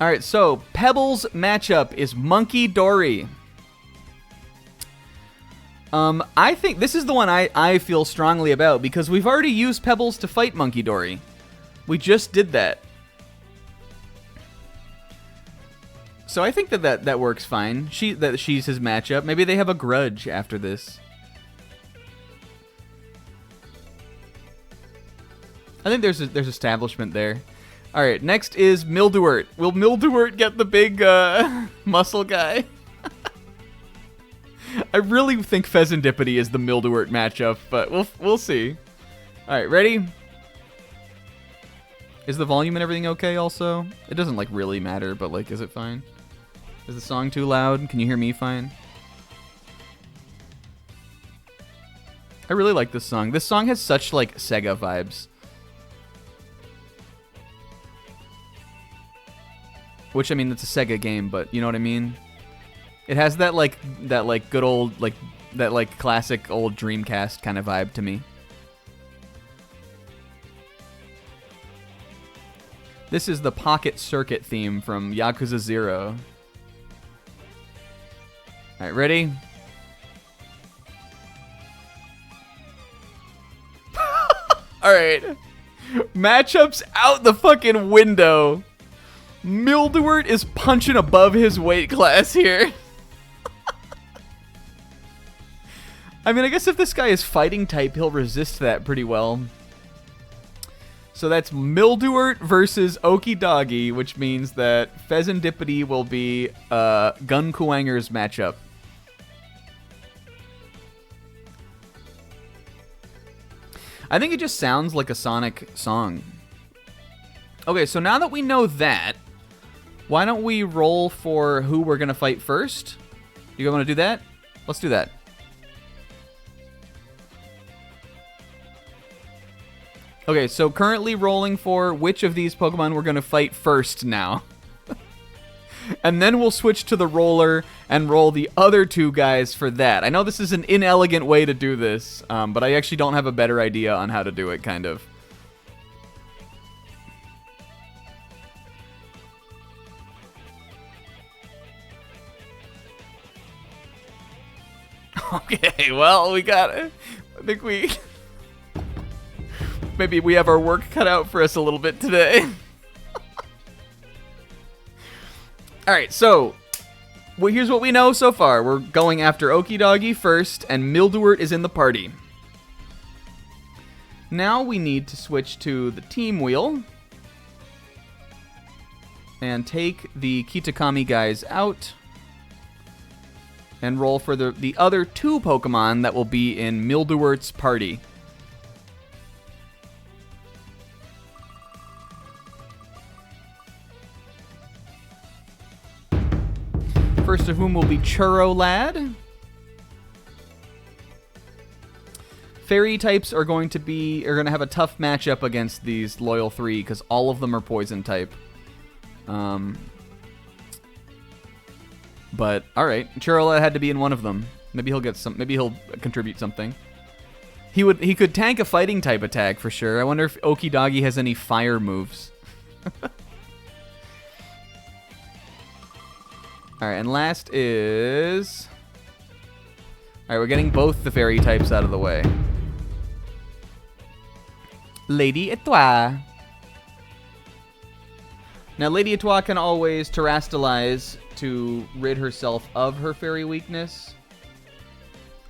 Alright, so Pebbles matchup is Monkey Dory. I think this is the one I feel strongly about, because we've already used Pebbles to fight Monkey Dory. We just did that. So I think that works fine. She's his matchup. Maybe they have a grudge after this. I think there's establishment there. All right, next is Mildewort. Will Mildewort get the big muscle guy? I really think Pheasantipity is the Mildewort matchup, but we'll see. All right, ready? Is the volume and everything okay also? It doesn't, like, really matter, but, like, is it fine? Is the song too loud? Can you hear me fine? I really like this song. This song has such, like, Sega vibes. Which, I mean, it's a Sega game, but you know what I mean? It has that good old, that classic old Dreamcast kind of vibe to me. This is the Pocket Circuit theme from Yakuza 0. Alright, ready? Alright. Matchups out the fucking window. Mildewort is punching above his weight class here. I mean, I guess if this guy is fighting type, he'll resist that pretty well. So that's Mildewort versus Okie Doggy, which means that Pheasantipity will be Gun Kuwanger's matchup. I think it just sounds like a Sonic song. Okay, so now that we know that, why don't we roll for who we're going to fight first? You guys want to do that? Let's do that. Okay, so currently rolling for which of these Pokemon we're going to fight first now. And then we'll switch to the roller and roll the other two guys for that. I know this is an inelegant way to do this, but I actually don't have a better idea on how to do it, kind of. Okay, well, we got it. I think we... Maybe we have our work cut out for us a little bit today. Alright, so... Well, here's what we know so far. We're going after Okie Doggy first, and Mildewort is in the party. Now we need to switch to the team wheel. And take the Kitakami guys out. And roll for the other two Pokemon that will be in Mildewort's party. First of whom will be Churro Lad. Fairy types are going to have a tough matchup against these loyal 3 because all of them are poison type. But all right, Churro Lad had to be in one of them. Maybe he'll get some. Maybe he'll contribute something. He could tank a fighting type attack for sure. I wonder if Okie Doggy has any fire moves. All right, and last is... All right, we're getting both the fairy types out of the way. Lady Etoile. Now, Lady Etoile can always terrastalize to rid herself of her fairy weakness.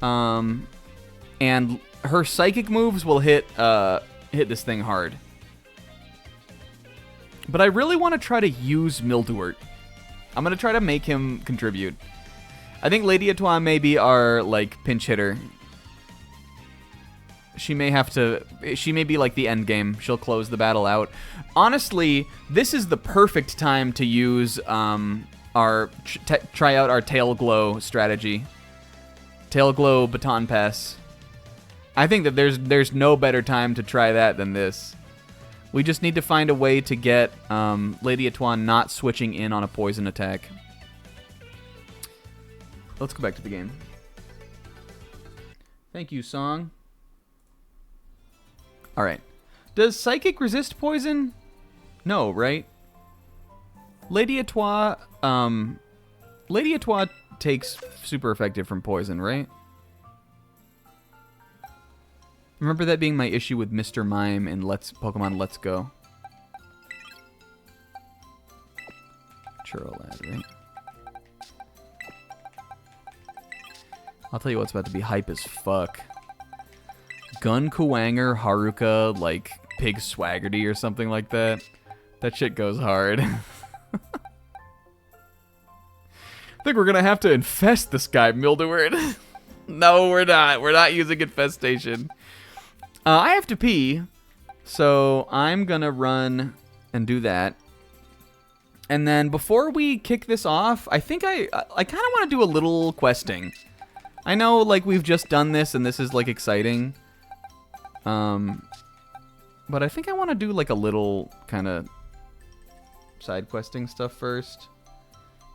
And her psychic moves will hit this thing hard. But I really want to try to use Mildewort. I'm going to try to make him contribute. I think Lady Etoile may be our, like, pinch hitter. She may be, like, the end game. She'll close the battle out. Honestly, this is the perfect time to use, try out our Tail Glow strategy. Tail Glow Baton Pass. I think that there's no better time to try that than this. We just need to find a way to get Lady Etoile not switching in on a poison attack. Let's go back to the game. Thank you, song. Alright. Does Psychic resist poison? No, right? Lady Etoile takes super effective from poison, right? Remember that being my issue with Mr. Mime in Pokemon Let's Go. Churro Lad, right? I'll tell you what's about to be hype as fuck. Gun Kuwanger, Haruka, like Pig Swaggerty or something like that. That shit goes hard. I think we're gonna have to infest this guy, Mildewort. No, we're not. We're not using infestation. I have to pee, so I'm gonna run and do that. And then before we kick this off, I think I kind of want to do a little questing. I know, like, we've just done this and this is, like, exciting. But I think I want to do, like, a little kind of side questing stuff first.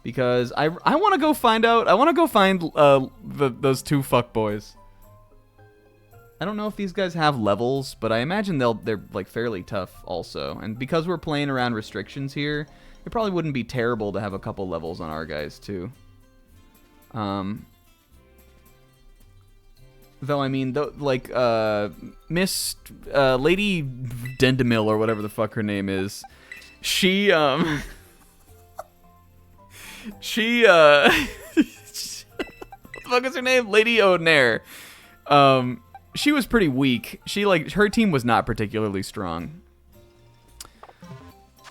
Because I want to go find out, those 2 fuckboys. I don't know if these guys have levels, but I imagine they're like fairly tough also. And because we're playing around restrictions here, it probably wouldn't be terrible to have a couple levels on our guys too. Though I mean, Miss Lady Dendemil or whatever the fuck her name is, she what the fuck is her name? Lady Onair. She was pretty weak. Her team was not particularly strong.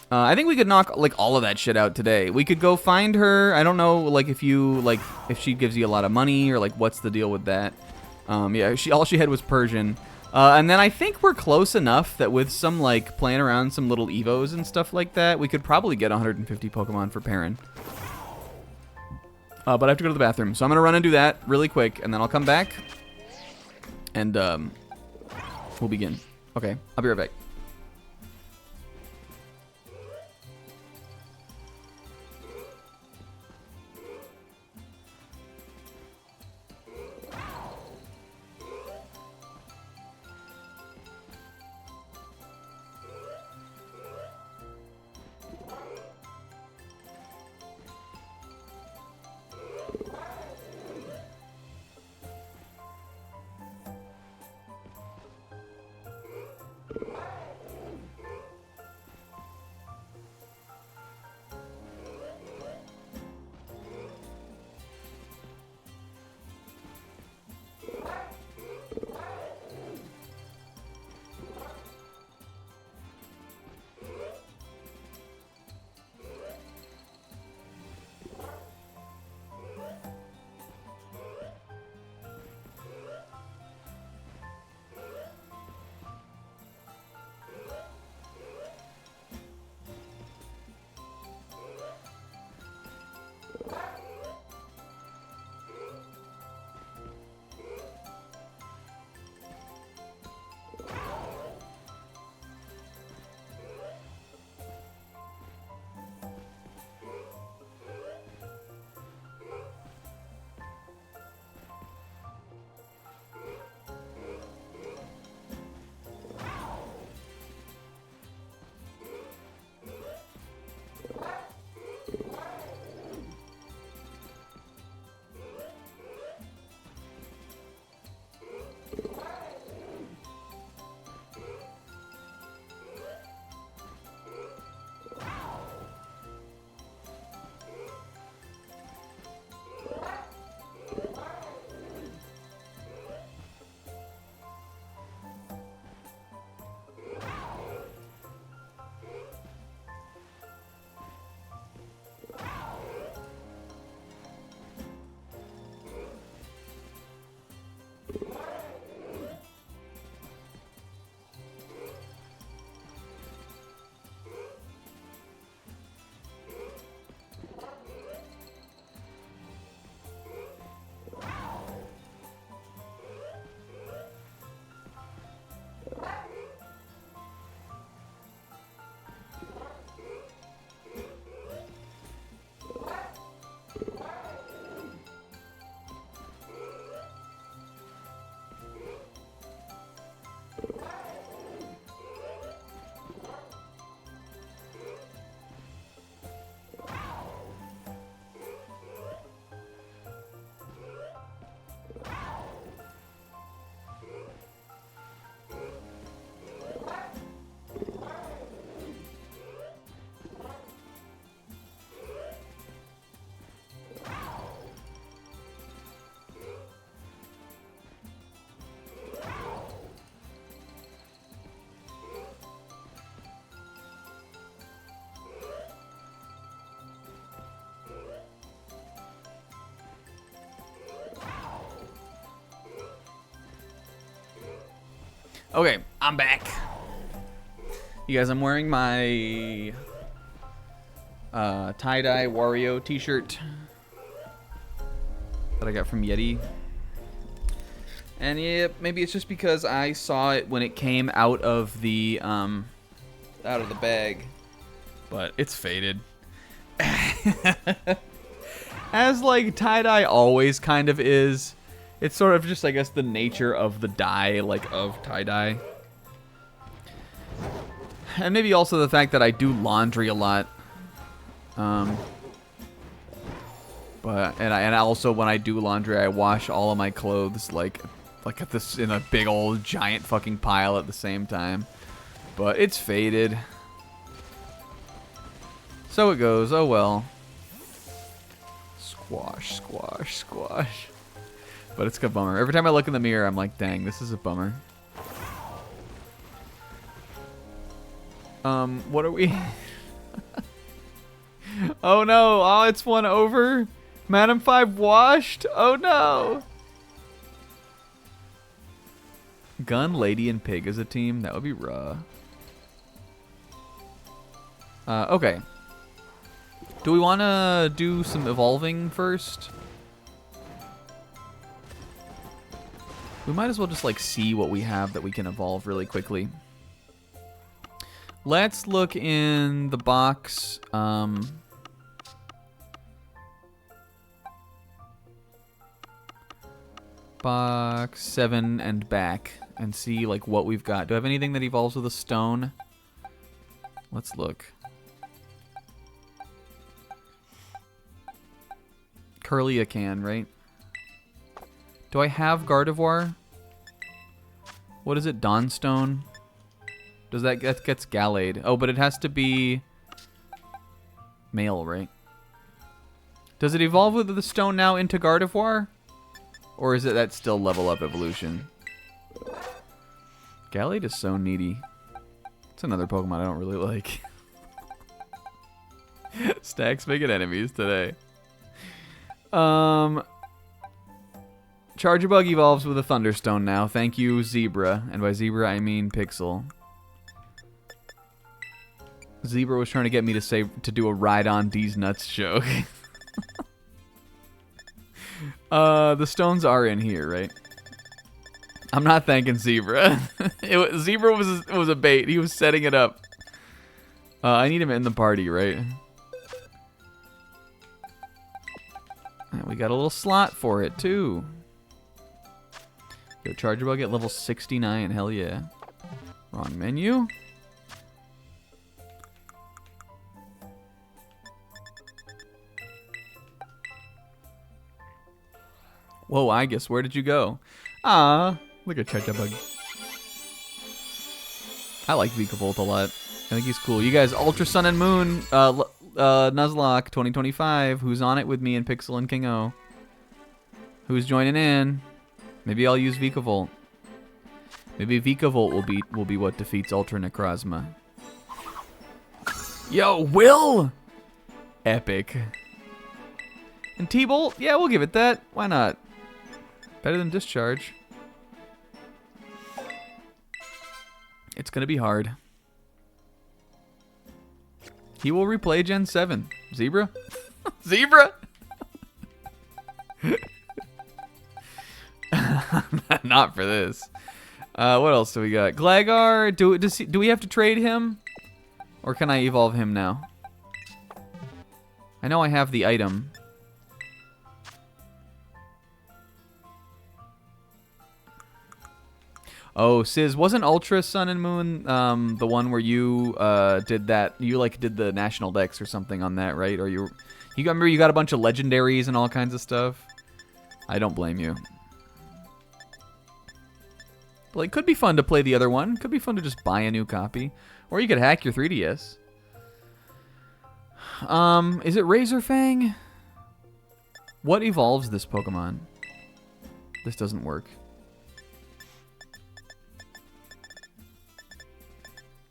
I think we could knock, like, all of that shit out today. We could go find her. I don't know, like, if she gives you a lot of money or, like, what's the deal with that. Yeah, all she had was Persian. And then I think we're close enough that with some, like, playing around some little Evos and stuff like that, we could probably get 150 Pokemon for Perrin. But I have to go to the bathroom, so I'm going to run and do that really quick, and then I'll come back. And, we'll begin. Okay, I'll be right back. Okay, I'm back. You guys, I'm wearing my tie-dye Wario t-shirt that I got from Yeti. And yeah, maybe it's just because I saw it when it came out of the bag. But it's faded. As like tie-dye always kind of is. It's sort of just, I guess, the nature of the dye, like of tie-dye. And maybe also the fact that I do laundry a lot. And also when I do laundry, I wash all of my clothes like at this in a big old giant fucking pile at the same time. But it's faded. So it goes. Oh well. Squash, squash, squash. But it's a bummer. Every time I look in the mirror, I'm like, dang, this is a bummer. What are we? Oh no! Oh, it's one over. Madam 5 washed. Oh no! Gun, Lady, and Pig as a team. That would be raw. Okay. Do we want to do some evolving first? We might as well just like see what we have that we can evolve really quickly. Let's look in the box. Box 7 and back and see like what we've got. Do I have anything that evolves with a stone? Let's look. Curlia can, right? Do I have Gardevoir? What is it? Dawnstone? Does that gets Gallade? Oh, but it has to be male, right? Does it evolve with the stone now into Gardevoir? Or is it that still level up evolution? Gallade is so needy. It's another Pokemon I don't really like. Stacks making enemies today. Charjabug evolves with a Thunderstone now. Thank you, Zebra. And by Zebra, I mean Pixel. Zebra was trying to get me to do a ride on D's nuts joke. The stones are in here, right? I'm not thanking Zebra. Zebra was a bait. He was setting it up. I need him in the party, right? And we got a little slot for it, too. Yo, Charjabug at level 69. Hell yeah. Wrong menu. Whoa, I guess. Where did you go? Ah, look at Charjabug. I like Vikavolt a lot. I think he's cool. You guys, Ultra Sun and Moon, Nuzlocke 2025. Who's on it with me and Pixel and King O? Who's joining in? Maybe I'll use Vikavolt. Maybe Vikavolt will be what defeats Ultra Necrozma. Yo, Will! Epic. And T-Bolt? Yeah, we'll give it that. Why not? Better than Discharge. It's gonna be hard. He will replay Gen 7. Zebra? Zebra? Not for this. What else do we got? Gligar. Do we have to trade him? Or can I evolve him now? I know I have the item. Oh, Sizz, wasn't Ultra Sun and Moon the one where you did that? You like did the National Dex or something on that, right? Or you remember you got a bunch of legendaries and all kinds of stuff? I don't blame you. But it could be fun to play the other one. Could be fun to just buy a new copy. Or you could hack your 3DS. Is it Razorfang? What evolves this Pokemon? This doesn't work.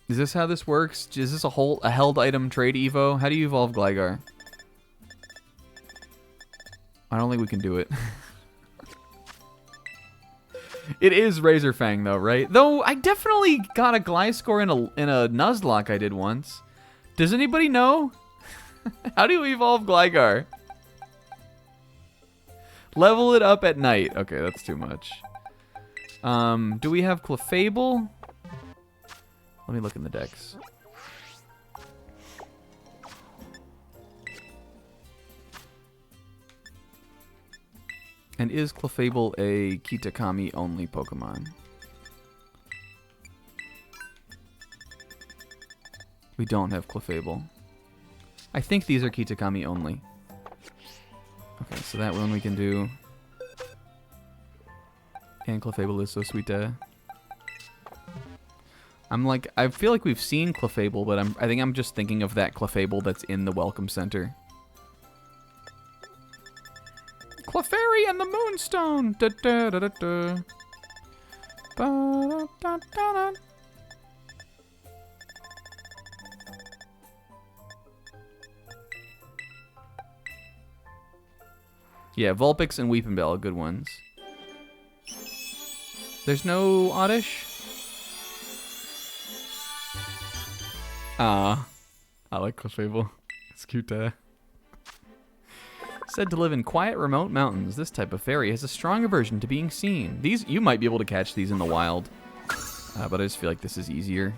Is this how this works? Is this a held item trade Evo? How do you evolve Gligar? I don't think we can do it. It is Razor Fang, though, right? Though I definitely got a Gliscor in a Nuzlocke I did once. Does anybody know? How do you evolve Gligar? Level it up at night. Okay, that's too much. Do we have Clefable? Let me look in the decks. And is Clefable a Kitakami only Pokemon? We don't have Clefable. I think these are Kitakami only. Okay, so that one we can do. And Clefable is so sweet. I feel like we've seen Clefable, but I think I'm just thinking of that Clefable that's in the Welcome Center. Clefairy and the Moonstone. Da, da, da, da, da. Ba, da, da, da, da. Yeah, Vulpix and Weepinbell, good ones. There's no Oddish? I like Clefable. It's cute. Said to live in quiet, remote mountains, this type of fairy has a strong aversion to being seen. You might be able to catch these in the wild, but I just feel like this is easier.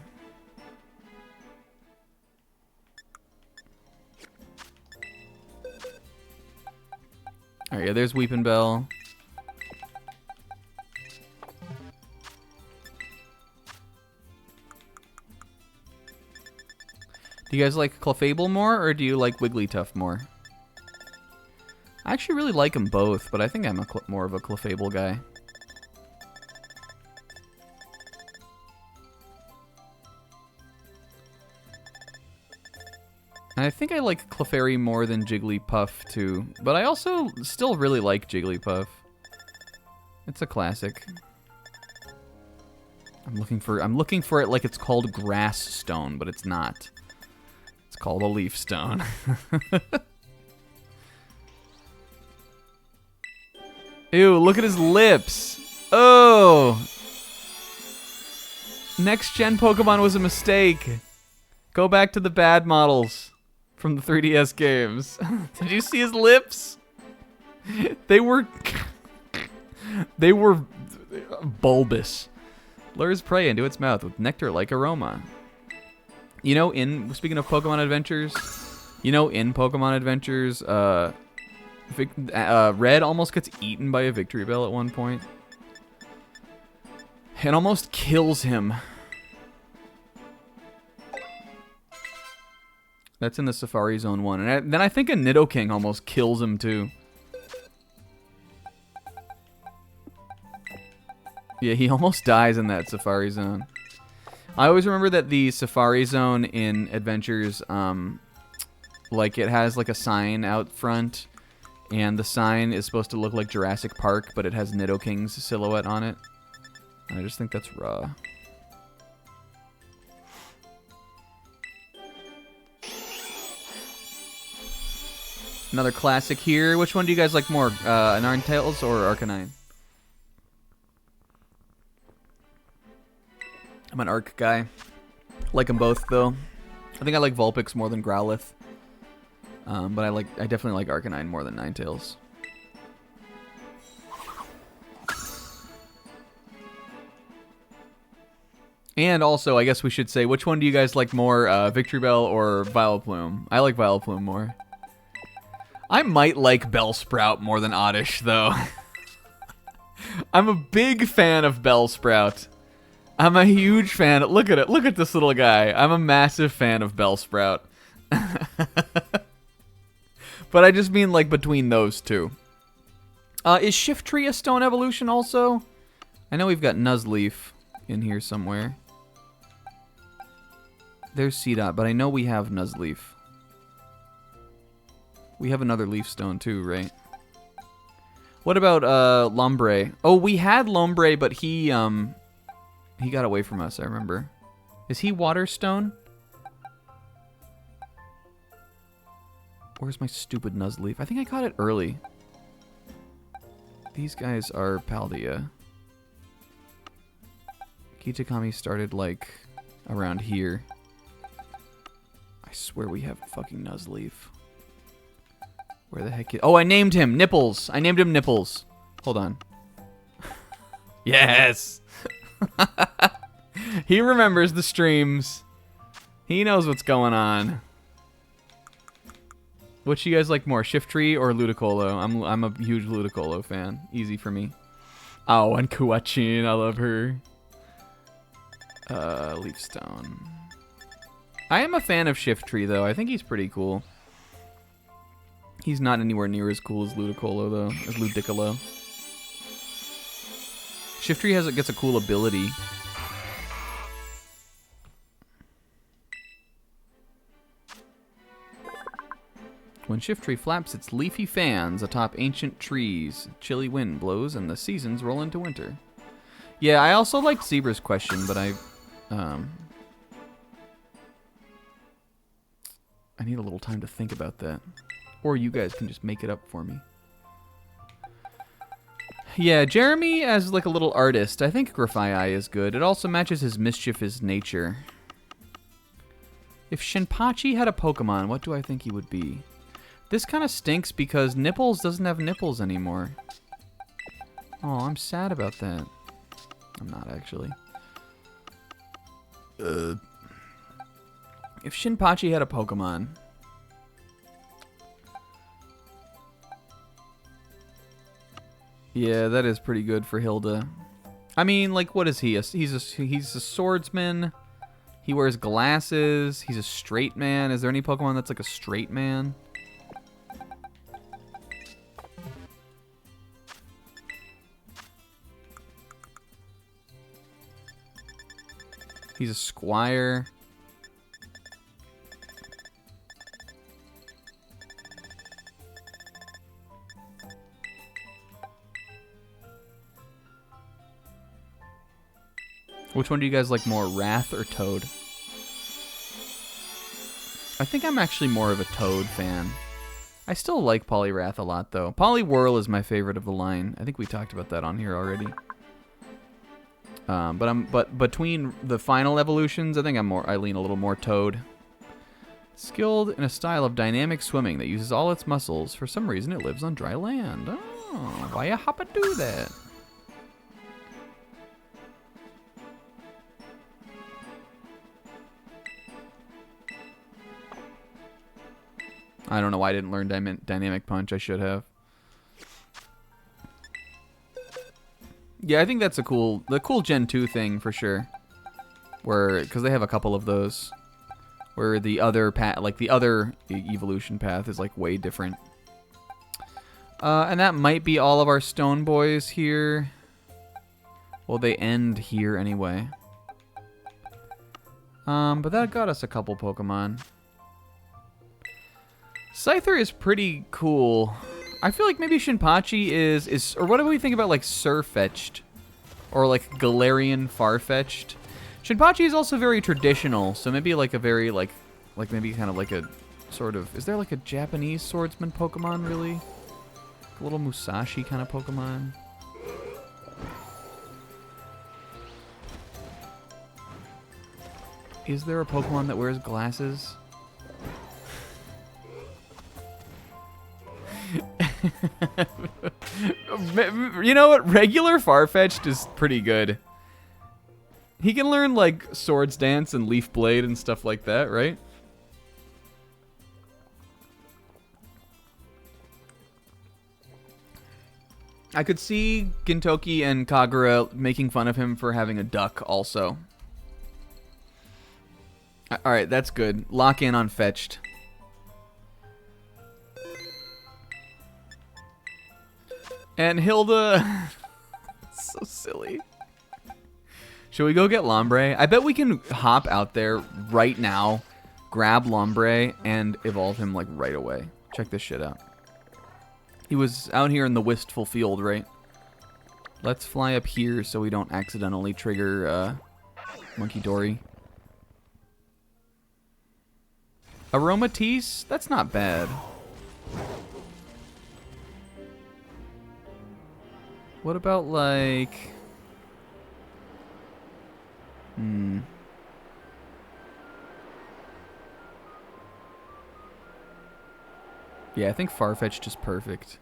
Alright, yeah, there's Weepinbell. Do you guys like Clefable more, or do you like Wigglytuff more? I actually really like them both, but I think I'm more of a Clefable guy. And I think I like Clefairy more than Jigglypuff too, but I also still really like Jigglypuff. It's a classic. I'm looking for it like it's called Grass Stone, but it's not. It's called a Leaf Stone. Ew, look at his lips. Oh. Next gen Pokemon was a mistake. Go back to the bad models from the 3DS games. Did you see his lips? They were bulbous. Lures prey into its mouth with nectar-like aroma. You know, speaking of Pokemon Adventures, in Pokemon Adventures, Red almost gets eaten by a Victory Bell at one point. It almost kills him. That's in the Safari Zone 1. And then I think a Nidoking almost kills him too. Yeah, he almost dies in that Safari Zone. I always remember that the Safari Zone in Adventures, like it has like a sign out front, and the sign is supposed to look like Jurassic Park, but it has Nidoking's silhouette on it. And I just think that's raw. Another classic here. Which one do you guys like more, Ninetales or Arcanine? I'm an Arc guy. Like them both, though. I think I like Vulpix more than Growlithe. But I definitely like Arcanine more than Ninetales. And also, I guess we should say, which one do you guys like more, Victory Bell or Vileplume? I like Vileplume more. I might like Bellsprout more than Oddish, though. I'm a big fan of Bellsprout. I'm a huge fan. Look at it. Look at this little guy. I'm a massive fan of Bellsprout. But I just mean, like, between those two. Is Shiftry a stone evolution also? I know we've got Nuzleaf in here somewhere. There's Seedot, but I know we have Nuzleaf. We have another leaf stone too, right? What about Lombre? Oh, we had Lombre, but he got away from us, I remember. Is he water stone? Where's my stupid Nuzleaf? I think I caught it early. These guys are Paldea. Kitakami started, like, around here. I swear we have fucking Nuzleaf. Where the heck is... Oh, I named him Nipples. I named him Nipples. Hold on. Yes! He remembers the streams. He knows what's going on. Which you guys like more, Shiftry or Ludicolo? I'm a huge Ludicolo fan. Easy for me. Oh, and Kuwachin, I love her. Leafstone. I am a fan of Shiftry, though. I think he's pretty cool. He's not anywhere near as cool as Ludicolo, though. As Ludicolo. Shiftry gets a cool ability. When Shiftry flaps its leafy fans atop ancient trees, chilly wind blows and the seasons roll into winter. Yeah, I also liked Zebra's question, but I need a little time to think about that. Or you guys can just make it up for me. Yeah, Jeremy as like a little artist. I think Grafai is good. It also matches his mischievous nature. If Shinpachi had a Pokemon, what do I think he would be? This kind of stinks because Nipples doesn't have nipples anymore. Oh, I'm sad about that. I'm not actually. If Shinpachi had a Pokemon... Yeah, that is pretty good for Hilda. I mean, like, what is he? He's a swordsman. He wears glasses. He's a straight man. Is there any Pokemon that's like a straight man? He's a squire. Which one do you guys like more, Wrath or Toad? I think I'm actually more of a Toad fan. I still like Poliwrath a lot, though. Poliwhirl is my favorite of the line. I think we talked about that on here already. But between the final evolutions, I think I lean a little more Toad. Skilled in a style of dynamic swimming that uses all its muscles. For some reason, it lives on dry land. Oh, why you hoppa do that? I don't know why I didn't learn Dynamic Punch. I should have. Yeah, I think that's the cool Gen 2 thing for sure. Because they have a couple of those. Where the other evolution path is like way different. And that might be all of our Stone Boys here. Well, they end here anyway. But that got us a couple Pokemon. Scyther is pretty cool. I feel like maybe Shinpachi is or what do we think about like Surfetched? Or like Galarian Farfetch'd? Shinpachi is also very traditional, so maybe like a very like maybe kind of like a sort of, is there like a Japanese swordsman Pokemon really? A little Musashi kind of Pokemon? Is there a Pokemon that wears glasses? You know what? Regular Farfetch'd is pretty good. He can learn like Swords Dance and Leaf Blade and stuff like that, right? I could see Gintoki and Kagura making fun of him for having a duck also. Alright, that's good. Lock in on Fetched. And Hilda... so silly. Should we go get Lombre? I bet we can hop out there right now, grab Lombre, and evolve him like right away. Check this shit out. He was out here in the Wistful Field, right? Let's fly up here so we don't accidentally trigger Monkey Dory. Aromatisse? That's not bad. What about like... Yeah, I think Farfetch'd is perfect.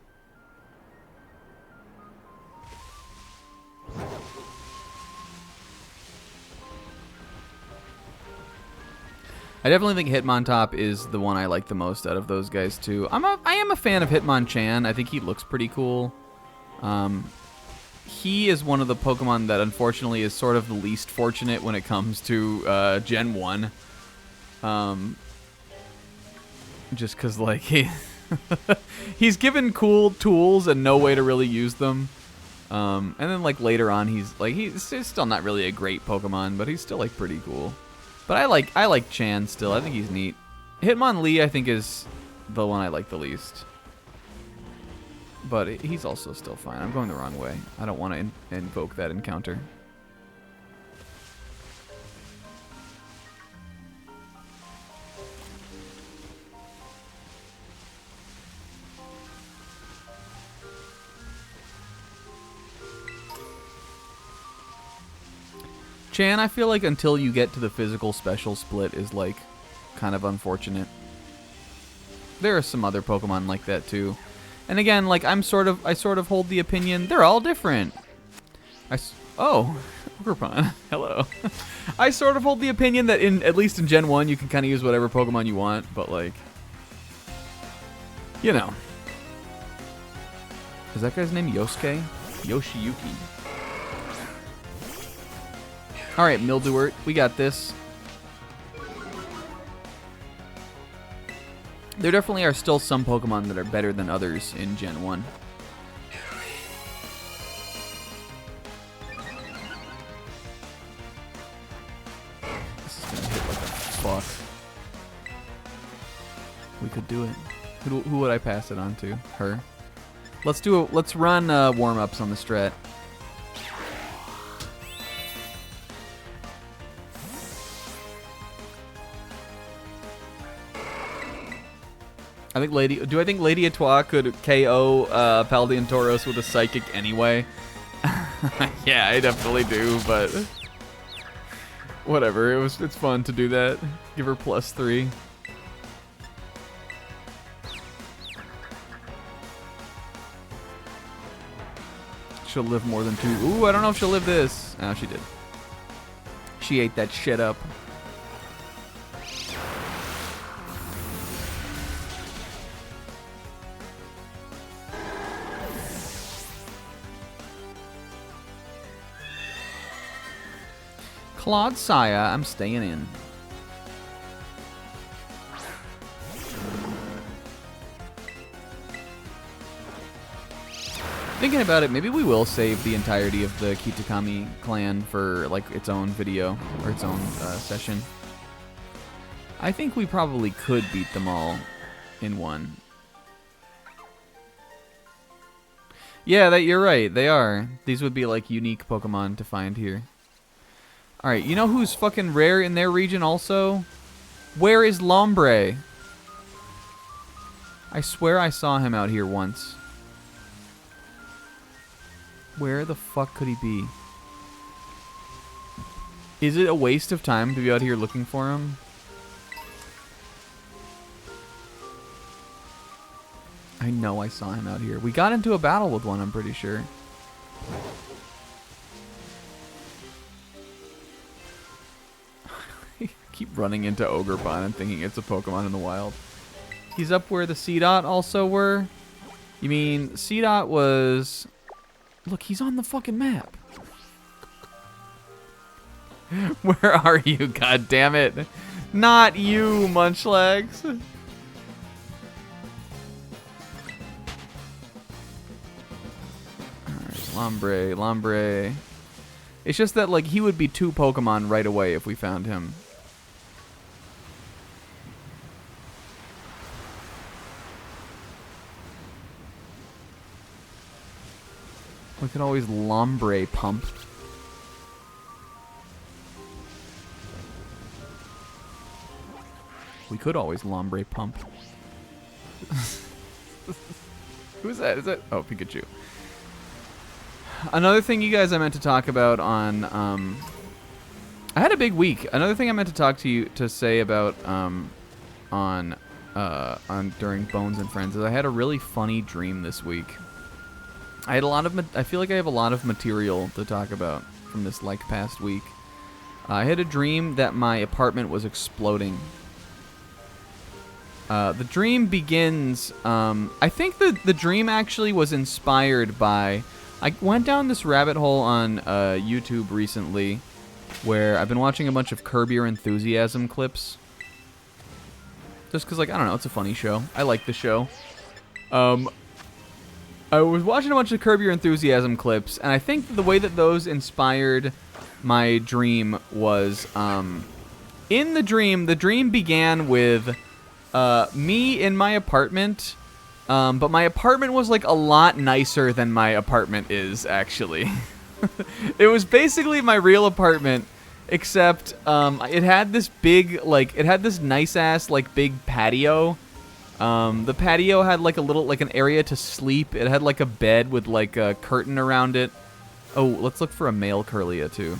I definitely think Hitmontop is the one I like the most out of those guys too. I am a fan of Hitmonchan. I think he looks pretty cool. He is one of the Pokemon that unfortunately is sort of the least fortunate when it comes to Gen 1. Just because, like, he's given cool tools and no way to really use them. And then, like, later on, he's still not really a great Pokemon, but he's still, like, pretty cool. But I like Chan still. I think he's neat. Hitmonlee, I think, is the one I like the least. But he's also still fine. I'm going the wrong way. I don't want to invoke that encounter. Chan, I feel like until you get to the physical special split is like kind of unfortunate. There are some other Pokemon like that too. And again, like I sort of hold the opinion they're all different. Oh, Ogerpon. Hello. I sort of hold the opinion that at least in Gen 1 you can kind of use whatever Pokemon you want, but like you know. Is that guy's name Yosuke? Yoshiyuki. Alright, Mildewort, we got this. There definitely are still some Pokemon that are better than others in Gen 1. This is gonna hit like a fuck. We could do it. Who would I pass it on to? Her. Let's run warm-ups on the strat. I think I think Lady Atois could KO Paldean Tauros with a Psychic anyway? Yeah, I definitely do, but whatever. It's fun to do that. Give her +3. She'll live more than 2. Ooh, I don't know if she'll live this. Oh, she did. She ate that shit up. Claude Saya, I'm staying in. Thinking about it, maybe we will save the entirety of the Kitakami clan for like its own video or its own session. I think we probably could beat them all in one. Yeah, you're right. They are. These would be like unique Pokemon to find here. Alright, you know who's fucking rare in their region also? Where is Lombre? I swear I saw him out here once. Where the fuck could he be? Is it a waste of time to be out here looking for him? I know I saw him out here. We got into a battle with one, I'm pretty sure. Keep running into Ogerpon and thinking it's a Pokemon in the wild. He's up where the Seedot also were? You mean Seedot was... Look, he's on the fucking map. Where are you, god damn it? Not you, Munchlax. Alright, Lombre. It's just that, like, he would be 2 Pokemon right away if we found him. We could always Lombre pump. We could always Lombre pump. Who's that? Is that? Oh, Pikachu. Another thing, you guys, I meant to talk about on... I had a big week. Another thing I meant to talk to you to say about on during Bones and Friends is I had a really funny dream this week. I had a lot of I feel like I have a lot of material to talk about from this like past week. I had a dream that my apartment was exploding. The dream begins. I think the dream actually was inspired by. I went down this rabbit hole on YouTube recently, where I've been watching a bunch of Curb Your Enthusiasm clips. Just because, like, I don't know, it's a funny show. I like the show. I was watching a bunch of Curb Your Enthusiasm clips, and I think the way that those inspired my dream was, in the dream began with me in my apartment, but my apartment was, like, a lot nicer than my apartment is, actually. It was basically my real apartment, except it had this big, like, it had this nice-ass, like, big patio. The patio had, like, a little, like, an area to sleep. It had, like, a bed with, like, a curtain around it. Oh, let's look for a male Curlia, too.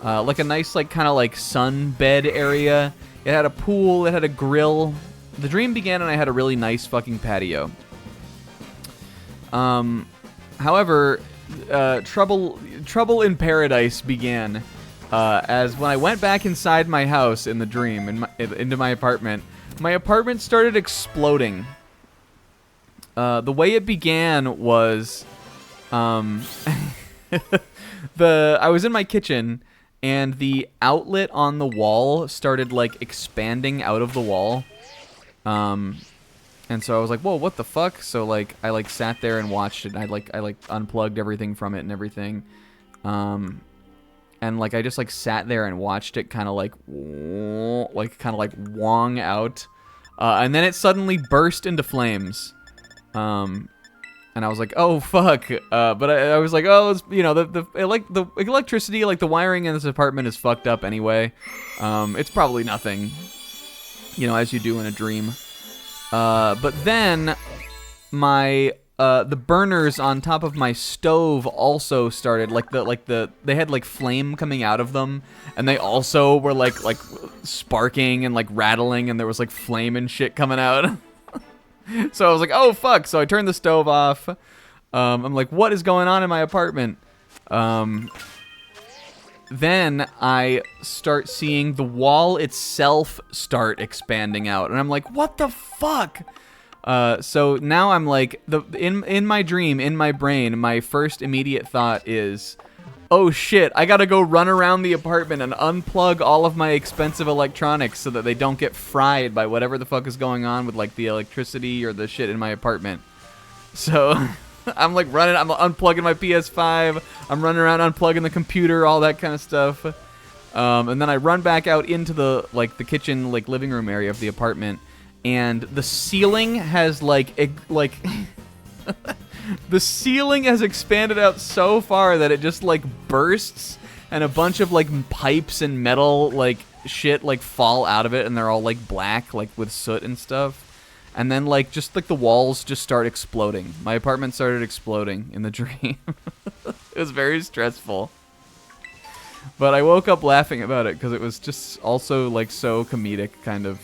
Like, a nice, like, kind of, like, sun bed area. It had a pool. It had a grill. The dream began, and I had a really nice fucking patio. However, trouble in paradise began, as when I went back inside my house in the dream, into my apartment started exploding. The way it began was, I was in my kitchen, and the outlet on the wall started, like, expanding out of the wall. And so I was like, whoa, what the fuck? So, like, I, like, sat there and watched it. I unplugged everything from it and everything. And, like, I just, like, sat there and watched it kind of, like wong out. And then it suddenly burst into flames. And I was like, oh, fuck. But I was like, oh, it's, you know, the electricity, like, the wiring in this apartment is fucked up anyway. It's probably nothing, you know, as you do in a dream. But then the burners on top of my stove also started, they had, like, flame coming out of them, and they also were, like sparking and, like, rattling, and there was, like, flame and shit coming out. So I was like, oh, fuck. So I turned the stove off. I'm like, what is going on in my apartment? Then I start seeing the wall itself start expanding out, and I'm like, what the fuck? So now I'm like, in my dream, in my brain, my first immediate thought is, oh shit, I gotta go run around the apartment and unplug all of my expensive electronics so that they don't get fried by whatever the fuck is going on with, like, the electricity or the shit in my apartment. So I'm, like, I'm unplugging my PS5, I'm running around unplugging the computer, all that kind of stuff. And then I run back out into the kitchen, like, living room area of the apartment, and the ceiling has, the ceiling has expanded out so far that it just, like, bursts, and a bunch of, like, pipes and metal, like, shit, like, fall out of it, and they're all, like, black, like, with soot and stuff. And then, like, just, like, the walls just start exploding. My apartment started exploding in the dream. It was very stressful. But I woke up laughing about it, because it was just also, like, so comedic, kind of.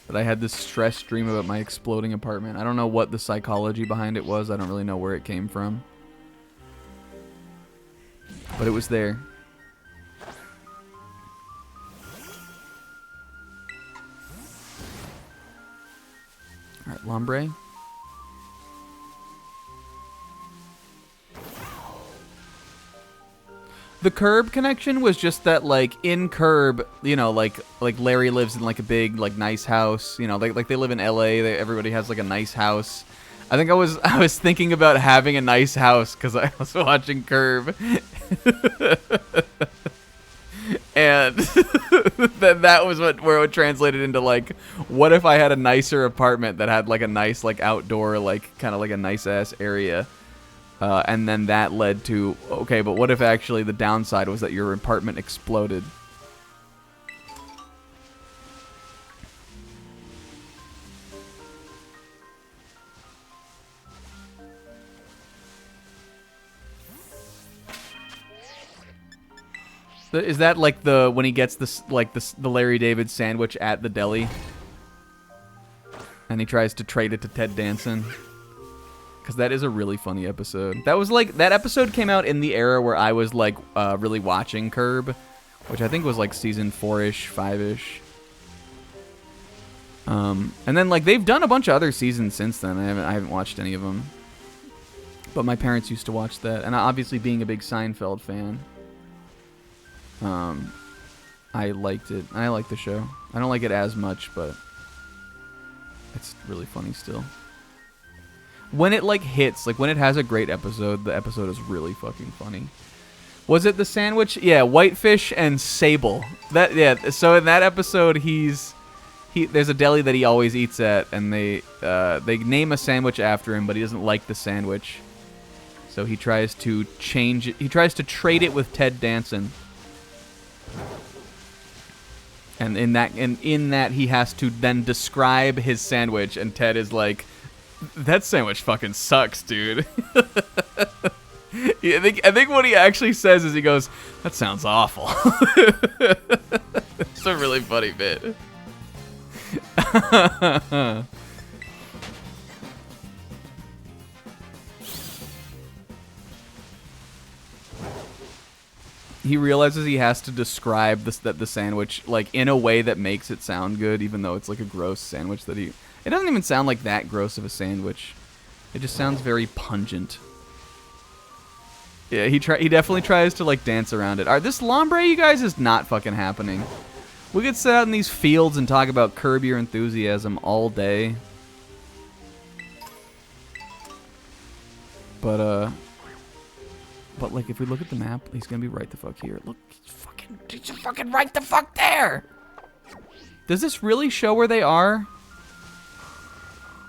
But I had this stress dream about my exploding apartment. I don't know what the psychology behind it was. I don't really know where it came from. But it was there. Alright, Lombre. The Curb connection was just that, like, in Curb, you know, like Larry lives in, like, a big, like, nice house. You know, like they live in LA. Everybody has, like, a nice house. I think I was thinking about having a nice house because I was watching Curb. And that was where it translated into, like, what if I had a nicer apartment that had, like, a nice, like, outdoor, like, kind of like a nice ass area. And then that led to, okay, but what if actually the downside was that your apartment exploded? Is that like the when he gets the Larry David sandwich at the deli, and he tries to trade it to Ted Danson? Because that is a really funny episode. That was like that episode came out in the era where I was like really watching Curb, which I think was like season 4-ish, 5-ish. And then like they've done a bunch of other seasons since then. I haven't watched any of them, but my parents used to watch that, and obviously being a big Seinfeld fan, I liked it. I like the show. I don't like it as much, but it's really funny still. When it like hits, like when it has a great episode, the episode is really fucking funny. Was it the sandwich? Yeah, Whitefish and Sable. So in that episode, there's a deli that he always eats at, and they name a sandwich after him, but he doesn't like the sandwich, so he tries to change it. He tries to trade it with Ted Danson, and in that he has to then describe his sandwich, and Ted is like, "That sandwich fucking sucks, dude." I think what he actually says is he goes, "That sounds awful." It's a really funny bit. He realizes he has to describe the sandwich like in a way that makes it sound good, even though it's like a gross sandwich that it doesn't even sound like that gross of a sandwich. It just sounds very pungent. Yeah, he definitely tries to like dance around it. Alright, this Lombre, you guys, is not fucking happening. We could sit out in these fields and talk about Curb Your Enthusiasm all day. But like if we look at the map, he's gonna be right the fuck here. Look, he's fucking right the fuck there. Does this really show where they are?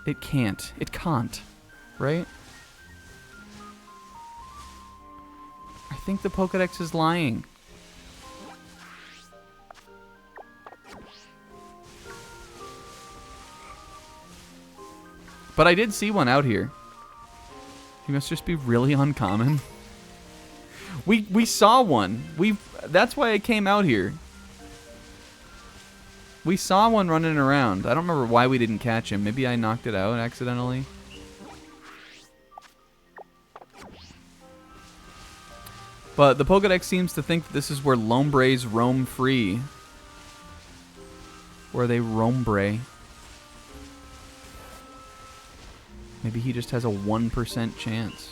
It can't. It can't. Right? I think the Pokédex is lying. But I did see one out here. He must just be really uncommon. We saw one. That's why it came out here. We saw one running around. I don't remember why we didn't catch him. Maybe I knocked it out accidentally. But the Pokédex seems to think that this is where Lombres roam free. Where they roambre. Maybe he just has a 1% chance.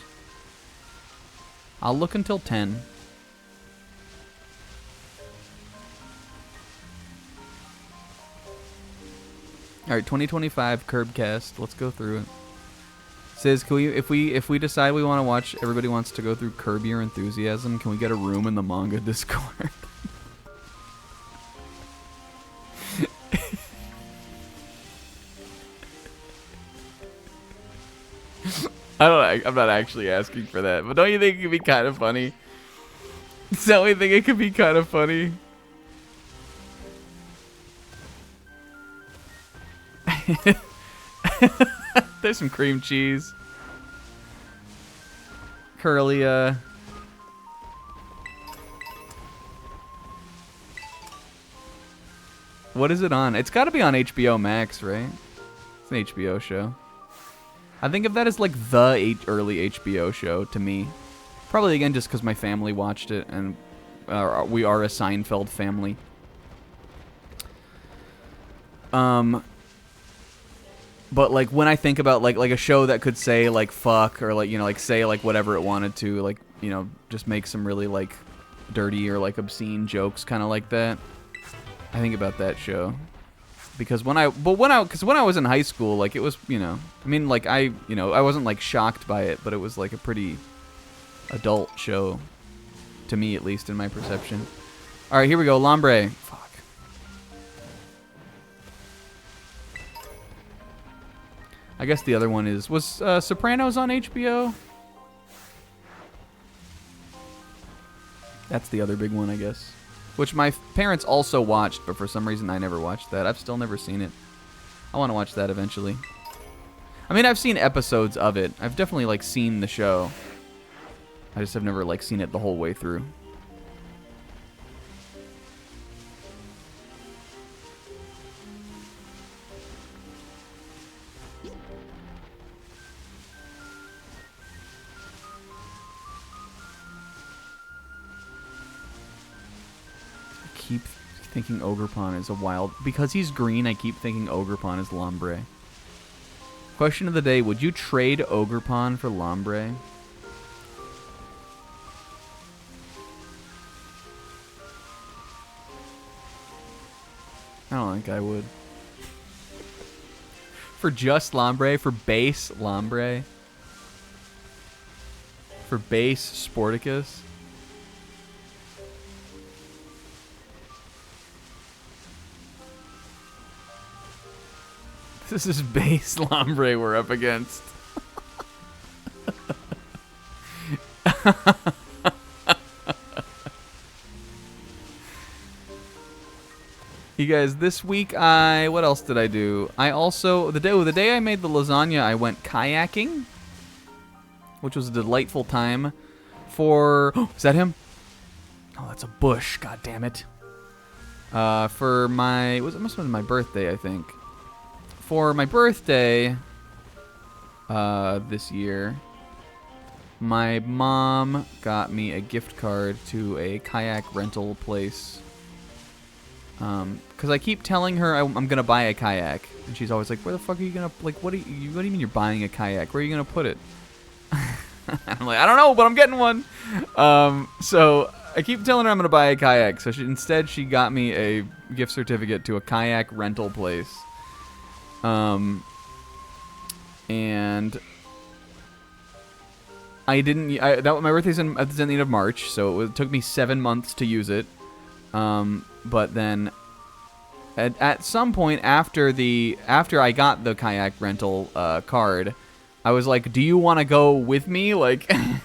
I'll look until 10. Alright, 2025 Curbcast. Let's go through it. Says, can we, if we decide we want to watch, everybody wants to go through Curb Your Enthusiasm, can we get a room in the manga Discord? I'm not actually asking for that, but don't you think it could be kind of funny? Don't you think it could be kind of funny? There's some cream cheese. Curly, what is it on? It's got to be on HBO Max, right? It's an HBO show. I think of that as like the early HBO show to me. Probably again just because my family watched it, and we are a Seinfeld family. But like when I think about like a show that could say like fuck or like, you know, like say like whatever it wanted to, like, you know, just make some really like dirty or like obscene jokes kind of like that, I think about that show. Because when I was in high school, like it was, you know, I mean, like I wasn't like shocked by it, but it was like a pretty adult show to me, at least in my perception. All right, here we go, Lombre. Fuck. I guess the other one was Sopranos on HBO? That's the other big one, I guess. Which my parents also watched, but for some reason I never watched that. I've still never seen it. I want to watch that eventually. I mean, I've seen episodes of it. I've definitely, like, seen the show. I just have never, like, seen it the whole way through. keep thinking Ogerpon is a wild... Because he's green, I keep thinking Ogerpon is Lombre. Question of the day, would you trade Ogerpon for Lombre? I don't think I would. For just Lombre? For base Lombre? For base Sporticus? This is base Lombre we're up against. You guys, this week what else did I do? I also the day I made the lasagna, I went kayaking, which was a delightful time. For is that him? Oh, that's a bush. God damn it. For my it must have been my birthday, I think. For my birthday this year, my mom got me a gift card to a kayak rental place. Because I keep telling her I'm gonna buy a kayak, and she's always like, "Where the fuck are you gonna What do you mean you're buying a kayak? Where are you gonna put it?" I'm like, "I don't know, but I'm getting one." So I keep telling her I'm gonna buy a kayak. So instead she got me a gift certificate to a kayak rental place. And my birthday's at the end of March, so it took me 7 months to use it. But then at some point after I got the kayak rental card, I was like, "Do you want to go with me?" Like, I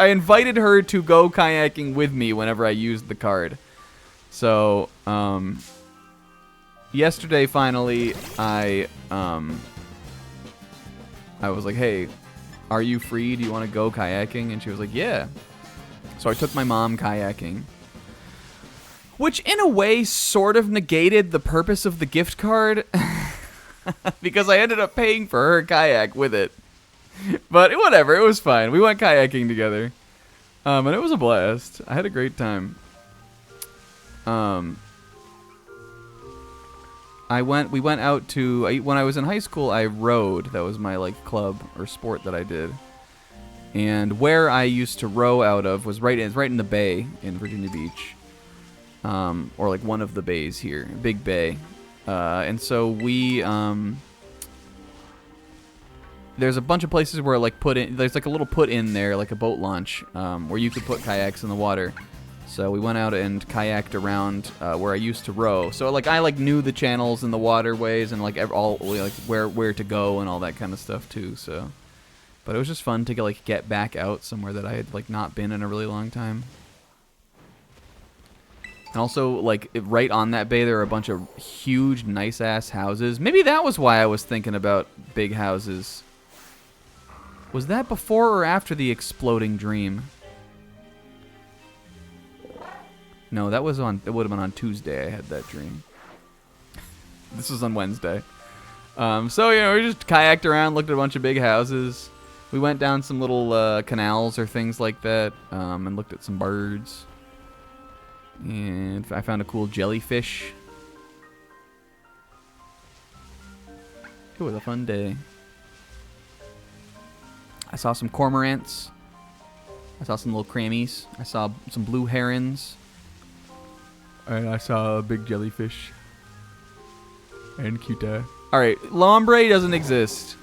invited her to go kayaking with me whenever I used the card. So yesterday finally I was like, "Hey, are you free? Do you want to go kayaking?" And she was like, "Yeah." So I took my mom kayaking, which in a way sort of negated the purpose of the gift card because I ended up paying for her kayak with it. But whatever, it was fine. We went kayaking together, and it was a blast. I had a great time. We went out to when I was in high school. I rowed. That was my club or sport that I did. And where I used to row out of was right in the bay in Virginia Beach, or one of the bays here, Big Bay. And so there's a bunch of places where there's a little put in there, like a boat launch, where you could put kayaks in the water. So we went out and kayaked around where I used to row. So I knew the channels and the waterways and where to go and all that kind of stuff too. So. But it was just fun to get back out somewhere that I had not been in a really long time. And also right on that bay there are a bunch of huge nice ass houses. Maybe that was why I was thinking about big houses. Was that before or after the exploding dream? No, it would have been on Tuesday I had that dream. This was on Wednesday. So we just kayaked around, looked at a bunch of big houses. We went down some little canals or things like that, and looked at some birds. And I found a cool jellyfish. It was a fun day. I saw some cormorants. I saw some little crammies. I saw some blue herons. And I saw a big jellyfish. And cuter. Alright, Lombre doesn't exist.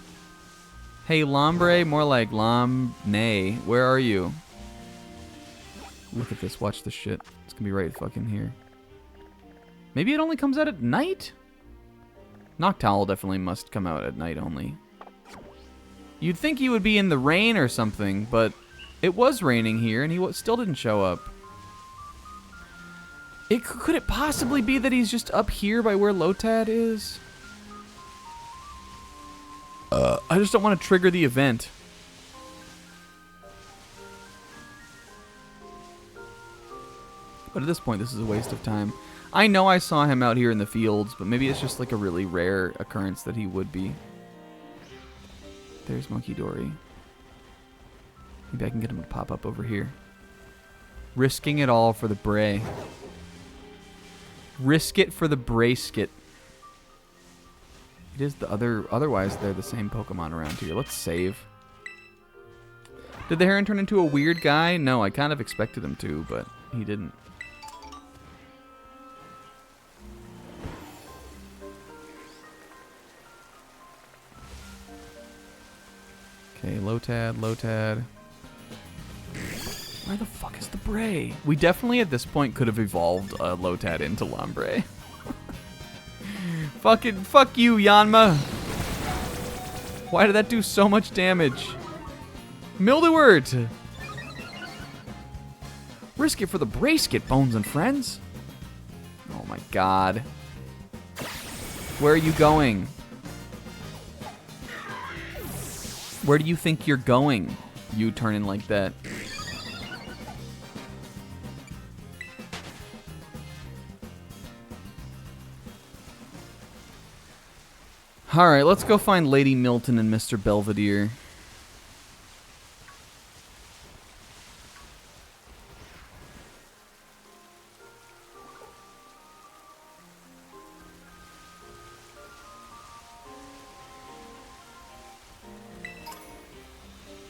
Hey, Lombre, more like Lomne. Where are you? Look at this. Watch this shit. It's gonna be right fucking here. Maybe it only comes out at night? Noctowl definitely must come out at night only. You'd think he would be in the rain or something, but it was raining here and he still didn't show up. Could it possibly be that he's just up here by where Lotad is? I just don't want to trigger the event. But at this point, this is a waste of time. I know I saw him out here in the fields, but maybe it's just a really rare occurrence that he would be. There's Monkey Dory. Maybe I can get him to pop up over here. Risking it all for the Bray. Risk it for the Brayskit. It is the other. Otherwise, they're the same Pokemon around here. Let's save. Did the Heron turn into a weird guy? No, I kind of expected him to, but he didn't. Okay, Lotad, Lotad. Where the fuck is the Bray? We definitely at this point could have evolved Lotad into Lombre. Fuck you, Yanma. Why did that do so much damage? Mildewort! Risk it for the Brayskit, Bones and friends. Oh my god. Where are you going? Where do you think you're going? You turning like that. Alright, let's go find Lady Milton and Mr. Belvedere.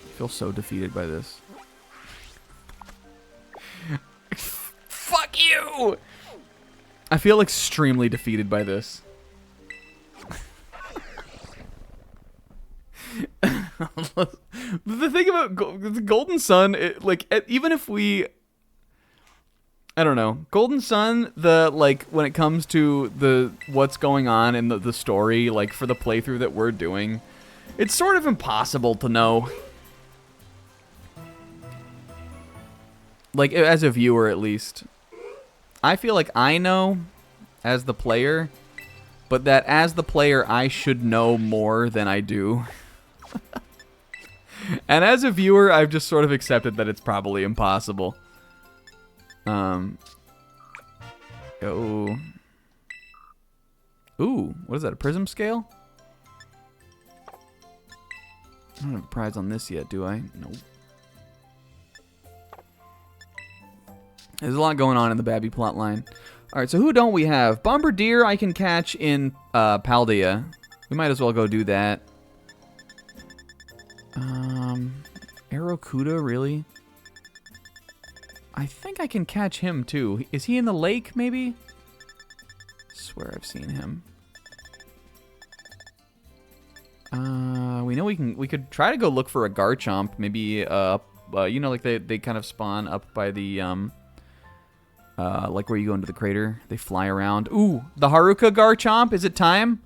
I feel so defeated by this. Fuck you! I feel extremely defeated by this. The thing about the Golden Sun, even if we, I don't know, Golden Sun, when it comes to what's going on in the story, like for the playthrough that we're doing, it's sort of impossible to know. Like, as a viewer, at least. I feel like I know, as the player, but that as the player, I should know more than I do. And as a viewer, I've just sort of accepted that it's probably impossible. Oh. Ooh, what is that, a prism scale? I don't have a prize on this yet, do I? Nope. There's a lot going on in the Babby plotline. Alright, so who don't we have? Bombardier I can catch in Paldea. We might as well go do that. Aerocuda, really? I think I can catch him, too. Is he in the lake, maybe? Swear I've seen him. We know we could try to go look for a Garchomp. Maybe, you know, like they kind of spawn up by the, like where you go into the crater. They fly around. Ooh, the Haruka Garchomp. Is it time?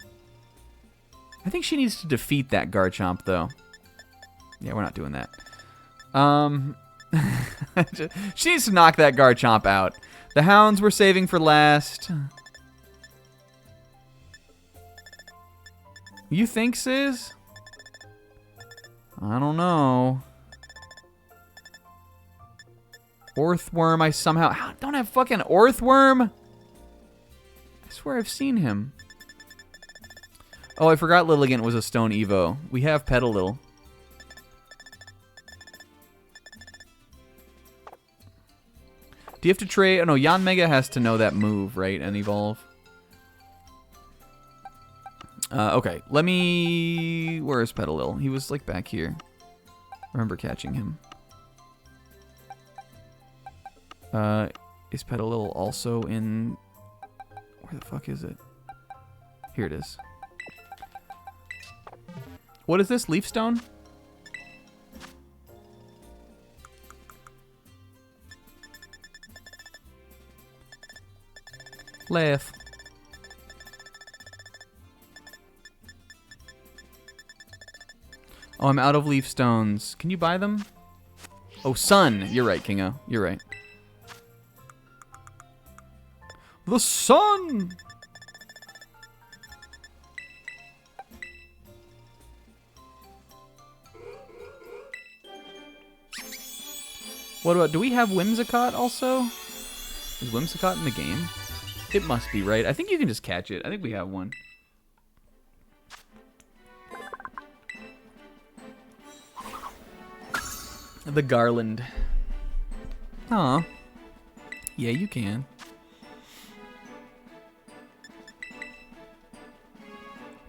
I think she needs to defeat that Garchomp, though. Yeah, we're not doing that. She needs to knock that Garchomp out. The Hounds we're saving for last. You think, Sis? I don't know. Orthworm, I somehow... don't have fucking Orthworm? I swear I've seen him. Oh, I forgot Lilligant was a Stone Evo. We have Petalil. Do you have to trade... oh, no, Yanmega has to know that move, right? And evolve. Okay, let me... where is Petalil? He was, like, back here. Remember catching him. Is Petalil also in... where the fuck is it? Here it is. What is this? Leafstone? Leaf. Oh, I'm out of leaf stones. Can you buy them? Oh, sun. You're right, Kingo. You're right. The sun! What about... do we have Whimsicott also? Is Whimsicott in the game? It must be, right? I think you can just catch it. I think we have one. The Garland. Aw. Yeah, you can.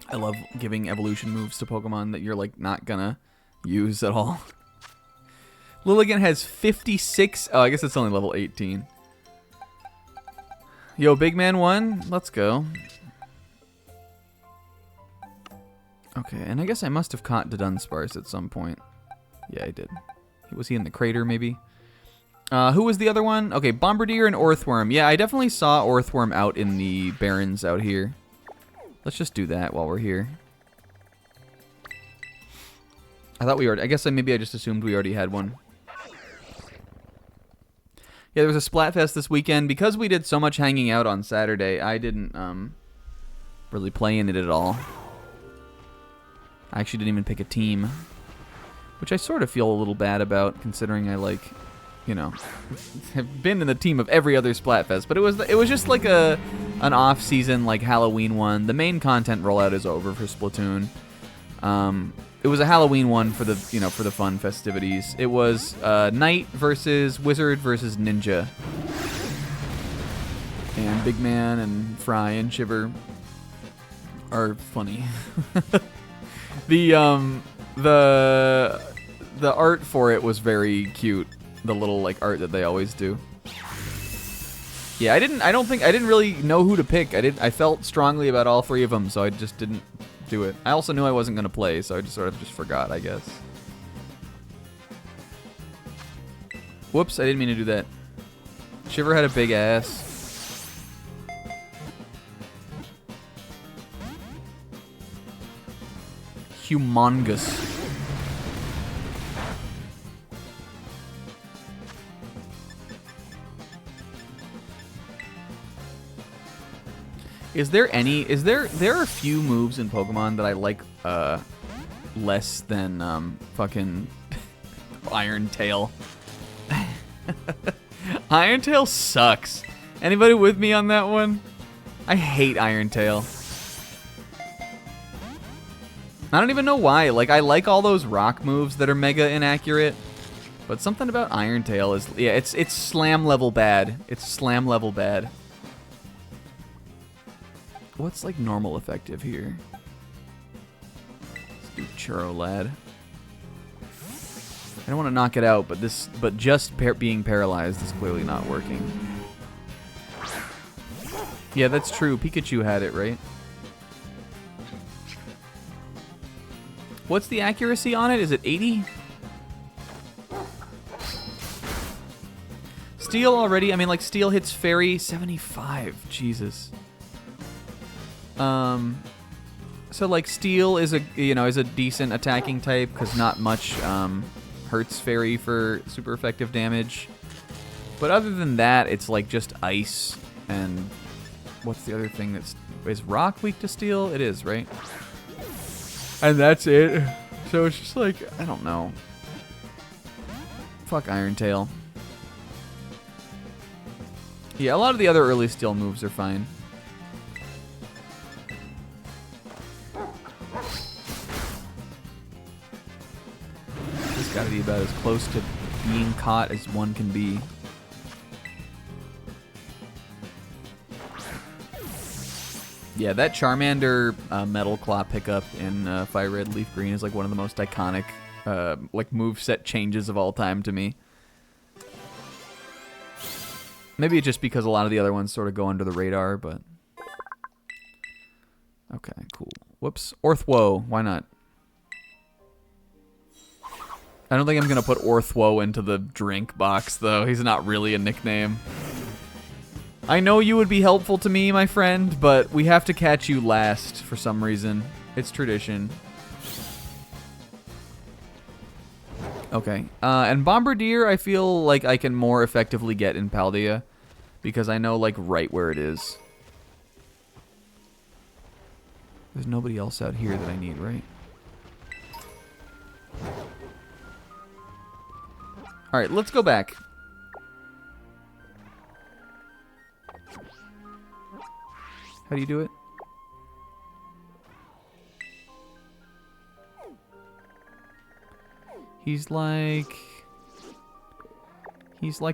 I love giving evolution moves to Pokemon that you're, like, not gonna use at all. Lilligant has 56... Oh, I guess it's only level 18. Yo, Big Man 1, let's go. Okay, and I guess I must have caught the Dunsparce at some point. Yeah, I did. Was he in the crater, maybe? Who was the other one? Okay, Bombardier and Orthworm. Yeah, I definitely saw Orthworm out in the Barrens out here. Let's just do that while we're here. I thought we already... I guess maybe I just assumed we already had one. Yeah, there was a Splatfest this weekend. Because we did so much hanging out on Saturday, I didn't really play in it at all. I actually didn't even pick a team. Which I sort of feel a little bad about, considering I, like, you know, have been in the team of every other Splatfest. But it was just like an off-season, like, Halloween one. The main content rollout is over for Splatoon. It was a Halloween one for the, you know, for the fun festivities. It was Knight versus Wizard versus Ninja. And Big Man and Fry and Shiver are funny. The art for it was very cute. The little, like, art that they always do. Yeah, I didn't really know who to pick. I felt strongly about all three of them, so I just didn't do it. I also knew I wasn't gonna play, so I just sort of just forgot, I guess. Whoops, I didn't mean to do that. Shiver had a big ass. Humongous. There are a few moves in Pokemon that I like less than fucking Iron Tail. Iron Tail sucks. Anybody with me on that one? I hate Iron Tail. I don't even know why. Like, I like all those rock moves that are mega inaccurate, but something about Iron Tail is, yeah, it's slam level bad. It's slam level bad. What's, like, normal effective here? Let's do Churro Lad. I don't want to knock it out, but just being paralyzed is clearly not working. Yeah, that's true. Pikachu had it, right? What's the accuracy on it? Is it 80? Steel already? I mean, like, Steel hits Fairy 75. Jesus. So, like, Steel is a decent attacking type because not much hurts Fairy for super effective damage. But other than that, it's like just Ice and what's the other thing is Rock weak to Steel? It is, right? And that's it. So it's just like, I don't know. Fuck Iron Tail. Yeah, a lot of the other early Steel moves are fine. This gotta be about as close to being caught as one can be. Yeah, that Charmander Metal Claw pickup in Fire Red Leaf Green is like one of the most iconic like moveset changes of all time to me. Maybe it's just because a lot of the other ones sort of go under the radar, but... Okay, cool. Whoops. Orthwo, why not? I don't think I'm going to put Orthwo into the drink box, though. He's not really a nickname. I know you would be helpful to me, my friend, but we have to catch you last for some reason. It's tradition. Okay. And Bombardier, I feel like I can more effectively get in Paldea because I know, like, right where it is. There's nobody else out here that I need, right? Alright, let's go back. How do you do it? He's like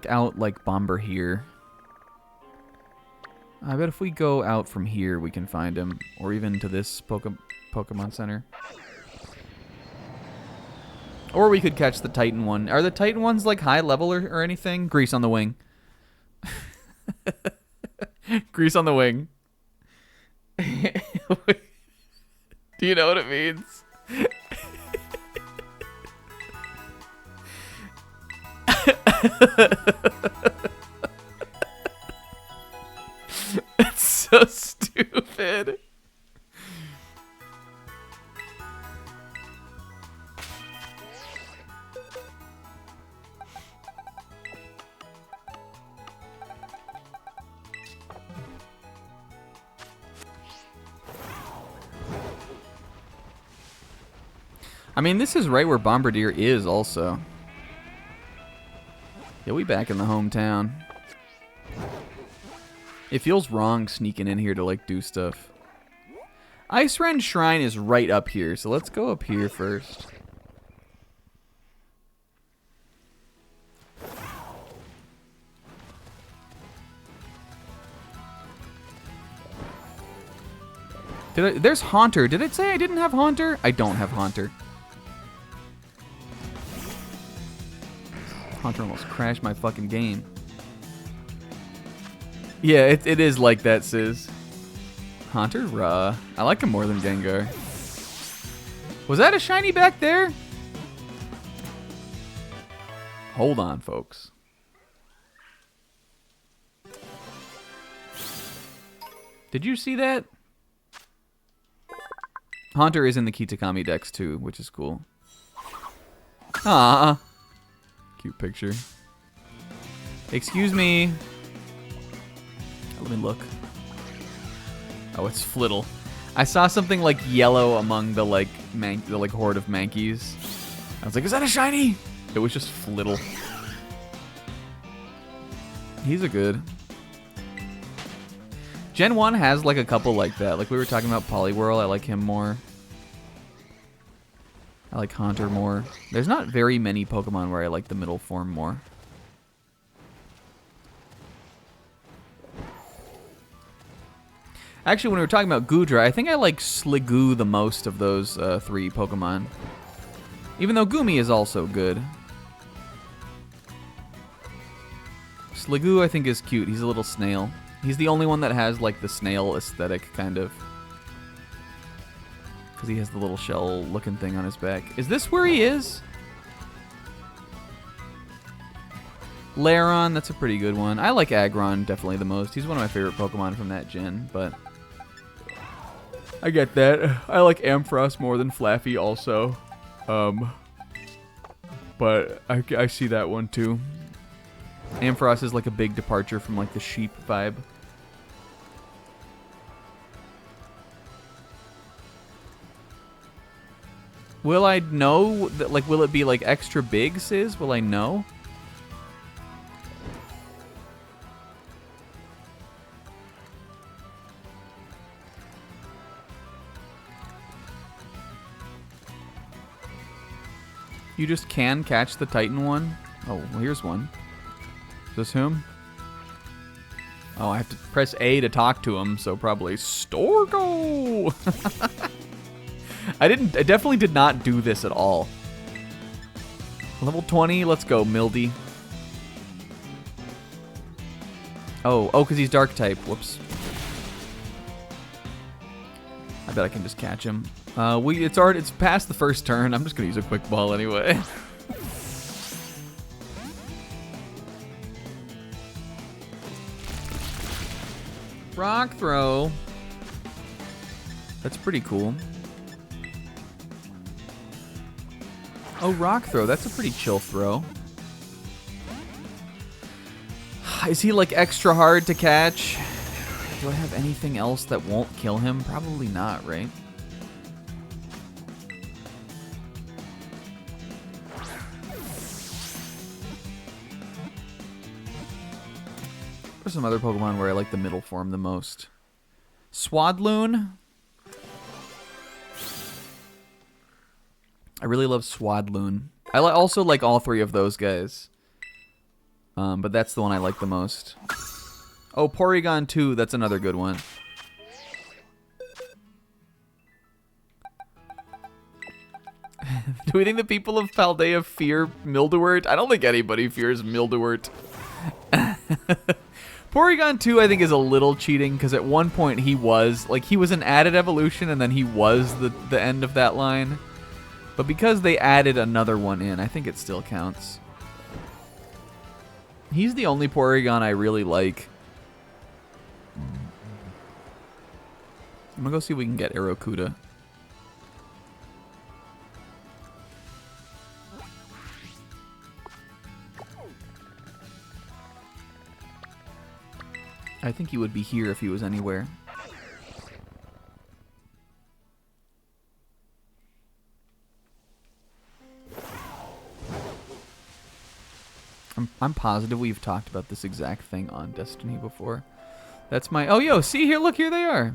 out like Bomber here. I bet if we go out from here, we can find him. Or even to this Pokemon Center. Or we could catch the Titan one. Are the Titan ones like high level or anything? Grease on the wing. Grease on the wing. Do you know what it means? It's so stupid. I mean, this is right where Bombardier is also. Yeah, we back in the hometown. It feels wrong sneaking in here to, like, do stuff. Ice Rend Shrine is right up here, so let's go up here first. There's Haunter. Did it say I didn't have Haunter? I don't have Haunter. Haunter almost crashed my fucking game. Yeah, it is like that, Sis. Haunter, I like him more than Gengar. Was that a shiny back there? Hold on, folks. Did you see that? Haunter is in the Kitakami Dex too, which is cool. Ah, cute picture. Excuse me. Let me look. Oh, it's Flittle. I saw something like yellow among the like horde of Mankeys. I was like, is that a shiny? It was just Flittle. He's a good. Gen 1 has like a couple like that. Like we were talking about Poliwhirl, I like him more. I like Haunter more. There's not very many Pokemon where I like the middle form more. Actually, when we were talking about Goodra, I think I like Sliggoo the most of those 3 Pokemon. Even though Goomy is also good. Sliggoo, I think, is cute. He's a little snail. He's the only one that has, like, the snail aesthetic, kind of. Because he has the little shell-looking thing on his back. Is this where he is? Lairon, that's a pretty good one. I like Aggron definitely the most. He's one of my favorite Pokemon from that gen, but... I get that. I like Ampharos more than Flaffy also. But I see that one too. Ampharos is like a big departure from like the sheep vibe. Will I know that, like, will it be like extra big, Sis? Will I know? You just can catch the Titan one? Oh, well, here's one. Is this him? Oh, I have to press A to talk to him, so probably Storgo! I definitely did not do this at all. Level 20, let's go, Mildy. Oh, because he's dark type. Whoops. I bet I can just catch him. It's past the first turn. I'm just gonna use a quick ball anyway. Rock throw. That's pretty cool. Oh, rock throw. That's a pretty chill throw. Is he like extra hard to catch? Do I have anything else that won't kill him? Probably not, right? There's some other Pokemon where I like the middle form the most. Swadloon. I really love Swadloon. I also like all 3 of those guys. But that's the one I like the most. Oh, Porygon 2, that's another good one. Do we think the people of Paldea fear Mildewort? I don't think anybody fears Mildewort. Porygon 2, I think, is a little cheating, because at one point he was an added evolution, and then he was the end of that line. But because they added another one in, I think it still counts. He's the only Porygon I really like. I'm gonna go see if we can get Aerocuda. I think he would be here if he was anywhere. I'm positive we've talked about this exact thing on Destiny before. That's my... Oh, yo, see here, look, here they are.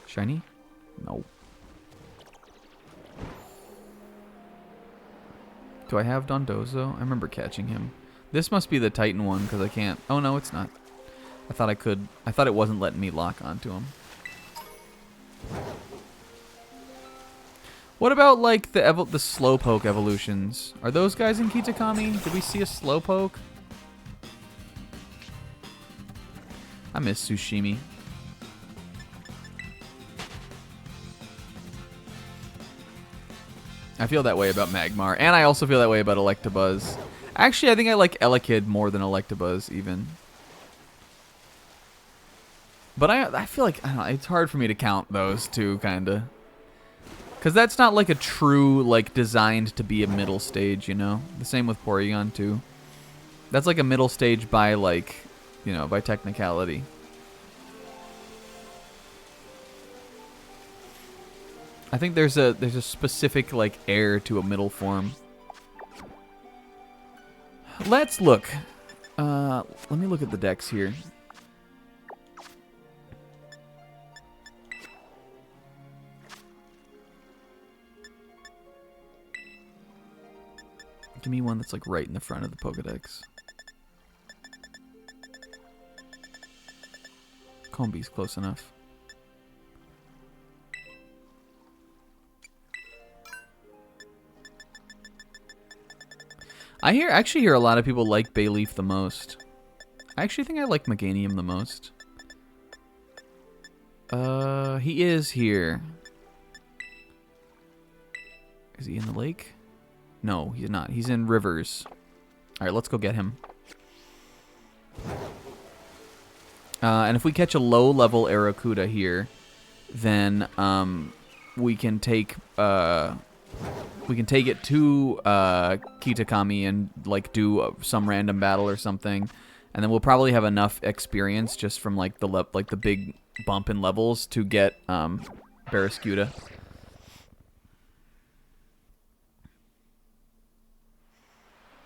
Shiny? No. Do I have Dondozo? I remember catching him. This must be the Titan one, because I can't... Oh, no, it's not. I thought I could... I thought it wasn't letting me lock onto him. What about, like, the Slowpoke evolutions? Are those guys in Kitakami? Did we see a Slowpoke? I miss Tsushimi. I feel that way about Magmar, and I also feel that way about Electabuzz. Actually, I think I like Elekid more than Electabuzz, even. But I feel like, I don't know, it's hard for me to count those two, kinda. Because that's not like a true, like, designed to be a middle stage, you know? The same with Porygon, too. That's like a middle stage by, like, you know, by technicality. I think there's a specific, like, air to a middle form. Let's look. Let me look at the decks here. Give me one that's like right in the front of the Pokedex. Combee's close enough. I actually hear a lot of people like Bayleaf the most. I actually think I like Meganium the most. He is here. Is he in the lake? No, he's not. He's in rivers. Alright, let's go get him. And if we catch a low-level Aerocuda here, then we can take it to Kitakami and like do some random battle or something, and then we'll probably have enough experience just from like the big bump in levels to get Barraskewda.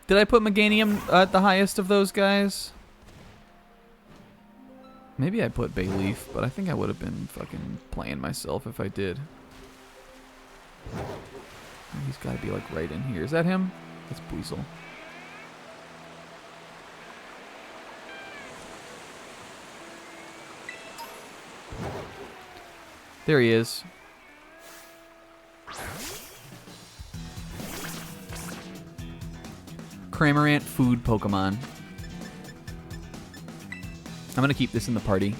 Did I put Meganium at the highest of those guys? Maybe I put Bayleaf, but I think I would have been fucking playing myself if I did. He's got to be like right in here. Is that him? That's Buizel. There he is. Cramorant food Pokemon. I'm going to keep this in the party.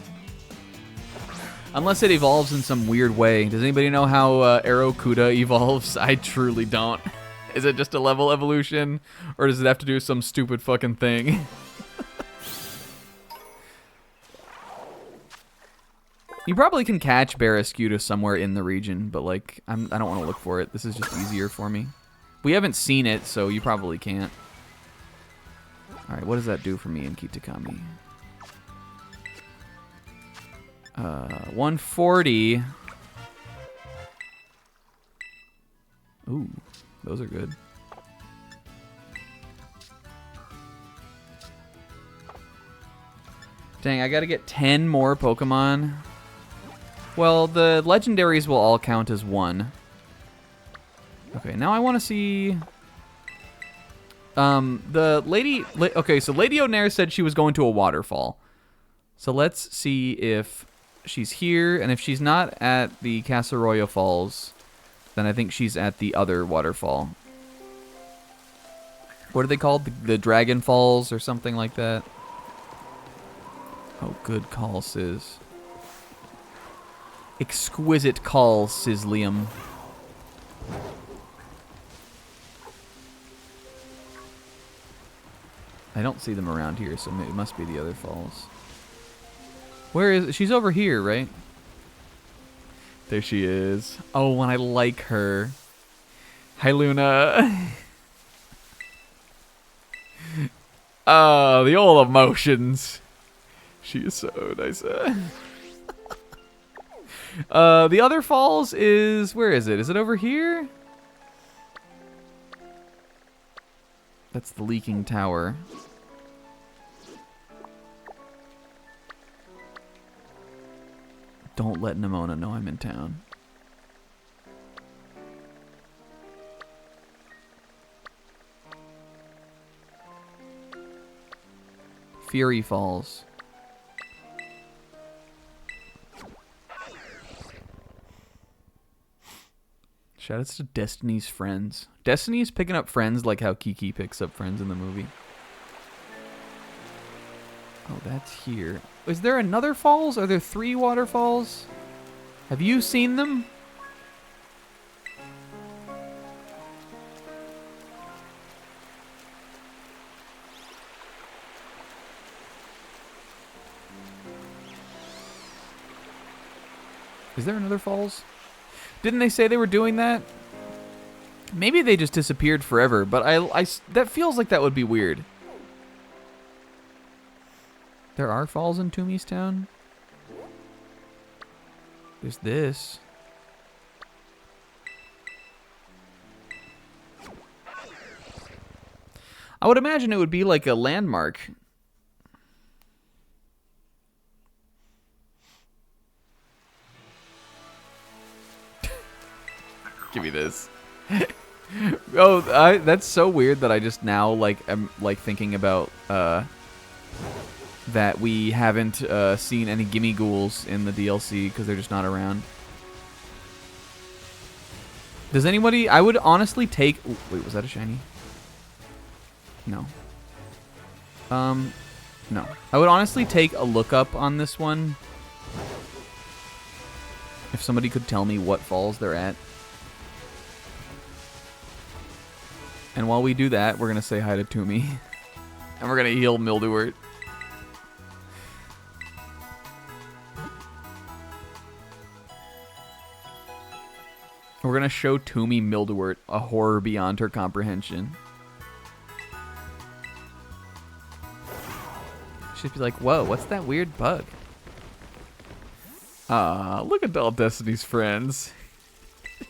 Unless it evolves in some weird way. Does anybody know how Aerocuda evolves? I truly don't. Is it just a level evolution? Or does it have to do some stupid fucking thing? You probably can catch Barraskewda somewhere in the region, but like, I don't want to look for it. This is just easier for me. We haven't seen it, so you probably can't. Alright, what does that do for me in Kitakami? 140. Ooh, those are good. Dang, I gotta get 10 more Pokemon. Well, the legendaries will all count as one. Okay, now I want to see... The lady... Okay, so Lady O'Nair said she was going to a waterfall. So let's see if she's here. And if she's not at the Casa Roya Falls, then I think she's at the other waterfall. What are they called? The Dragon Falls or something like that? Oh, good call, Sis. Exquisite call, Sizzlium. I don't see them around here, so it must be the other falls. Where is... She's over here, right? There she is. Oh, and I like her. Hi, Luna. Oh, the old emotions. She is so nice. The other falls is... Where is it? Is it over here? That's the leaking tower. Don't let Nimona know I'm in town. Fury Falls. Shoutouts to Destiny's friends. Destiny's picking up friends like how Kiki picks up friends in the movie. Oh, that's here. Is there another falls? Are there 3 waterfalls? Have you seen them? Is there another falls? Didn't they say they were doing that? Maybe they just disappeared forever, but that feels like that would be weird. There are falls in Toomey's Town? There's this. I would imagine it would be like a landmark. Give me this. Oh, that's so weird that I just now am thinking about that we haven't seen any gimme ghouls in the DLC because they're just not around. Does anybody... I would honestly take... Wait, was that a shiny? No. No. I would honestly take a look up on this one. If somebody could tell me what falls they're at. And while we do that, we're going to say hi to Toomey. And we're going to heal Mildewort. We're going to show Toomey Mildewort a horror beyond her comprehension. She'd be like, whoa, what's that weird bug? Look at all Destiny's friends.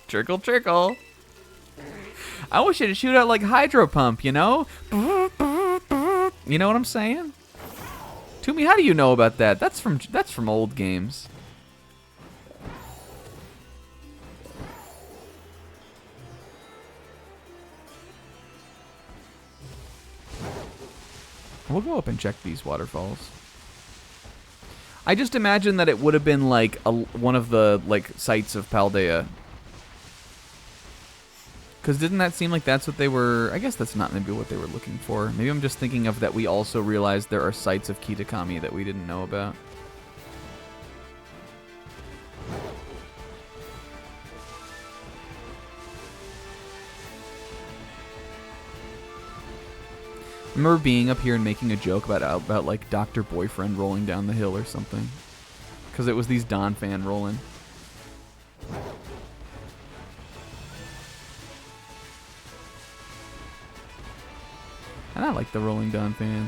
Trickle, trickle. I wish it'd shoot out like Hydro Pump, you know? You know what I'm saying? Toomey, how do you know about that? That's from old games. We'll go up and check these waterfalls. I just imagine that it would have been like one of the sites of Paldea. Because didn't that seem like that's what they were... I guess that's not maybe what they were looking for. Maybe I'm just thinking of that we also realized there are sites of Kitakami that we didn't know about. I remember being up here and making a joke about like Dr. Boyfriend rolling down the hill or something. Because it was these Don fan rolling. And I like the Rolling Don fan.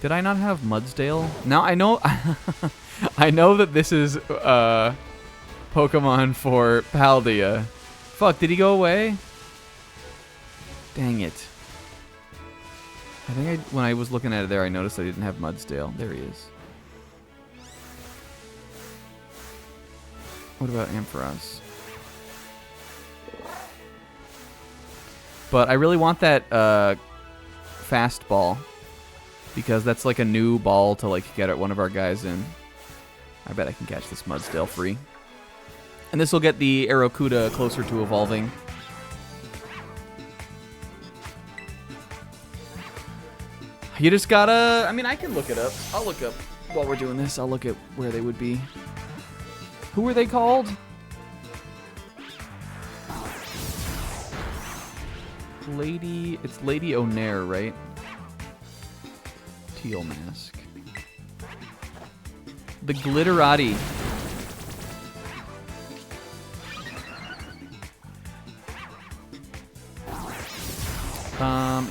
Did I not have Mudsdale? Now I know I know that this is Pokemon for Paldea. Fuck, did he go away? Dang it. I think when I was looking at it there, I noticed I didn't have Mudsdale. There he is. What about Ampharos? But I really want that fast ball because that's like a new ball to like get at one of our guys in. I bet I can catch this Mudsdale free. And this will get the Aracuda closer to evolving. You just gotta... I mean, I can look it up. I'll look up while we're doing this. I'll look at where they would be. Who are they called? Lady... It's Lady Onair, right? Teal mask. The Glitterati.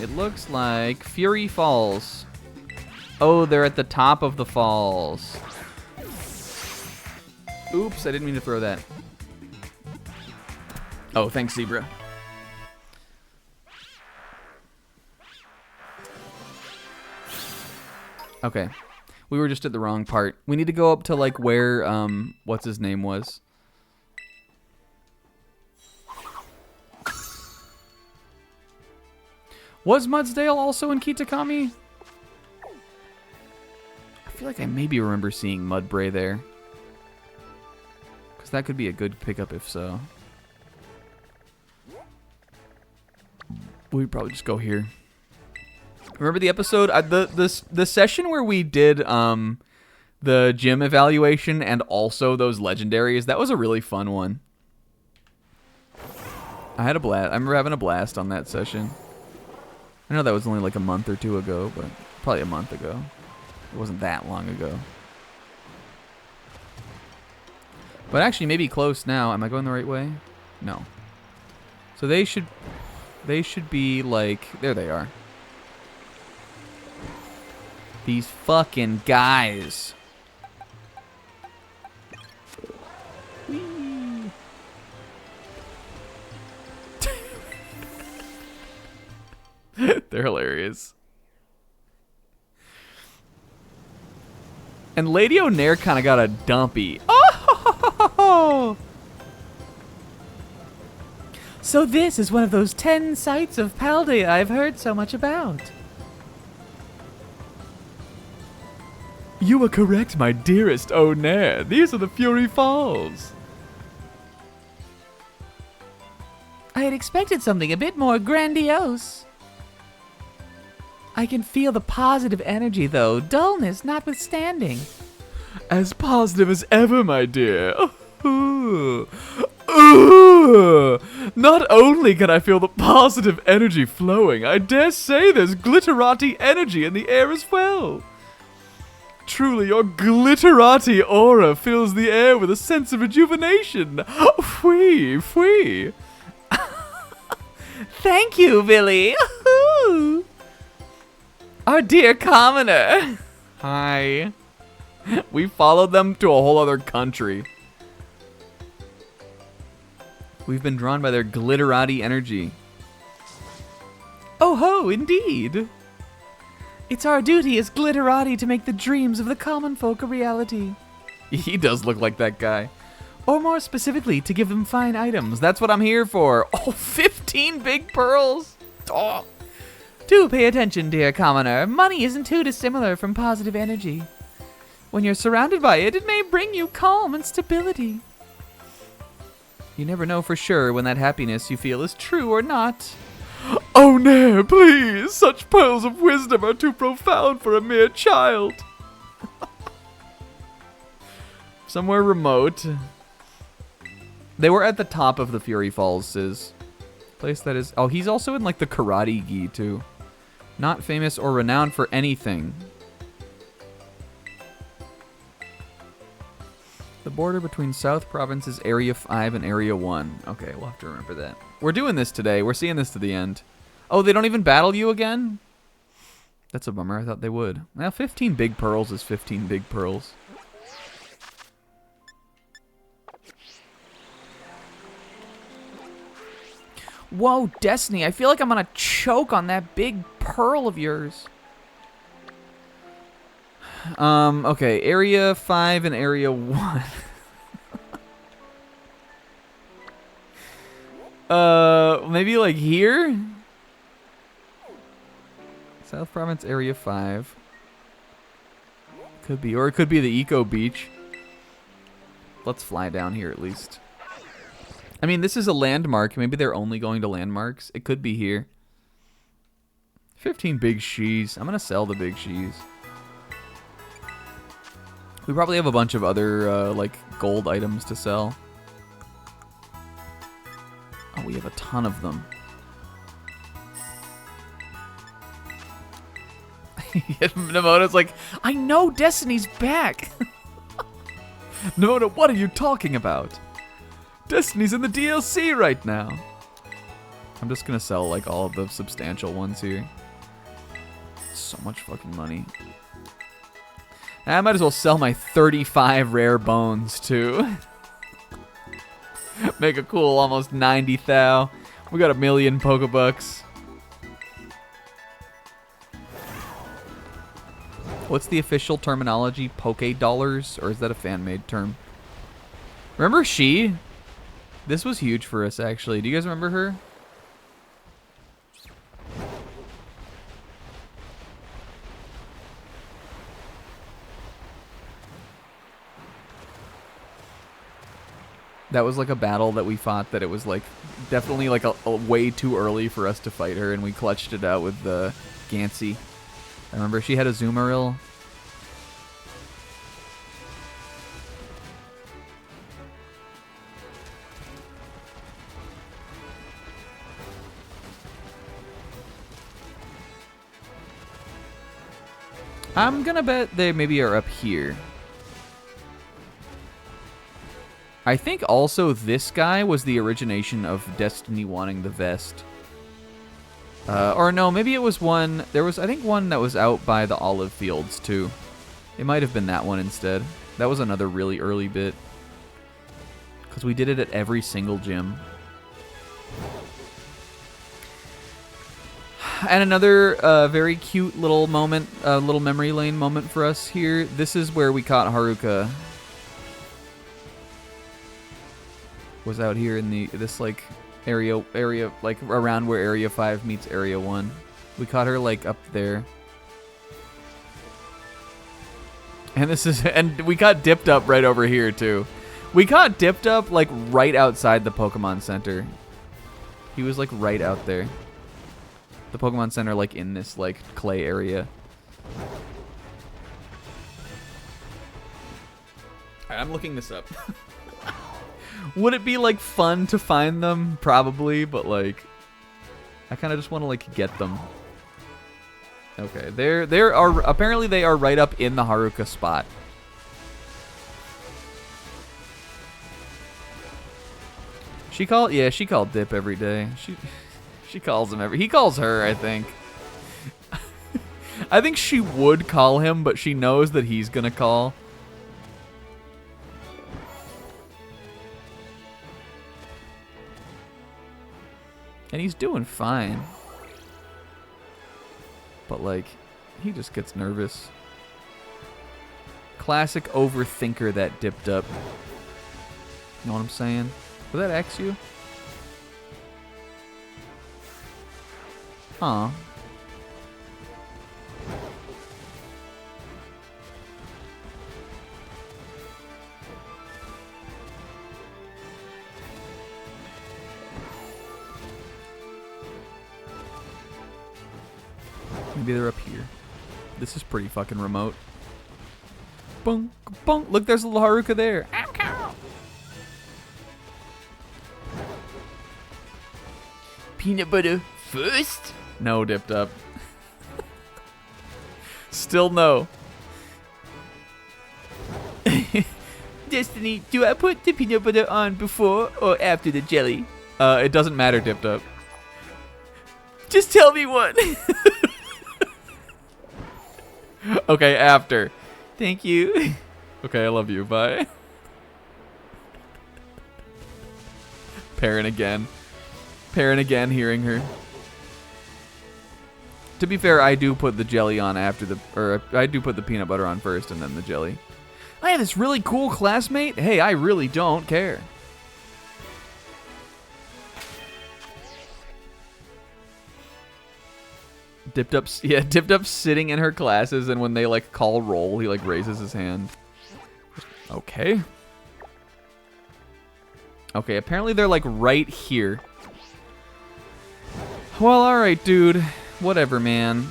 It looks like Fury Falls. Oh, they're at the top of the falls. Oops, I didn't mean to throw that. Oh, thanks, Zebra. Okay. We were just at the wrong part. We need to go up to, like, where, what's his name was. Was Mudsdale also in Kitakami? I feel like I maybe remember seeing Mudbray there. Because that could be a good pickup if so. We'd probably just go here. Remember the episode, the session where we did the gym evaluation and also those legendaries? That was a really fun one. I had a blast. I remember having a blast on that session. I know that was only like a month or two ago, but probably a month ago. It wasn't that long ago. But actually, maybe close now. Am I going the right way? No. So they should be like, there they are. These fucking guys. Whee. They're hilarious. And Lady Onair kind of got a dumpy. Oh! So this is one of those 10 sites of Paldea I've heard so much about. You are correct, my dearest Onair. These are the Fury Falls. I had expected something a bit more grandiose. I can feel the positive energy, though, dullness notwithstanding. As positive as ever, my dear. Not only can I feel the positive energy flowing, I dare say there's glitterati energy in the air as well. Truly, your glitterati aura fills the air with a sense of rejuvenation. Fwee, fwee. Thank you, Billy. Our dear commoner. Hi. We followed them to a whole other country. We've been drawn by their glitterati energy. Oh ho, indeed. It's our duty as glitterati to make the dreams of the common folk a reality. He does look like that guy. Or more specifically, to give them fine items. That's what I'm here for. Oh, 15 big pearls. Oh. Do pay attention, dear commoner. Money isn't too dissimilar from positive energy. When you're surrounded by it, it may bring you calm and stability. You never know for sure when that happiness you feel is true or not. Oh, Nair, please! Such pearls of wisdom are too profound for a mere child. Somewhere remote. They were at the top of the Fury Falls, Sis. Place that is... Oh, he's also in, like, the Karate Gi, too. Not famous or renowned for anything. The border between South Province's Area 5 and Area 1. Okay, we'll have to remember that. We're doing this today. We're seeing this to the end. Oh, they don't even battle you again? That's a bummer. I thought they would. Well, 15 big pearls is 15 big pearls. Whoa, Destiny, I feel like I'm gonna choke on that big pearl of yours. Okay, Area 5 and Area 1. Maybe like here? South Province Area 5. Could be, or it could be the Eco Beach. Let's fly down here at least. I mean, this is a landmark. Maybe they're only going to landmarks. It could be here. 15 big shees. I'm going to sell the big shees. We probably have a bunch of other, like, gold items to sell. Oh, we have a ton of them. Namota's like, I know Destiny's back. Namota, what are you talking about? Destiny's in the DLC right now. I'm just gonna sell like all of the substantial ones here. So much fucking money. I might as well sell my 35 rare bones too. Make a cool almost 90 thou. We got 1,000,000 Pokebucks. What's the official terminology? Poke dollars? Or is that a fan-made term? Remember she? This was huge for us, actually. Do you guys remember her? That was like a battle that we fought that it was like definitely like a way too early for us to fight her, and we clutched it out with the Gansey. I remember she had a Zoomeril. I'm gonna bet they maybe are up here. I think also this guy was the origination of Destiny wanting the vest. Or no, maybe it was one. There was, I think, one that was out by the olive fields too. It might have been that one instead. That was another really early bit. Because we did it at every single gym. And another very cute little moment, little memory lane moment for us here. This is where we caught Haruka. Was out here in this like area like around where Area 5 meets Area 1. We caught her like up there. And we got dipped up right over here too. We got dipped up like right outside the Pokemon Center. He was like right out there. The Pokemon Center like in this like clay area. Alright, I'm looking this up. Would it be like fun to find them? Probably, but like I kind of just want to like get them. Okay, there are apparently they are right up in the Haruka spot. She called Dip every day. She calls him he calls her, I think. I think she would call him, but she knows that he's gonna call. And he's doing fine. But, like, he just gets nervous. Classic overthinker that dipped up. You know what I'm saying? Would that X you? Huh. Maybe they're up here. This is pretty fucking remote. Boom, boom. Look, there's a little Haruka there. Peanut butter first? No, dipped up. Still no. Destiny, do I put the peanut butter on before or after the jelly? It doesn't matter, dipped up. Just tell me one. Okay, after. Thank you. Okay, I love you. Bye. Parent again. Parent again, hearing her. To be fair, I do put the jelly on after I do put the peanut butter on first and then the jelly. I have this really cool classmate. Hey, I really don't care. Dipped up sitting in her classes, and when they like call roll, he like raises his hand. Okay. Okay, apparently they're like right here. Well, alright, dude. Whatever, man.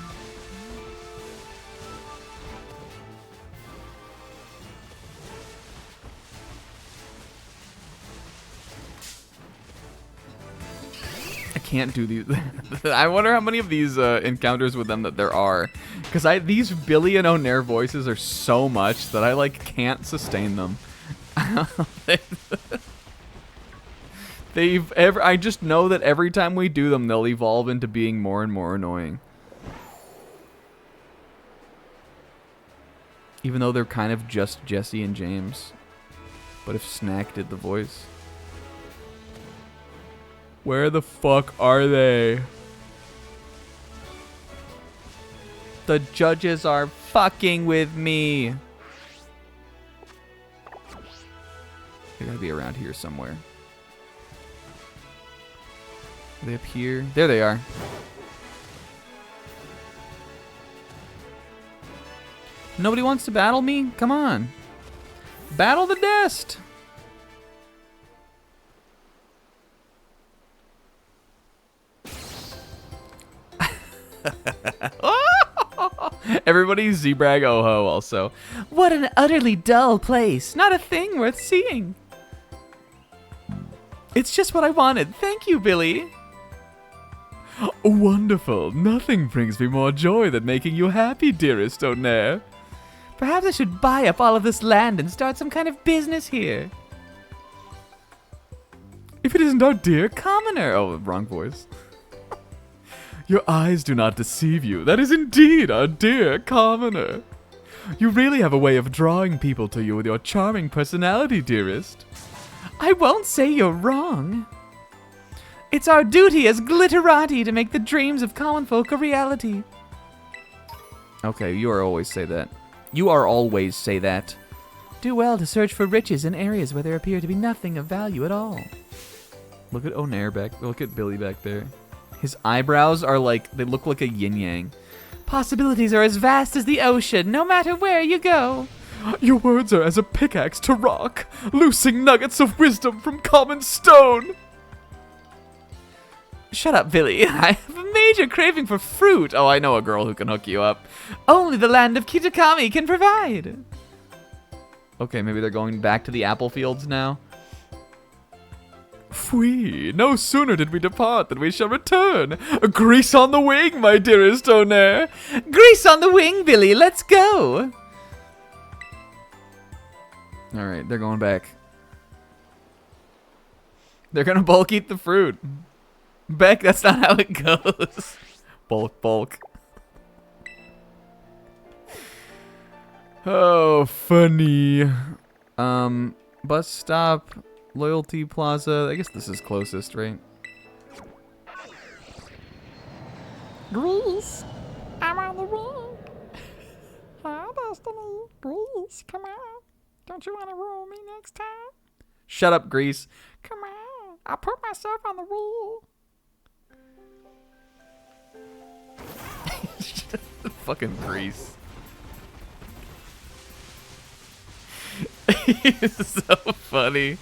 I can't do these. I wonder how many of these encounters with them that there are. Because these Billy and Onair voices are so much that I like can't sustain them. I just know that every time we do them, they'll evolve into being more and more annoying. Even though they're kind of just Jesse and James. But if Snack did the voice. Where the fuck are they? The judges are fucking with me. They gotta be around here somewhere. Are they up here? There they are. Nobody wants to battle me? Come on. Battle the Dest. Everybody's Zebrag Oho also. What an utterly dull place. Not a thing worth seeing. It's just what I wanted. Thank you, Billy. Wonderful. Nothing brings me more joy than making you happy, dearest Onair. Perhaps I should buy up all of this land and start some kind of business here. If it isn't our dear commoner. Oh, wrong voice. Your eyes do not deceive you. That is indeed our dear commoner. You really have a way of drawing people to you with your charming personality, dearest. I won't say you're wrong. It's our duty as glitterati to make the dreams of common folk a reality. Okay, you are always say that. You are always say that. Do well to search for riches in areas where there appear to be nothing of value at all. Look at Onair back. Look at Billy back there. His eyebrows are like, they look like a yin-yang. Possibilities are as vast as the ocean, no matter where you go. Your words are as a pickaxe to rock, loosing nuggets of wisdom from common stone. Shut up, Billy. I have a major craving for fruit. Oh, I know a girl who can hook you up. Only the land of Kitakami can provide. Okay, maybe they're going back to the apple fields now. Fwee, no sooner did we depart than we shall return. Grease on the wing, my dearest Onair. Grease on the wing, Billy. Let's go. All right, they're going back. They're going to bulk eat the fruit. Beck, that's not how it goes. Bulk. Oh, funny. Bus stop, Loyalty Plaza. I guess this is closest, right? Grease, I'm on the wing. Hi, Destiny. Grease, come on. Don't you want to roll me next time? Shut up, Grease. Come on. I'll put myself on the wheel. Fucking Grease. He's so funny.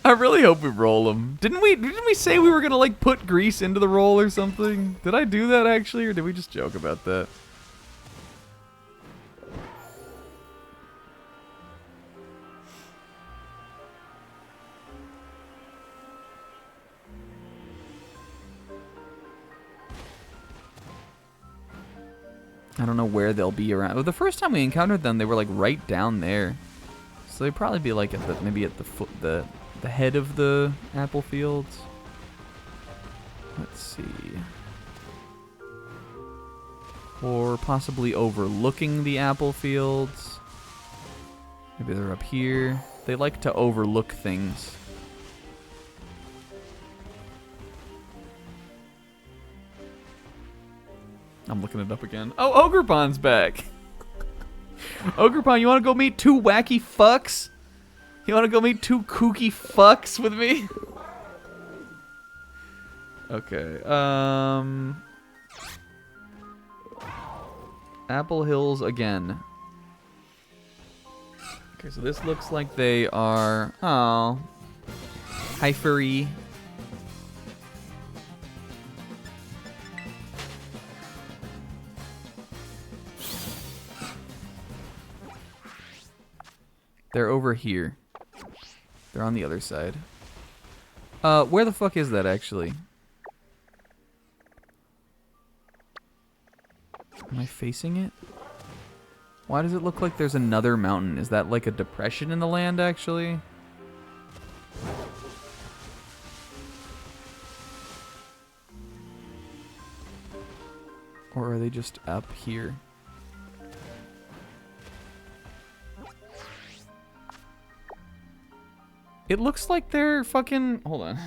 I really hope we roll him. Didn't we say we were gonna like put Grease into the roll or something? Did I do that actually, or did we just joke about that? I don't know where they'll be around. Well, the first time we encountered them, they were like right down there. So they'd probably be like at the maybe at the foot the head of the apple fields. Let's see. Or possibly overlooking the apple fields. Maybe they're up here. They like to overlook things. I'm looking it up again. Oh, Ogrepon's back. Ogrepon, you want to go meet two wacky fucks? You want to go meet two kooky fucks with me? Okay, Apple Hills again. Okay, so this looks like they are... Oh. Hi, furry. They're over here. They're on the other side. Where the fuck is that, actually? Am I facing it? Why does it look like there's another mountain? Is that like a depression in the land, actually? Or are they just up here? It looks like they're fucking... Hold on.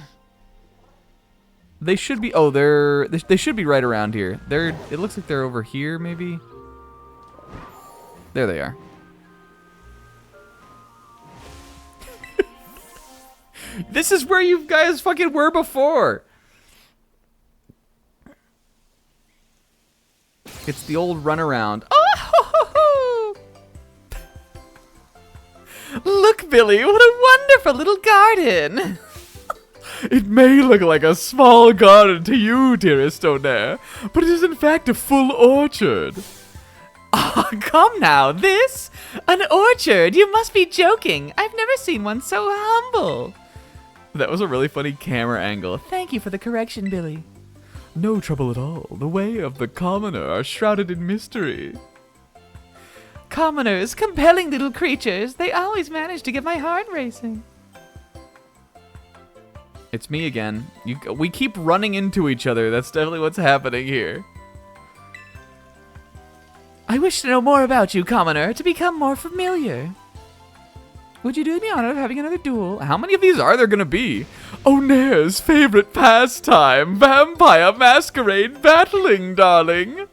They should be... Oh, they should be right around here. It looks like they're over here, maybe? There they are. This is where you guys fucking were before. It's the old runaround. Oh! Look, Billy, what a wonderful little garden. It may look like a small garden to you, dearest Onair, but it is in fact a full orchard. Oh, come now, this? An orchard? You must be joking. I've never seen one so humble. That was a really funny camera angle. Thank you for the correction, Billy. No trouble at all. The way of the commoner are shrouded in mystery. Commoners, compelling little creatures. They always manage to get my heart racing. It's me again. We keep running into each other. That's definitely what's happening here. I wish to know more about you, commoner, to become more familiar. Would you do me the honor of having another duel? How many of these are there gonna be? Onair's favorite pastime, vampire masquerade battling, darling.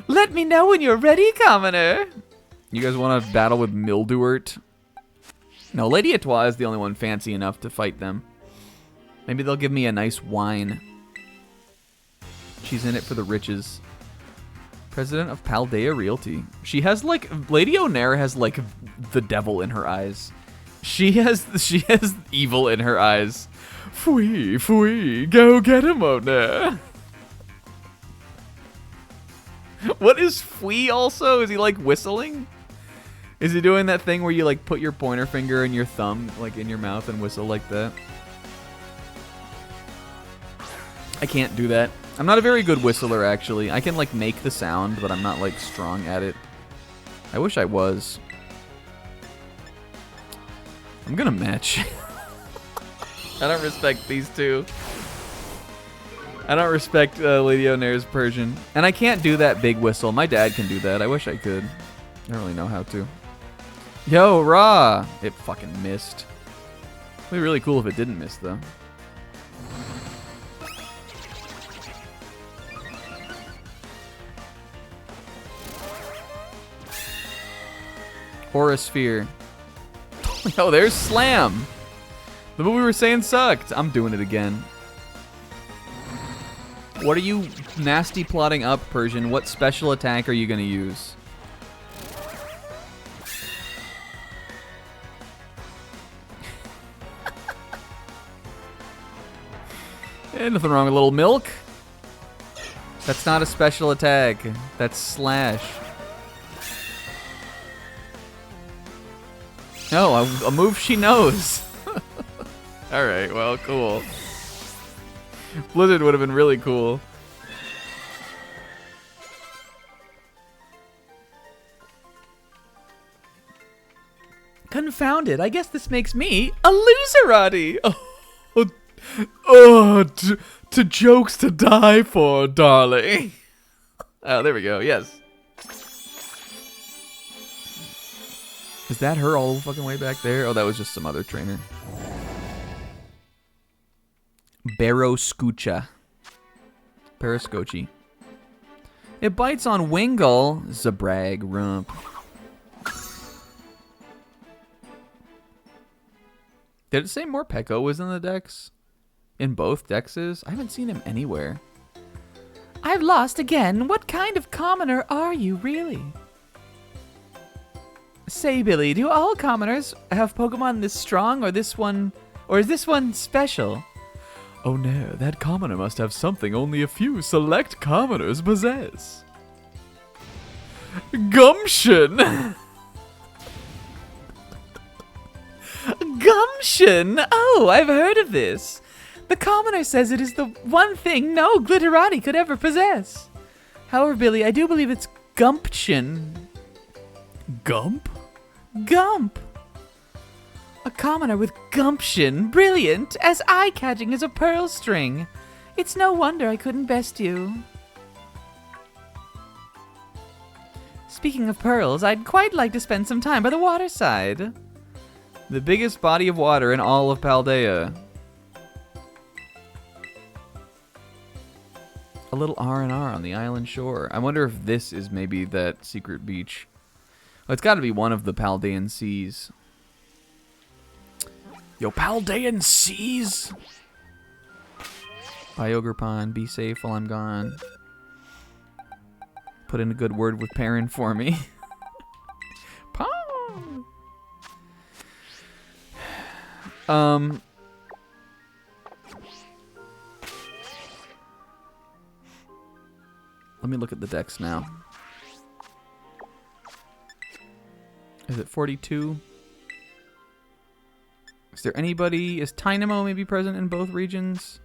Let me know when you're ready, commoner. You guys want to battle with Mildewert? No, Lady Etoile is the only one fancy enough to fight them. Maybe they'll give me a nice wine. She's in it for the riches. President of Paldea Realty. She has like... Lady Onair has like the devil in her eyes. She has evil in her eyes. Fui, fui, go get him, Onair. What is fui also? Is he like whistling? Is he doing that thing where you like put your pointer finger and your thumb like in your mouth and whistle like that? I can't do that. I'm not a very good whistler, actually. I can like make the sound, but I'm not like strong at it. I wish I was. I'm gonna match. I don't respect these two. I don't respect Lady Onair's Persian. And I can't do that big whistle. My dad can do that. I wish I could. I don't really know how to. Yo, Ra! It fucking missed. It'd be really cool if it didn't miss, though. Sphere. Oh, there's Slam. The movie we were saying sucked. I'm doing it again. What are you nasty plotting up, Persian? What special attack are you going to use? Nothing wrong with a little milk. That's not a special attack. That's slash. No, a move she knows. Alright, well, cool. Blizzard would have been really cool. Confound it, I guess this makes me a loserati. To jokes to die for, darling. Oh, there we go, yes. Is that her all the fucking way back there? Oh, that was just some other trainer. Baroscucha. Parascochi. It bites on Wingull. Zabrag rump. Did it say Morpeko was in the decks? In both dexes? I haven't seen him anywhere. I've lost again. What kind of commoner are you, really? Say, Billy, do all commoners have Pokemon this strong, or is this one special? Oh no, that commoner must have something only a few select commoners possess. Gumption! Gumption! Oh, I've heard of this. The commoner says it is the one thing no Glitterati could ever possess. However, Billy, I do believe it's gumption. Gump? Gump! A commoner with gumption, brilliant, as eye-catching as a pearl string. It's no wonder I couldn't best you. Speaking of pearls, I'd quite like to spend some time by the waterside. The biggest body of water in all of Paldea. A little R&R on the island shore. I wonder if this is maybe that secret beach. Well, it's got to be one of the Paldean seas. Yo, Paldean seas! Bye, Ogre Pond. Be safe while I'm gone. Put in a good word with Perrin for me. Pond! Let me look at the decks now. Is it 42? Is there anybody? Is Tynamo maybe present in both regions?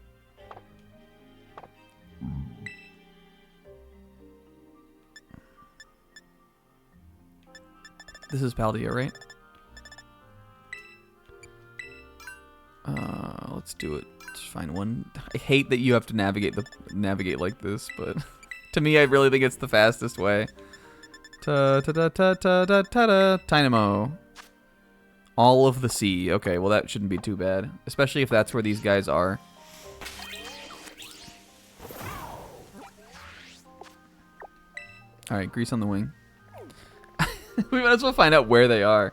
This is Paldea, right? Let's do it. Let's find one. I hate that you have to navigate like this, but to me, I really think it's the fastest way. Tynamo. All of the sea. Okay, well that shouldn't be too bad, especially if that's where these guys are. All right, grease on the wing. We might as well find out where they are.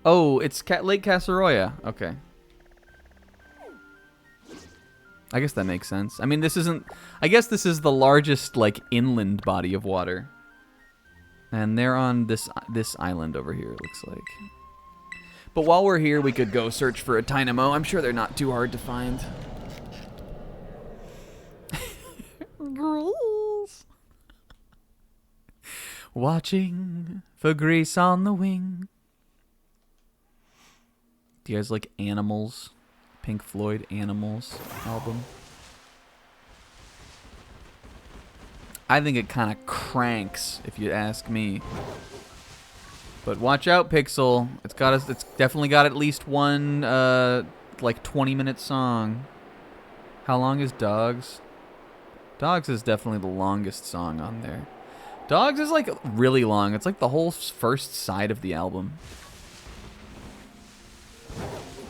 Oh, it's Lake Casaroya. Okay. I guess that makes sense. I mean, this isn't... I guess this is the largest, like, inland body of water. And they're on this island over here, it looks like. But while we're here, we could go search for a Tynamo. I'm sure they're not too hard to find. Grease. Watching for Grease on the wing. Do you guys like Animals? Pink Floyd Animals album? I think it kind of cranks, if you ask me. But watch out, Pixel. It's definitely got at least one, like 20-minute song. How long is Dogs? Dogs is definitely the longest song on there. Dogs is like really long. It's like the whole first side of the album.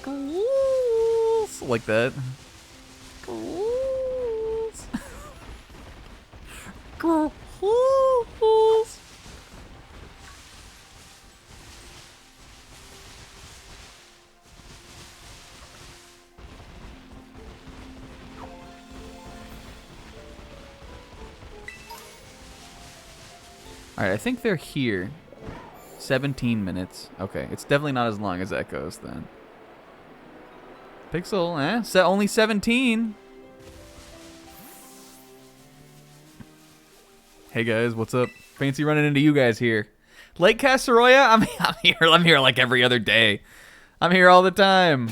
Grease. Like that. Grease. Grease. Alright, I think they're here. 17 minutes. Okay, it's definitely not as long as Echoes then. Pixel, only 17. Hey guys, what's up? Fancy running into you guys here. Lake Casaroya? I'm here like every other day. I'm here all the time.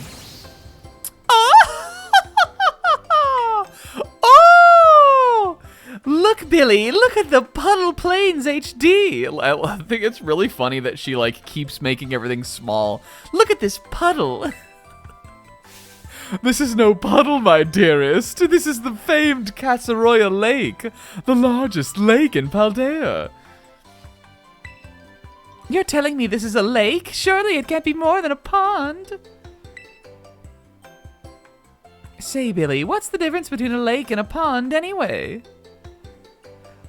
Oh! Look, Billy, look at the Puddle Plains HD. I think it's really funny that she like keeps making everything small. Look at this puddle. This is no puddle, my dearest. This is the famed Casaroya Lake, the largest lake in Paldea. You're telling me this is a lake? Surely it can't be more than a pond. Say, Billy, what's the difference between a lake and a pond anyway?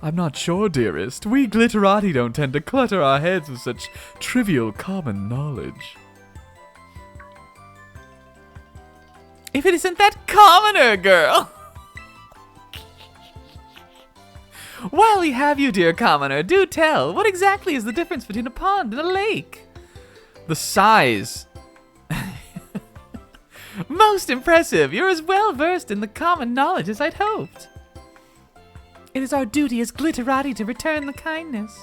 I'm not sure, dearest. We glitterati don't tend to clutter our heads with such trivial common knowledge. If it isn't that commoner girl! While we have you, dear commoner, do tell, what exactly is the difference between a pond and a lake? The size. Most impressive! You're as well versed in the common knowledge as I'd hoped. It is our duty as glitterati to return the kindness.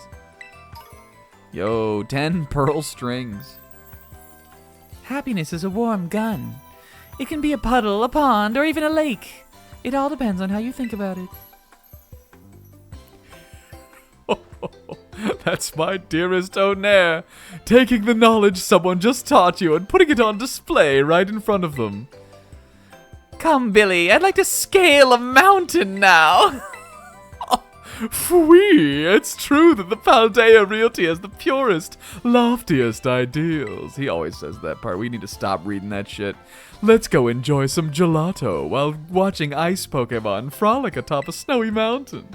Yo, 10 pearl strings. Happiness is a warm gun. It can be a puddle, a pond, or even a lake. It all depends on how you think about it. That's my dearest Onair, taking the knowledge someone just taught you and putting it on display right in front of them. Come, Billy, I'd like to scale a mountain now. Phwee, it's true that the Paldea Realty has the purest, loftiest ideals. He always says that part. We need to stop reading that shit. Let's go enjoy some gelato while watching ice Pokemon frolic atop a snowy mountain.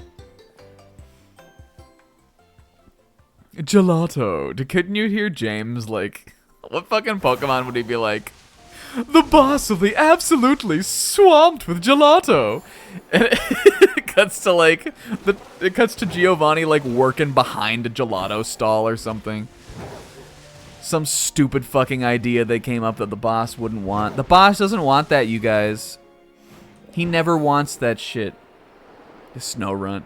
Gelato. Couldn't you hear James, like, what fucking Pokemon would he be like? The boss will be absolutely swamped with gelato. And it cuts to like it cuts to Giovanni like working behind a gelato stall or something. Some stupid fucking idea they came up that the boss wouldn't want. The boss doesn't want that, you guys. He never wants that shit. The Snow Runt.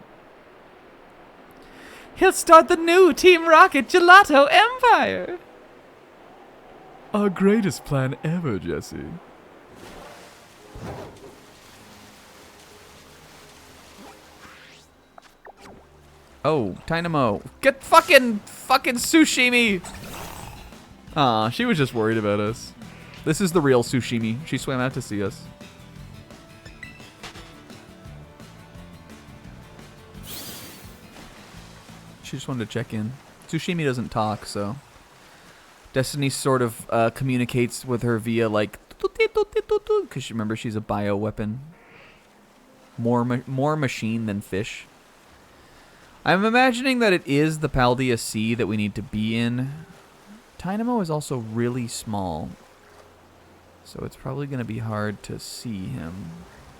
He'll start the new Team Rocket Gelato Empire. Our greatest plan ever, Jesse. Oh, Dynamo. Get fucking Sushimi. Aw, she was just worried about us. This is the real Sushimi. She swam out to see us. She just wanted to check in. Sushimi doesn't talk, so Destiny sort of communicates with her via like, because remember she's a bioweapon. More machine than fish. I'm imagining that it is the Paldea Sea that we need to be in. Dynamo is also really small, so it's probably going to be hard to see him.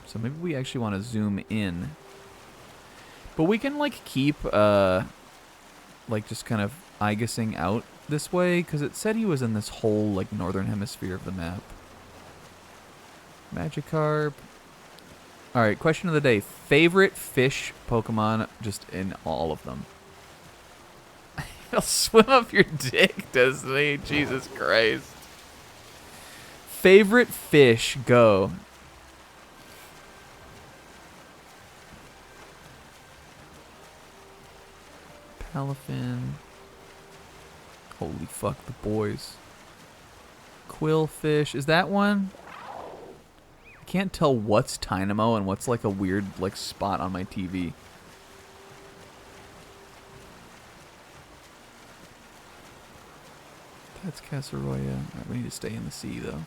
So maybe we actually want to zoom in. But we can like keep like just kind of Igusing out this way, because it said he was in this whole like northern hemisphere of the map. Magikarp. Alright, question of the day. Favorite fish Pokemon just in all of them? He'll swim up your dick, doesn't he? Jesus Christ. Favorite fish, go. Palafin. Holy fuck, the boys. Quillfish. Is that one? I can't tell what's Dynamo and what's like a weird like spot on my TV. That's Casseroya. Right, we need to stay in the sea though.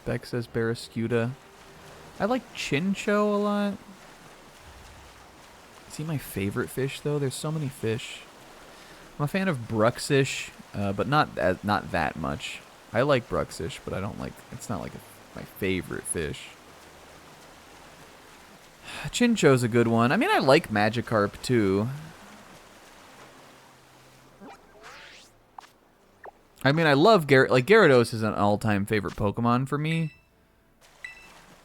Beck says Barraskewda. I like Chinchou a lot. Is he my favorite fish though? There's so many fish. I'm a fan of Bruxish, but not that much. I like Bruxish, but I don't like. It's not like my favorite fish. Chinchou's a good one. I mean, I like Magikarp too. I mean, I love Gyarados is an all-time favorite Pokemon for me.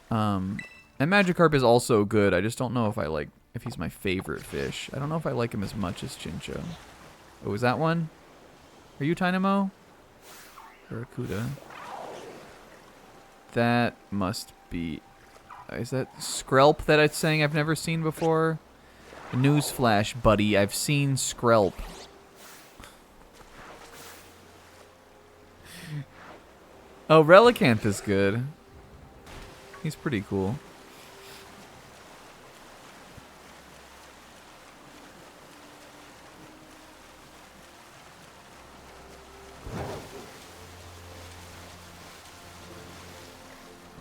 And Magikarp is also good. I just don't know if he's my favorite fish. I don't know if I like him as much as Chinchou. Oh, is that one? Are you Dynamo? Barracuda. That must be... Is that Skrelp that it's saying I've never seen before? Newsflash, buddy. I've seen Skrelp. Oh, Relicanth is good. He's pretty cool.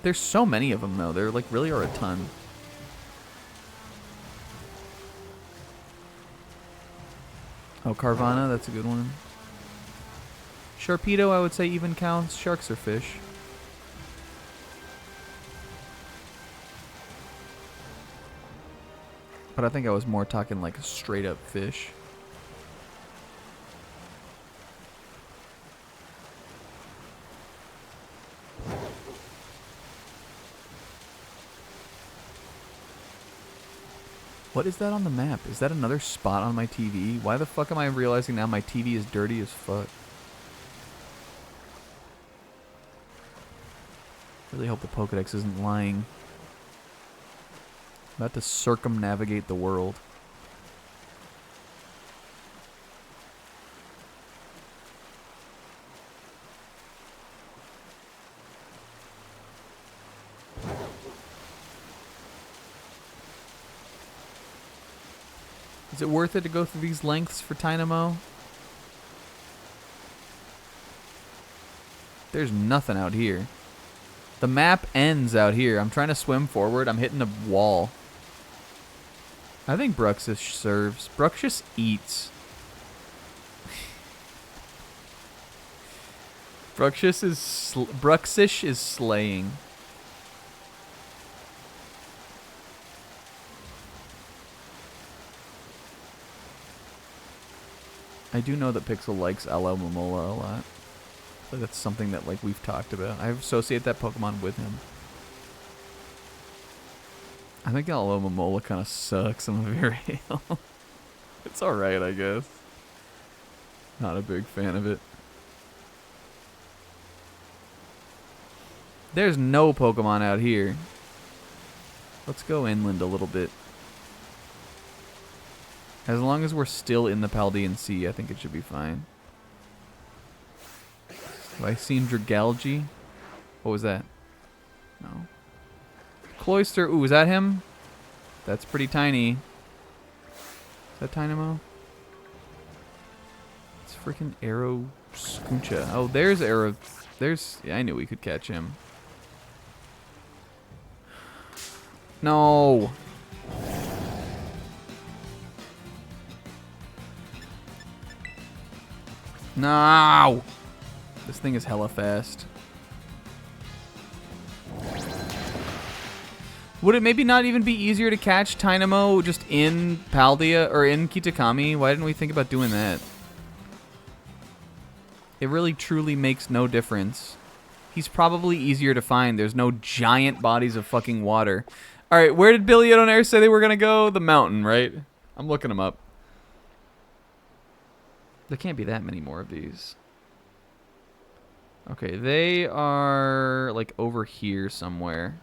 There's so many of them, though. There, like, really are a ton. Oh, Carvana, that's a good one. Sharpedo, I would say, even counts. Sharks are fish. But I think I was more talking, like, straight up fish. What is that on the map? Is that another spot on my TV? Why the fuck am I realizing now my TV is dirty as fuck? Really hope the Pokedex isn't lying. I'm about to circumnavigate the world. Is it worth it to go through these lengths for Tynamo? There's nothing out here. The map ends out here. I'm trying to swim forward. I'm hitting a wall. I think Bruxish serves. Bruxish eats. Bruxish is slaying. I do know that Pixel likes Aloe Momola a lot. But that's something that, like, we've talked about. I associate that Pokemon with him. I think Aloe Momola kind of sucks in the Virreal. It's alright, I guess. Not a big fan of it. There's no Pokemon out here. Let's go inland a little bit. As long as we're still in the Paldean Sea, I think it should be fine. Have I seen Dragalge? What was that? No. Cloyster. Ooh, is that him? That's pretty tiny. Is that Tynamo? It's freaking Arrow Skuncha. Oh, there's Arrow. There's... Yeah, I knew we could catch him. No. No. This thing is hella fast. Would it maybe not even be easier to catch Tynamo just in Paldea or in Kitakami? Why didn't we think about doing that? It really truly makes no difference. He's probably easier to find. There's no giant bodies of fucking water. Alright, where did Billy Odonair say they were going to go? The mountain, right? I'm looking them up. There can't be that many more of these. Okay, they are like over here somewhere.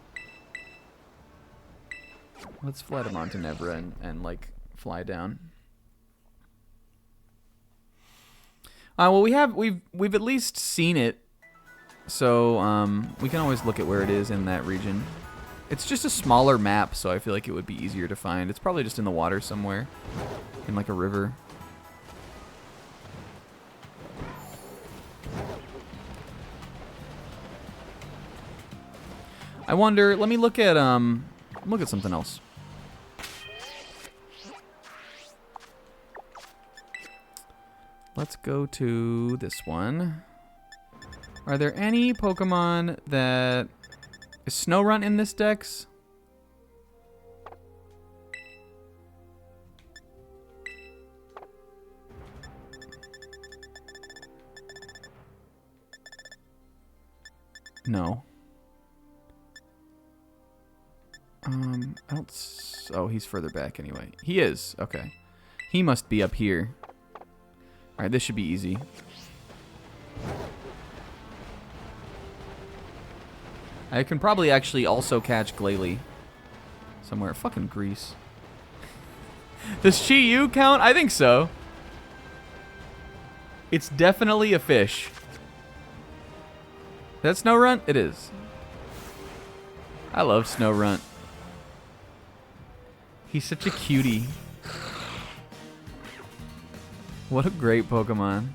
Let's fly to Montenevra and like fly down. Well, we've at least seen it, so we can always look at where it is in that region. It's just a smaller map, so I feel like it would be easier to find. It's probably just in the water somewhere, in like a river. I wonder. Let me look at something else. Let's go to this one. Are there any Pokemon that... Is Snorunt in this dex? No. I don't... Oh, he's further back anyway. He is. Okay. He must be up here. Alright, this should be easy. I can probably actually also catch Glalie somewhere. Fucking Greece. Does Chi-Yu count? I think so. It's definitely a fish. Is that Snorunt? It is. I love Snorunt. He's such a cutie. What a great Pokemon.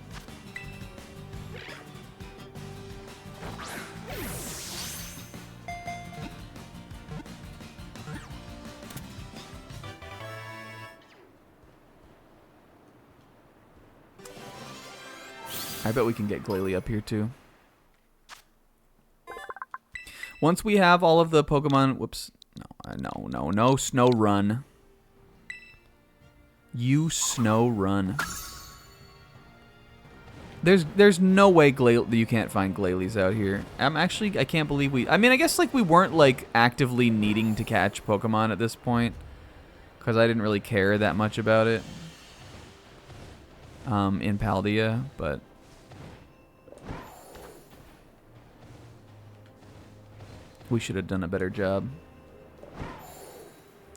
I bet we can get Glalie up here too. Once we have all of the Pokemon, whoops, no, Snow Run. You Snow Run. There's no way you can't find Glalies out here. I can't believe I mean, I guess like we weren't like actively needing to catch Pokemon at this point, because I didn't really care that much about it in Paldea, but we should have done a better job.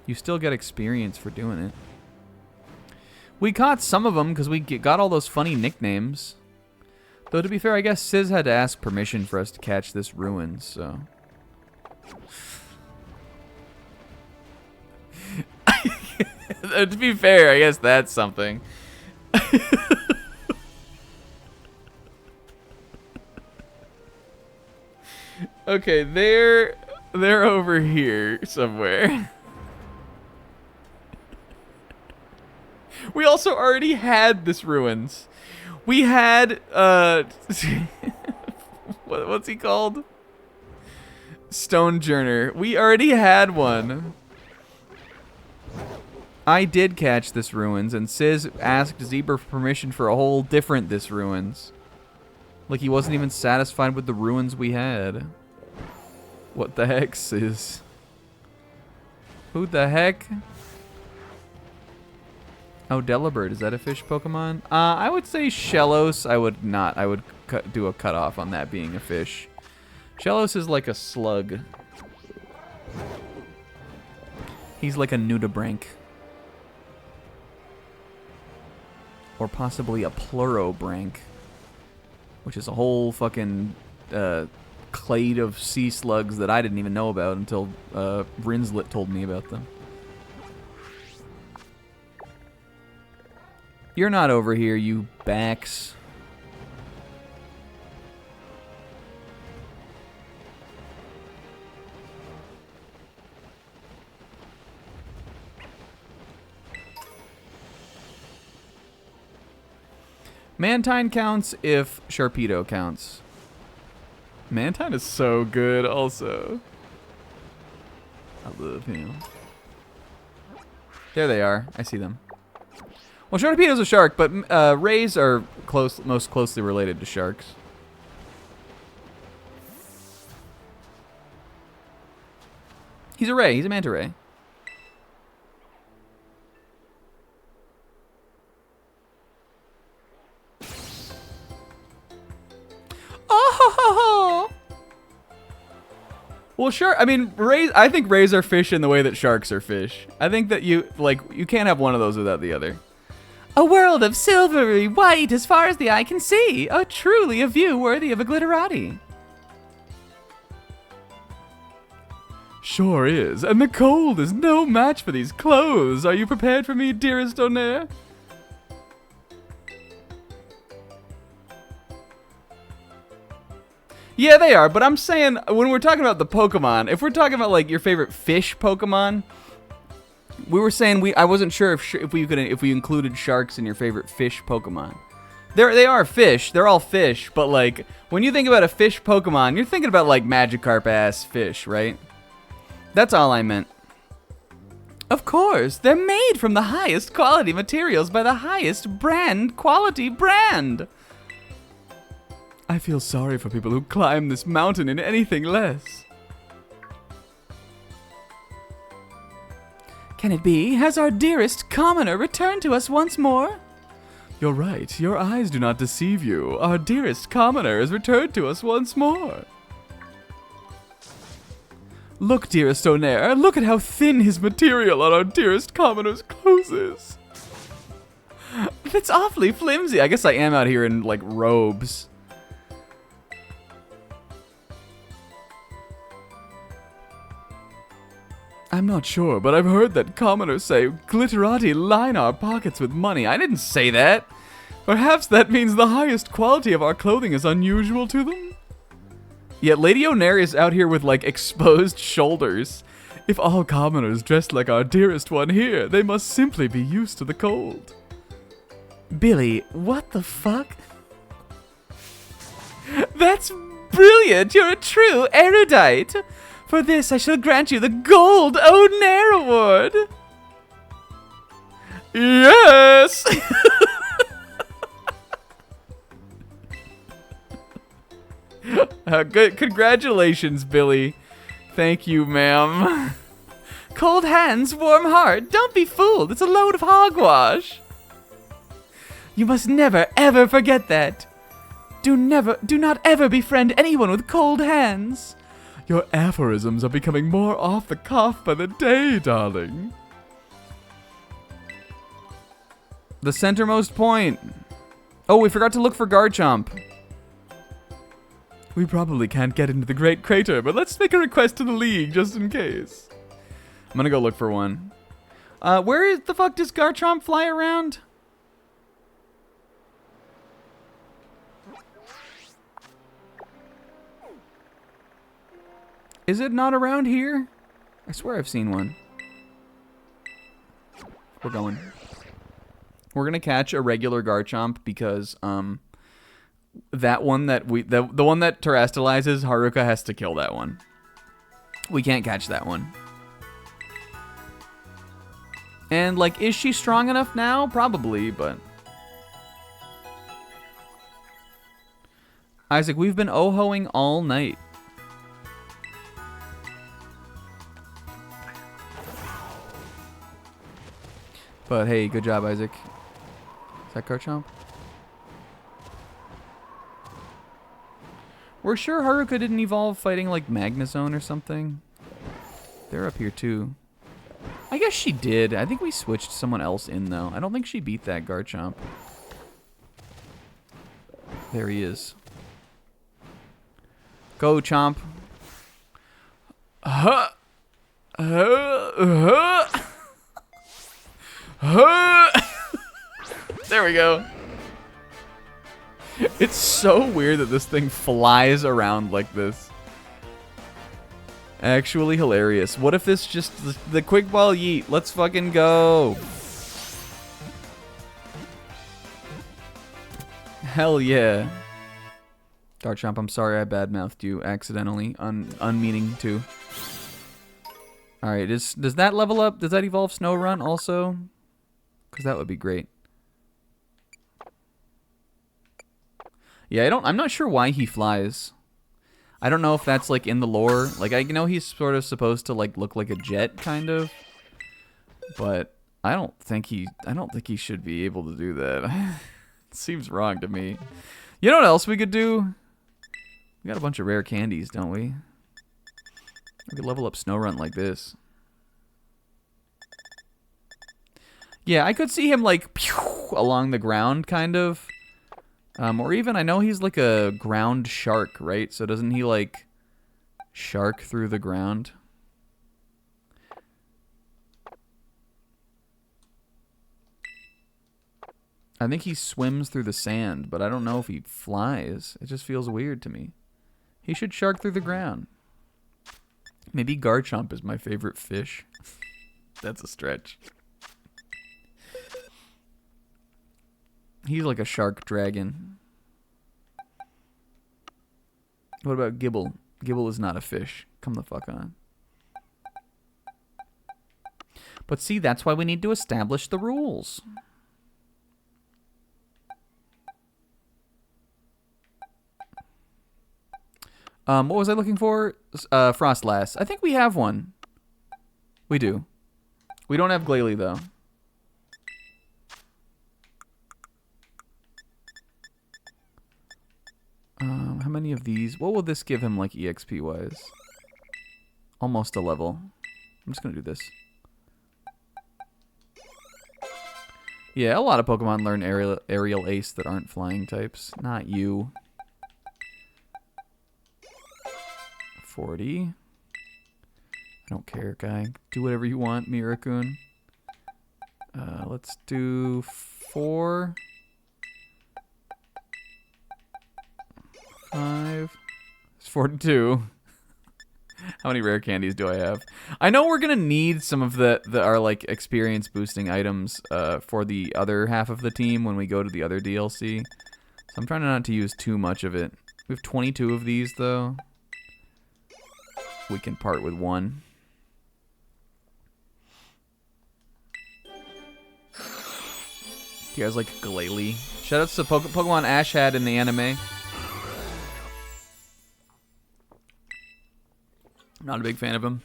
You still get experience for doing it. We caught some of them because we got all those funny nicknames. Though, to be fair, I guess Sis had to ask permission for us to catch this ruin, so... To be fair, I guess that's something. Okay, they're over here somewhere. We also already had this ruins. We had what's he called? Stonejourner. We already had one. I did catch this ruins, and Sis asked Zebra for permission for a whole different this ruins. Like he wasn't even satisfied with the ruins we had. What the heck, Sis? Who the heck? Oh, Delibird, is that a fish Pokemon? I would say Shellos. I would not. I would do a cutoff on that being a fish. Shellos is like a slug. He's like a Nudibranch. Or possibly a Plurobranch. Which is a whole fucking clade of sea slugs that I didn't even know about until Rinslet told me about them. You're not over here, you backs. Mantine counts if Sharpedo counts. Mantine is so good also. I love him. There they are. I see them. Well, Sharpedo's a shark, but rays are most closely related to sharks. He's a ray. He's a manta ray. Oh! Well, sure. I mean, rays. I think rays are fish in the way that sharks are fish. I think that you can't have one of those without the other. A world of silvery white as far as the eye can see. Oh, truly a view worthy of a glitterati. Sure is, and the cold is no match for these clothes. Are you prepared for me, dearest Onair? Yeah, they are, but I'm saying, when we're talking about the Pokemon, if we're talking about, like, your favorite fish Pokemon, we were saying I wasn't sure if we included sharks in your favorite fish Pokemon. They are fish. They're all fish, but, like, when you think about a fish Pokemon, you're thinking about, like, Magikarp-ass fish, right? That's all I meant. Of course, they're made from the highest quality materials by the highest quality brand. I feel sorry for people who climb this mountain in anything less. Can it be? Has our dearest commoner returned to us once more? You're right. Your eyes do not deceive you. Our dearest commoner has returned to us once more. Look, dearest Onair, look at how thin his material on our dearest commoner's clothes is. That's awfully flimsy. I guess I am out here in, like, robes. I'm not sure, but I've heard that commoners say glitterati line our pockets with money. I didn't say that. Perhaps that means the highest quality of our clothing is unusual to them? Yet Lady Onair is out here with, like, exposed shoulders. If all commoners dressed like our dearest one here, they must simply be used to the cold. Billy, what the fuck? That's brilliant. You're a true erudite. For this, I shall grant you the Gold Onair Award. Yes! Good. Congratulations, Billy. Thank you, ma'am. Cold hands, warm heart. Don't be fooled. It's a load of hogwash. You must never, ever forget that. Do not ever befriend anyone with cold hands. Your aphorisms are becoming more off the cuff by the day, darling. The centermost point. Oh, we forgot to look for Garchomp. We probably can't get into the Great Crater, but let's make a request to the League just in case. I'm gonna go look for one. Where the fuck does Garchomp fly around? Is it not around here? I swear I've seen one. We're going. We're gonna catch a regular Garchomp because that one that the one that terastallizes, Haruka has to kill that one. We can't catch that one. And like, is she strong enough now? Probably, but Isaac, we've been oh-hoing all night. But hey, good job, Isaac. Is that Garchomp? We're sure Haruka didn't evolve fighting like Magnezone or something. They're up here too. I guess she did. I think we switched someone else in though. I don't think she beat that Garchomp. There he is. Go, Chomp. There we go. It's so weird that this thing flies around like this. Actually hilarious. What if this just the quick ball yeet? Let's fucking go. Hell yeah. Garchomp, I'm sorry I badmouthed you accidentally, unmeaning to. Alright, does that level up? Does that evolve Snow-Run also? Because that would be great. Yeah, I'm not sure why he flies. I don't know if that's like in the lore. Like I know he's sort of supposed to like look like a jet kind of. But I don't think he should be able to do that. It seems wrong to me. You know what else we could do? We got a bunch of rare candies, don't we? We could level up Snow-Run like this. Yeah, I could see him like pew, along the ground kind of. Or even, I know he's like a ground shark, right? So doesn't he like shark through the ground? I think he swims through the sand, but I don't know if he flies. It just feels weird to me. He should shark through the ground. Maybe Garchomp is my favorite fish. That's a stretch. He's like a shark dragon. What about Gibble? Gibble is not a fish. Come the fuck on. But see, that's why we need to establish the rules. What was I looking for? Frostlass. I think we have one. We do. We don't have Glalie, though. How many of these? What will this give him, like, EXP-wise? Almost a level. I'm just going to do this. Yeah, a lot of Pokemon learn aerial ace that aren't flying types. Not you. 40. I don't care, guy. Do whatever you want, Mirakun. Let's do 4. 5. It's 42. How many rare candies do I have? I know we're gonna need some of our like experience boosting items for the other half of the team when we go to the other DLC. So I'm trying not to use too much of it. We have 22 of these, though. We can part with one. You guys like Glalie? Shoutouts to Pokemon Ash had in the anime. Not a big fan of him.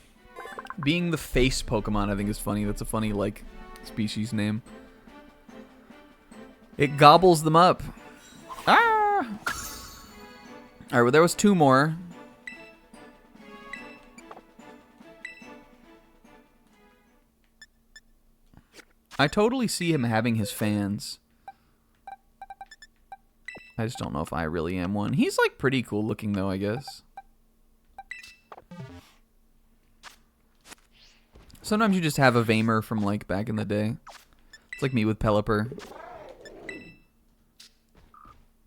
Being the face Pokemon, I think is funny. That's a funny, like, species name. It gobbles them up. Ah! Alright, well, there was 2 more. I totally see him having his fans. I just don't know if I really am one. He's, like, pretty cool looking, though, I guess. Sometimes you just have a Vamer from, like, back in the day. It's like me with Pelipper.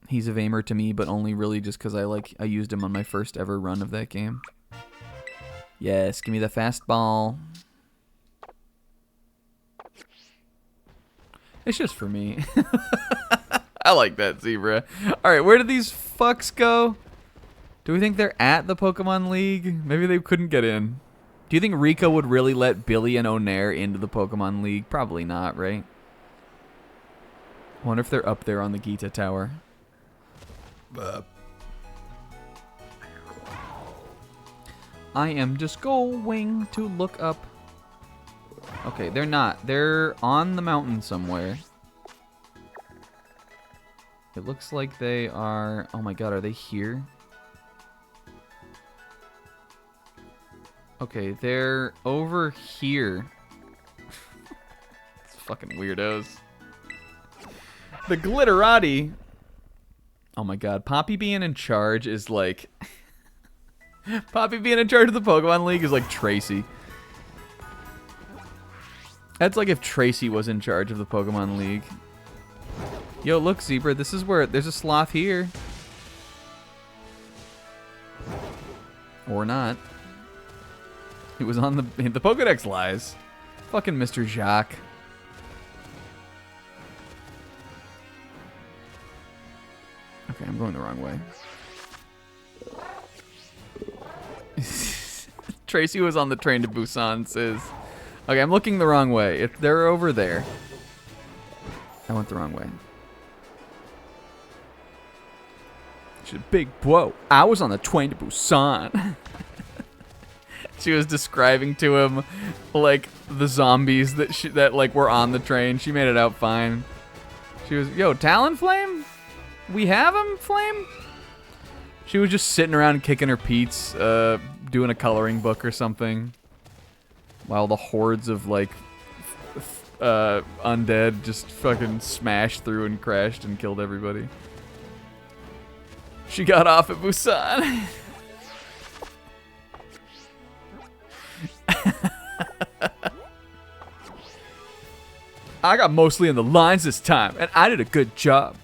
He's a Vamer to me, but only really just because I used him on my first ever run of that game. Yes, give me the fastball. It's just for me. I like that zebra. Alright, where did these fucks go? Do we think they're at the Pokemon League? Maybe they couldn't get in. Do you think Rico would really let Billy and Onair into the Pokemon League? Probably not, right? I wonder if they're up there on the Gita Tower. I am just going to look up. Okay, they're not. They're on the mountain somewhere. It looks like they are... Oh my god, are they here? Okay, they're over here. It's fucking weirdos. The Glitterati. Oh my god, Poppy being in charge is like... Poppy being in charge of the Pokemon League is like Tracy. That's like if Tracy was in charge of the Pokemon League. Yo, look, Zebra, this is where... There's a sloth here. Or not. He was on the Pokedex lies. Fucking Mr. Jacques. Okay, I'm going the wrong way. Tracy was on the train to Busan, says. Okay, I'm looking the wrong way. If they're over there. I went the wrong way. She's a big whoa. I was on the train to Busan. She was describing to him like the zombies that like were on the train. She made it out fine. She was, yo, Talonflame? We have him, Flame? She was just sitting around kicking her peats, doing a coloring book or something. While the hordes of like undead just fucking smashed through and crashed and killed everybody. She got off at Busan. I got mostly in the lines this time, and I did a good job.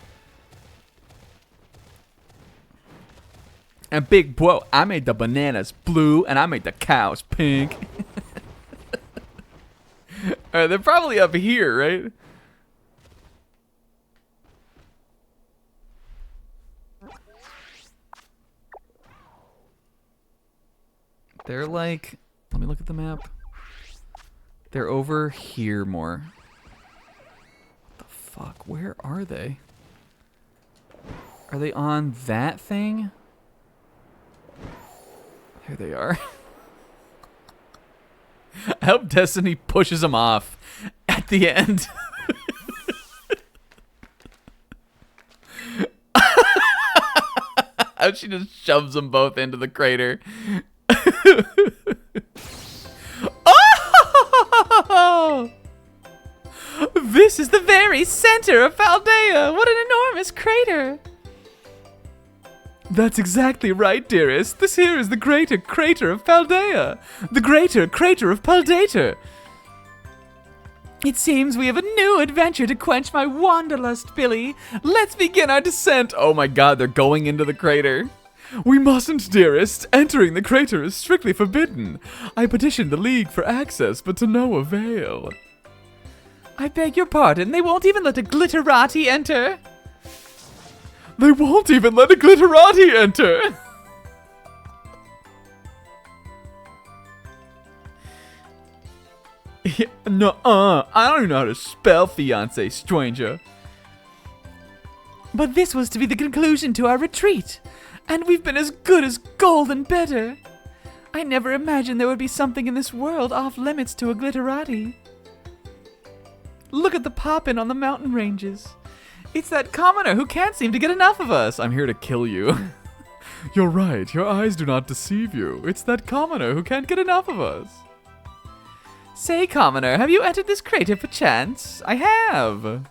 And big bro, I made the bananas blue, and I made the cows pink. Alright, they're probably up here, right? They're like... Let me look at the map. They're over here more. What the fuck? Where are they? Are they on that thing? There they are. I hope Destiny pushes them off at the end. How she just shoves them both into the crater. Oh! This is the very center of Paldea. What an enormous crater. That's exactly right, dearest. This here is the greater crater of Paldea. The greater crater of Paldator. It seems we have a new adventure to quench my wanderlust, Billy. Let's begin our descent. Oh my god, they're going into the crater. We mustn't, dearest. Entering the crater is strictly forbidden. I petitioned the League for access, but to no avail. I beg your pardon. They won't even let a Glitterati enter. They won't even let a glitterati enter! I don't even know how to spell fiancé, stranger. But this was to be the conclusion to our retreat, and we've been as good as gold and better. I never imagined there would be something in this world off limits to a glitterati. Look at the poppin' on the mountain ranges. It's that commoner who can't seem to get enough of us. I'm here to kill you. You're right, your eyes do not deceive you. It's that commoner who can't get enough of us. Say, commoner, have you entered this crater perchance? I have.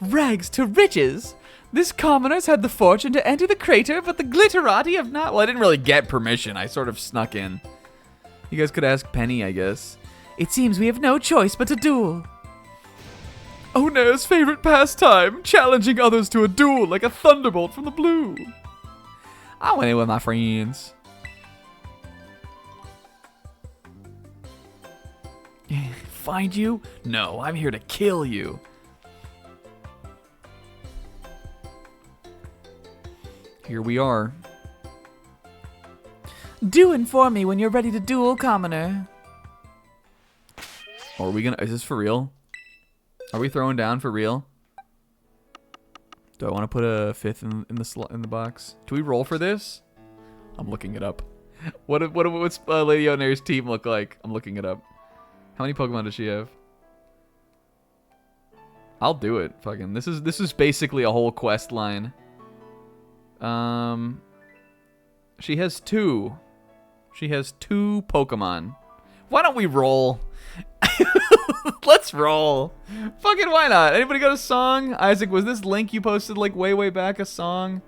Rags to riches! This commoner's had the fortune to enter the crater, but the glitterati have not. Well, I didn't really get permission. I sort of snuck in. You guys could ask Penny, I guess. It seems we have no choice but to duel. Onair's favorite pastime, challenging others to a duel like a thunderbolt from the blue. I went in with my friends. Find you? No, I'm here to kill you. Here we are. Do inform me when you're ready to duel, commoner. Are we gonna? Is this for real? Are we throwing down for real? Do I want to put a 5th in the slot in the box? Do we roll for this? I'm looking it up. What's Lady Onair's team look like? I'm looking it up. How many Pokemon does she have? I'll do it. Fucking. This is basically a whole quest line. She has 2. She has 2 Pokemon. Why don't we roll? Let's roll. Fucking why not? Anybody got a song? Isaac, was this link you posted like way back a song?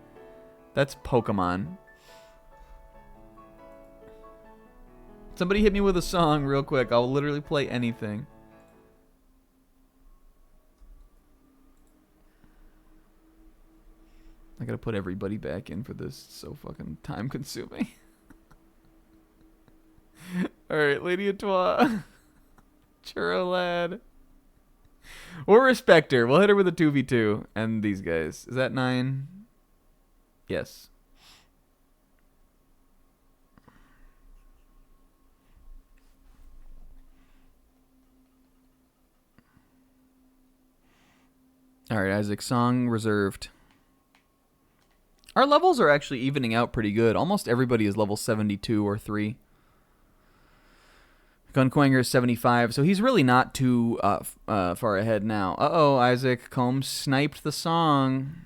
That's Pokemon. Somebody hit me with a song real quick. I'll literally play anything. I gotta put everybody back in for this. It's so fucking time consuming. Alright, Lady Atois. Churro lad. We'll respect her. We'll hit her with a 2v2. And these guys. Is that 9? Yes. Alright, Isaac. Song reserved. Our levels are actually evening out pretty good. Almost everybody is level 72 or 3. Gunquanger is 75, so he's really not too far ahead now. Uh-oh, Isaac Combs sniped the song.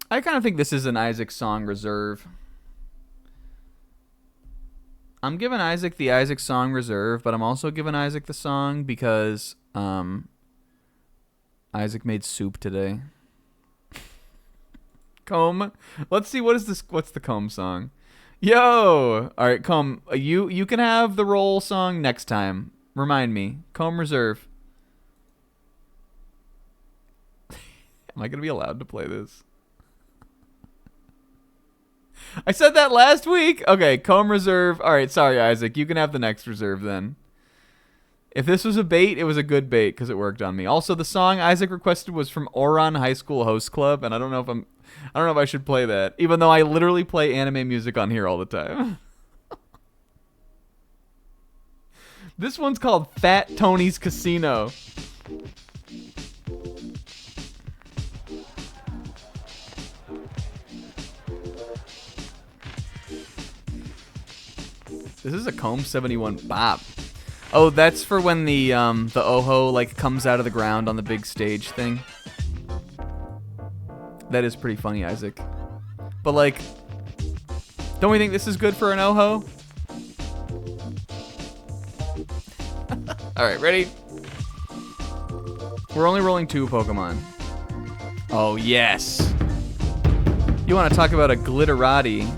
I kind of think this is an Isaac song reserve. I'm giving Isaac the Isaac song reserve, but I'm also giving Isaac the song because Isaac made soup today. Comb. Let's see, what's the Comb song? Yo! Alright, Comb, you can have the roll song next time. Remind me. Comb reserve. Am I gonna be allowed to play this? I said that last week! Okay, Comb reserve. Alright, sorry, Isaac. You can have the next reserve then. If this was a bait, it was a good bait because it worked on me. Also, the song Isaac requested was from Oron High School Host Club, and I don't know if I should play that, even though I literally play anime music on here all the time. This one's called Fat Tony's Casino. This is a Comb 71 bop. Oh, that's for when the Oho like comes out of the ground on the big stage thing. That is pretty funny, Isaac. But like, don't we think this is good for an Oho? Alright, ready? We're only rolling 2 Pokemon. Oh, yes. You want to talk about a glitterati.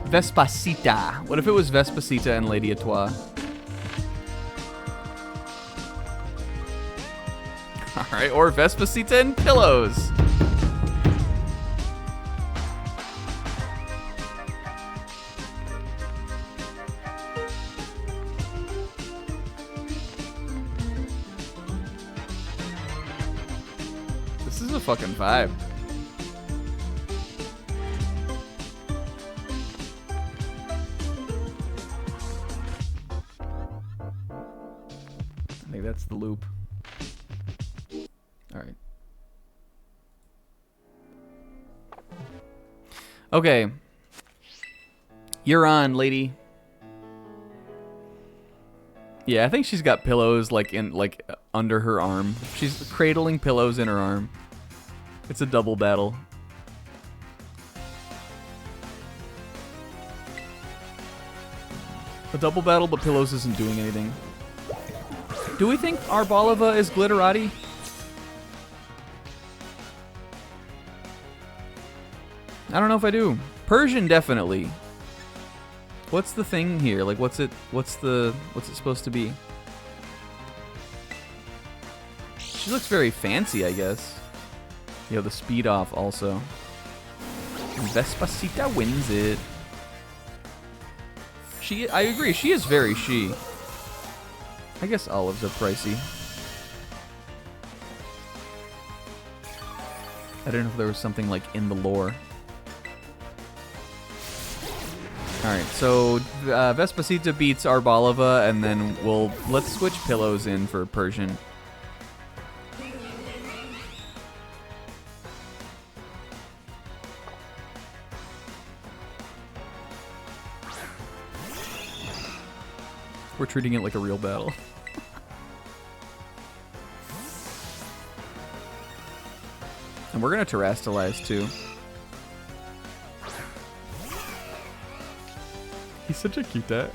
Vespacita. What if it was Vespacita and Lady Atois? Alright, or Vespacita and Pillows. This is a fucking vibe. I think that's the loop. All right. Okay. You're on, lady. Yeah, I think she's got pillows like under her arm. She's cradling pillows in her arm. It's a double battle. A double battle, but pillows isn't doing anything. Do we think Arbalova is glitterati? I don't know if I do. Persian, definitely. What's the thing here? Like, what's it supposed to be? She looks very fancy, I guess. Yo, the speed off also. Vespacita wins it. I agree, she is very she. I guess olives are pricey. I don't know if there was something like in the lore. Alright, so Vespacita beats Arbalova, and then let's switch pillows in for Persian. We're treating it like a real battle. And we're gonna terrestrialize too. He's such a cute dad.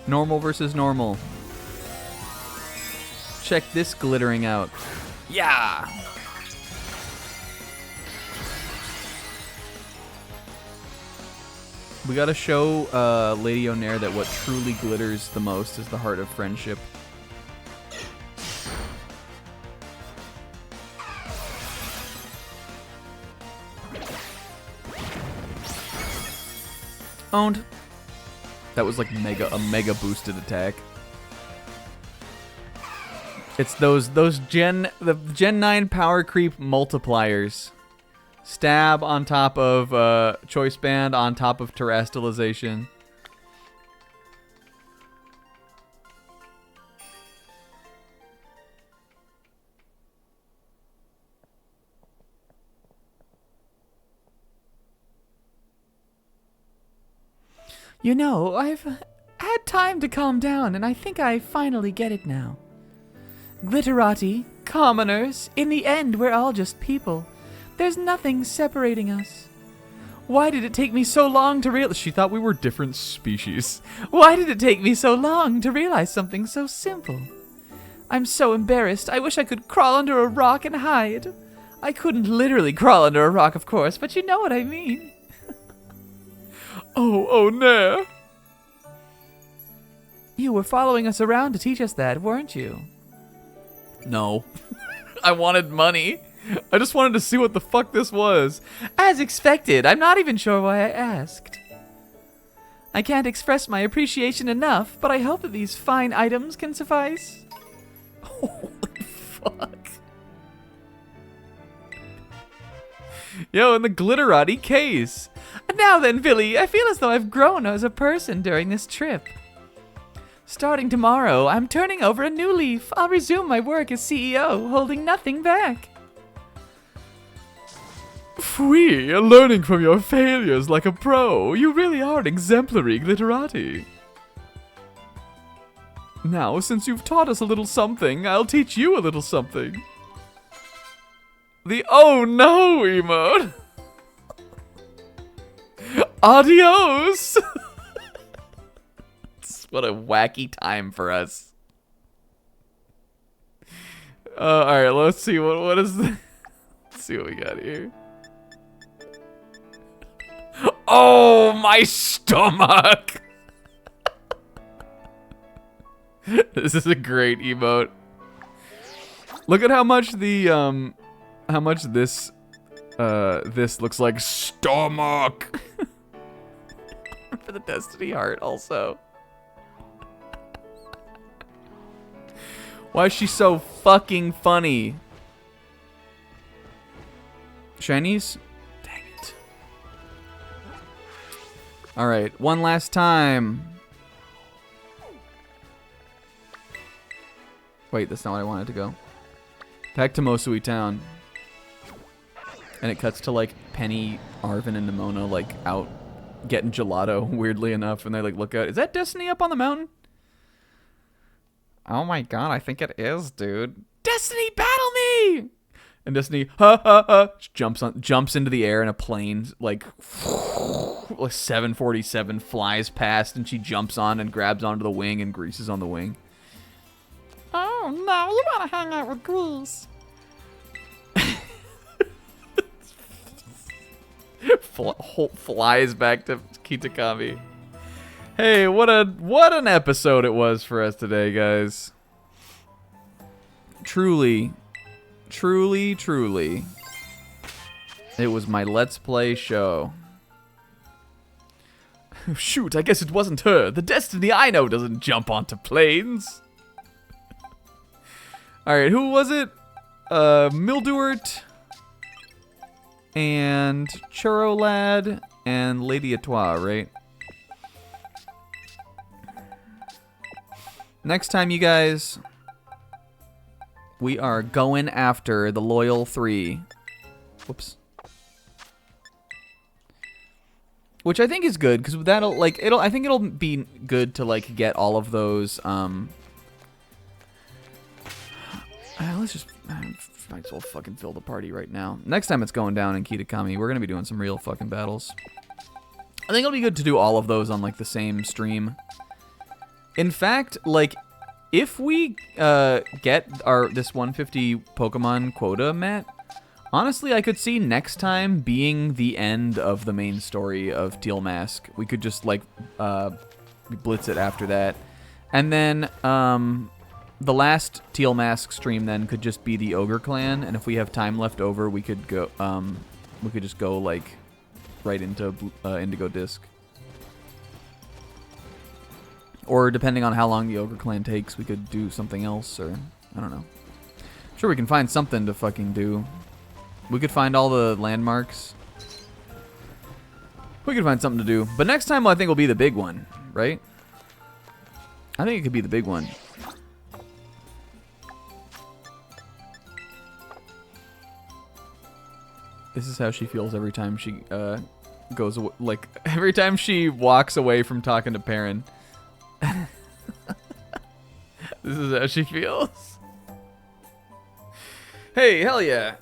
Normal versus normal. Check this glittering out. Yeah! We gotta show Lady Onair that what truly glitters the most is the heart of friendship. Owned. That was like a mega boosted attack. It's the Gen 9 power creep multipliers. Stab on top of choice band on top of terrestrialization. You know, I've had time to calm down, and I think I finally get it now. Glitterati, commoners, in the end, we're all just people. There's nothing separating us. Why did it take me so long to realize? She thought we were different species. Why did it take me so long to realize something so simple? I'm so embarrassed. I wish I could crawl under a rock and hide. I couldn't literally crawl under a rock, of course, but you know what I mean. Oh, no. You were following us around to teach us that, weren't you? No. I wanted money. I just wanted to see what the fuck this was. As expected. I'm not even sure why I asked. I can't express my appreciation enough, but I hope that these fine items can suffice. Holy fuck. Yo, in the glitterati case. Now then, Billy, I feel as though I've grown as a person during this trip. Starting tomorrow, I'm turning over a new leaf. I'll resume my work as CEO, holding nothing back. Phwee, learning from your failures like a pro. You really are an exemplary glitterati. Now, since you've taught us a little something, I'll teach you a little something. The oh no emote. Adios! What a wacky time for us. Alright, let's see. What is the... Let's see what we got here. Oh, my stomach! This is a great emote. Look at how much the, how much this looks like stomach. for the Destiny Heart also. Why is she so fucking funny? Shinies? Dang it. Alright, one last time. Wait, that's not what I wanted to go. Back to Mosui Town. And it cuts to, like, Penny, Arvin, and Nimona, like, out getting gelato, weirdly enough. And they, like, look out. Is that Destiny up on the mountain? Oh my god, I think it is, dude. Destiny, battle me! And Destiny, ha ha ha, jumps into the air in a plane, like 747 flies past, and she jumps on and grabs onto the wing and greases on the wing. Oh, no, you want to hang out with Grease. Flies back to Kitakami. Hey, what an episode it was for us today, guys. Truly, it was my Let's Play show. Shoot, I guess it wasn't her. The Destiny I know doesn't jump onto planes. Alright, who was it? Mildewart and Churro Lad and Lady Atois, right? Next time, you guys, we are going after the Loyal 3. Whoops. Which I think is good, because that'll, like, I think it'll be good to, like, get all of those, let's just, might as well fucking fill the party right now. Next time it's going down in Kitakami, we're gonna be doing some real fucking battles. I think it'll be good to do all of those on, like, the same stream. In fact, like, if we get this 150 Pokemon quota met, honestly, I could see next time being the end of the main story of Teal Mask. We could just, like, blitz it after that. And then the last Teal Mask stream then could just be the Ogre Clan, and if we have time left over, we could go just go, like, right into Indigo Disc. Or depending on how long the Ogre Clan takes, we could do something else, or I don't know. I'm sure we can find something to fucking do. We could find all the landmarks. We could find something to do. But next time I think will be the big one, right? I think it could be the big one. This is how she feels every time she goes away, like every time she walks away from talking to Perrin. This is how she feels. Hey, hell yeah.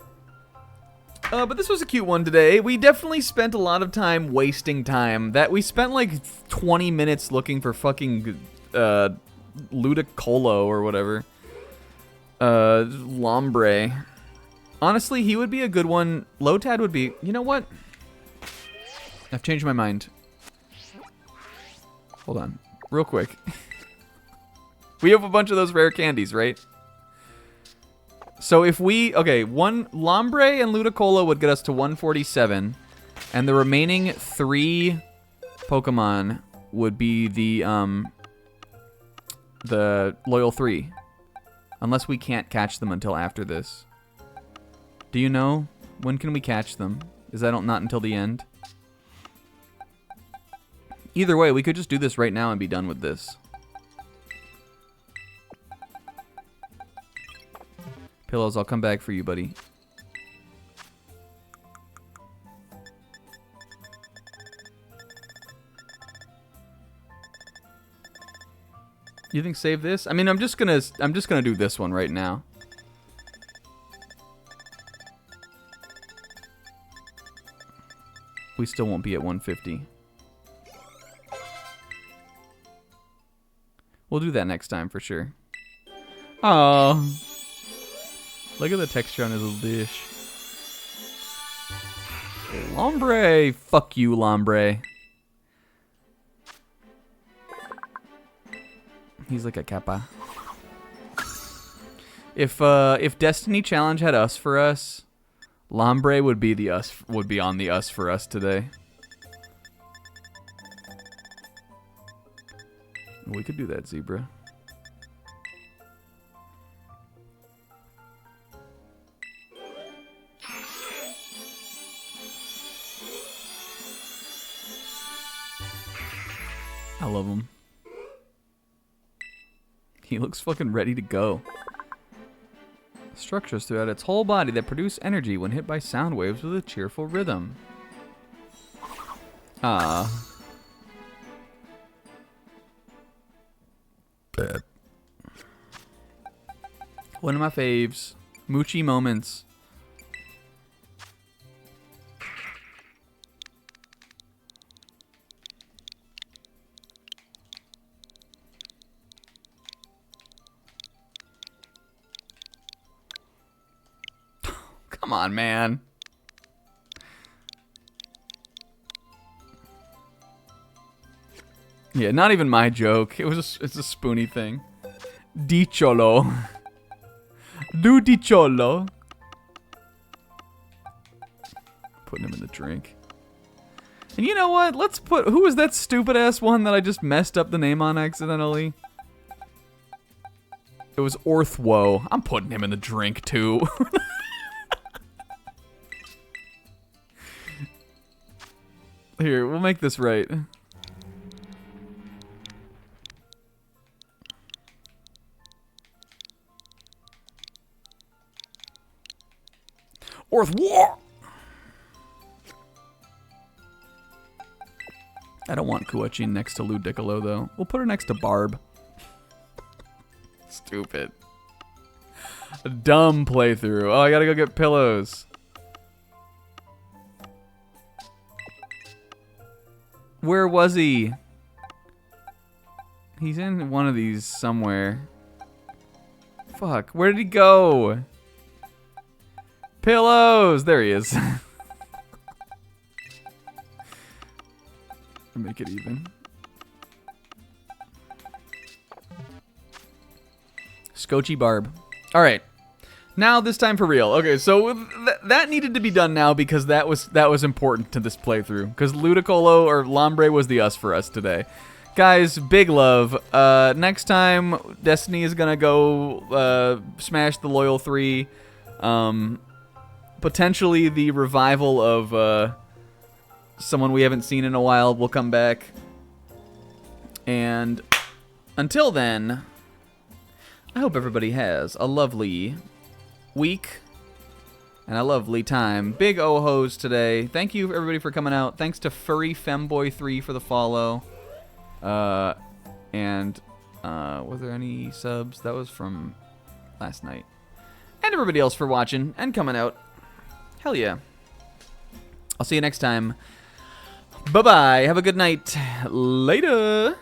But this was a cute one today. We definitely spent a lot of time wasting time. That we spent like 20 minutes looking for fucking Ludicolo or whatever. Lombre. Honestly, he would be a good one. Lotad would be... You know what? I've changed my mind. Hold on. Real quick. We have a bunch of those rare candies, right? So if we... Okay, one... Lombre and Ludicolo would get us to 147. And the remaining 3 Pokemon would be the Loyal 3. Unless we can't catch them until after this. Do you know? When can we catch them? Is that not until the end? Either way, we could just do this right now and be done with this. Pillows, I'll come back for you, buddy. You think save this? I mean, I'm just gonna do this one right now. We still won't be at 150. We'll do that next time for sure. Oh, look at the texture on his little dish. Lombre, fuck you, Lombre. He's like a kappa. If Destiny Challenge had us for us, Lombre would be on the us for us today. We could do that, Zebra. I love him. He looks fucking ready to go. Structures throughout its whole body that produce energy when hit by sound waves with a cheerful rhythm. Ah. One of my faves. Moochie moments. Come on, man. Yeah, not even my joke. It's a spoony thing. Di cholo. Do di cholo. Putting him in the drink. And you know what? Let's put... Who was that stupid ass one that I just messed up the name on accidentally? It was Orthwo. I'm putting him in the drink too. Here, we'll make this right. Orthwo! I don't want Kuachin next to Ludicolo, though. We'll put her next to Barb. Stupid. A dumb playthrough. Oh, I gotta go get pillows. Where was he? He's in one of these somewhere. Fuck, where did he go? Pillows! There he is. Make it even. Scotchy Barb. Alright. Now this time for real. Okay, so that needed to be done now because that was important to this playthrough. Because Ludicolo or Lombre was the us for us today. Guys, big love. Next time, Destiny is gonna go smash the Loyal 3. Potentially the revival of someone we haven't seen in a while will come back. And until then, I hope everybody has a lovely week and a lovely time. Big oh-ho's today. Thank you everybody for coming out. Thanks to Furry Femboy 3 for the follow. And were there any subs? That was from last night. And everybody else for watching and coming out. Hell yeah. I'll see you next time. Bye-bye. Have a good night. Later.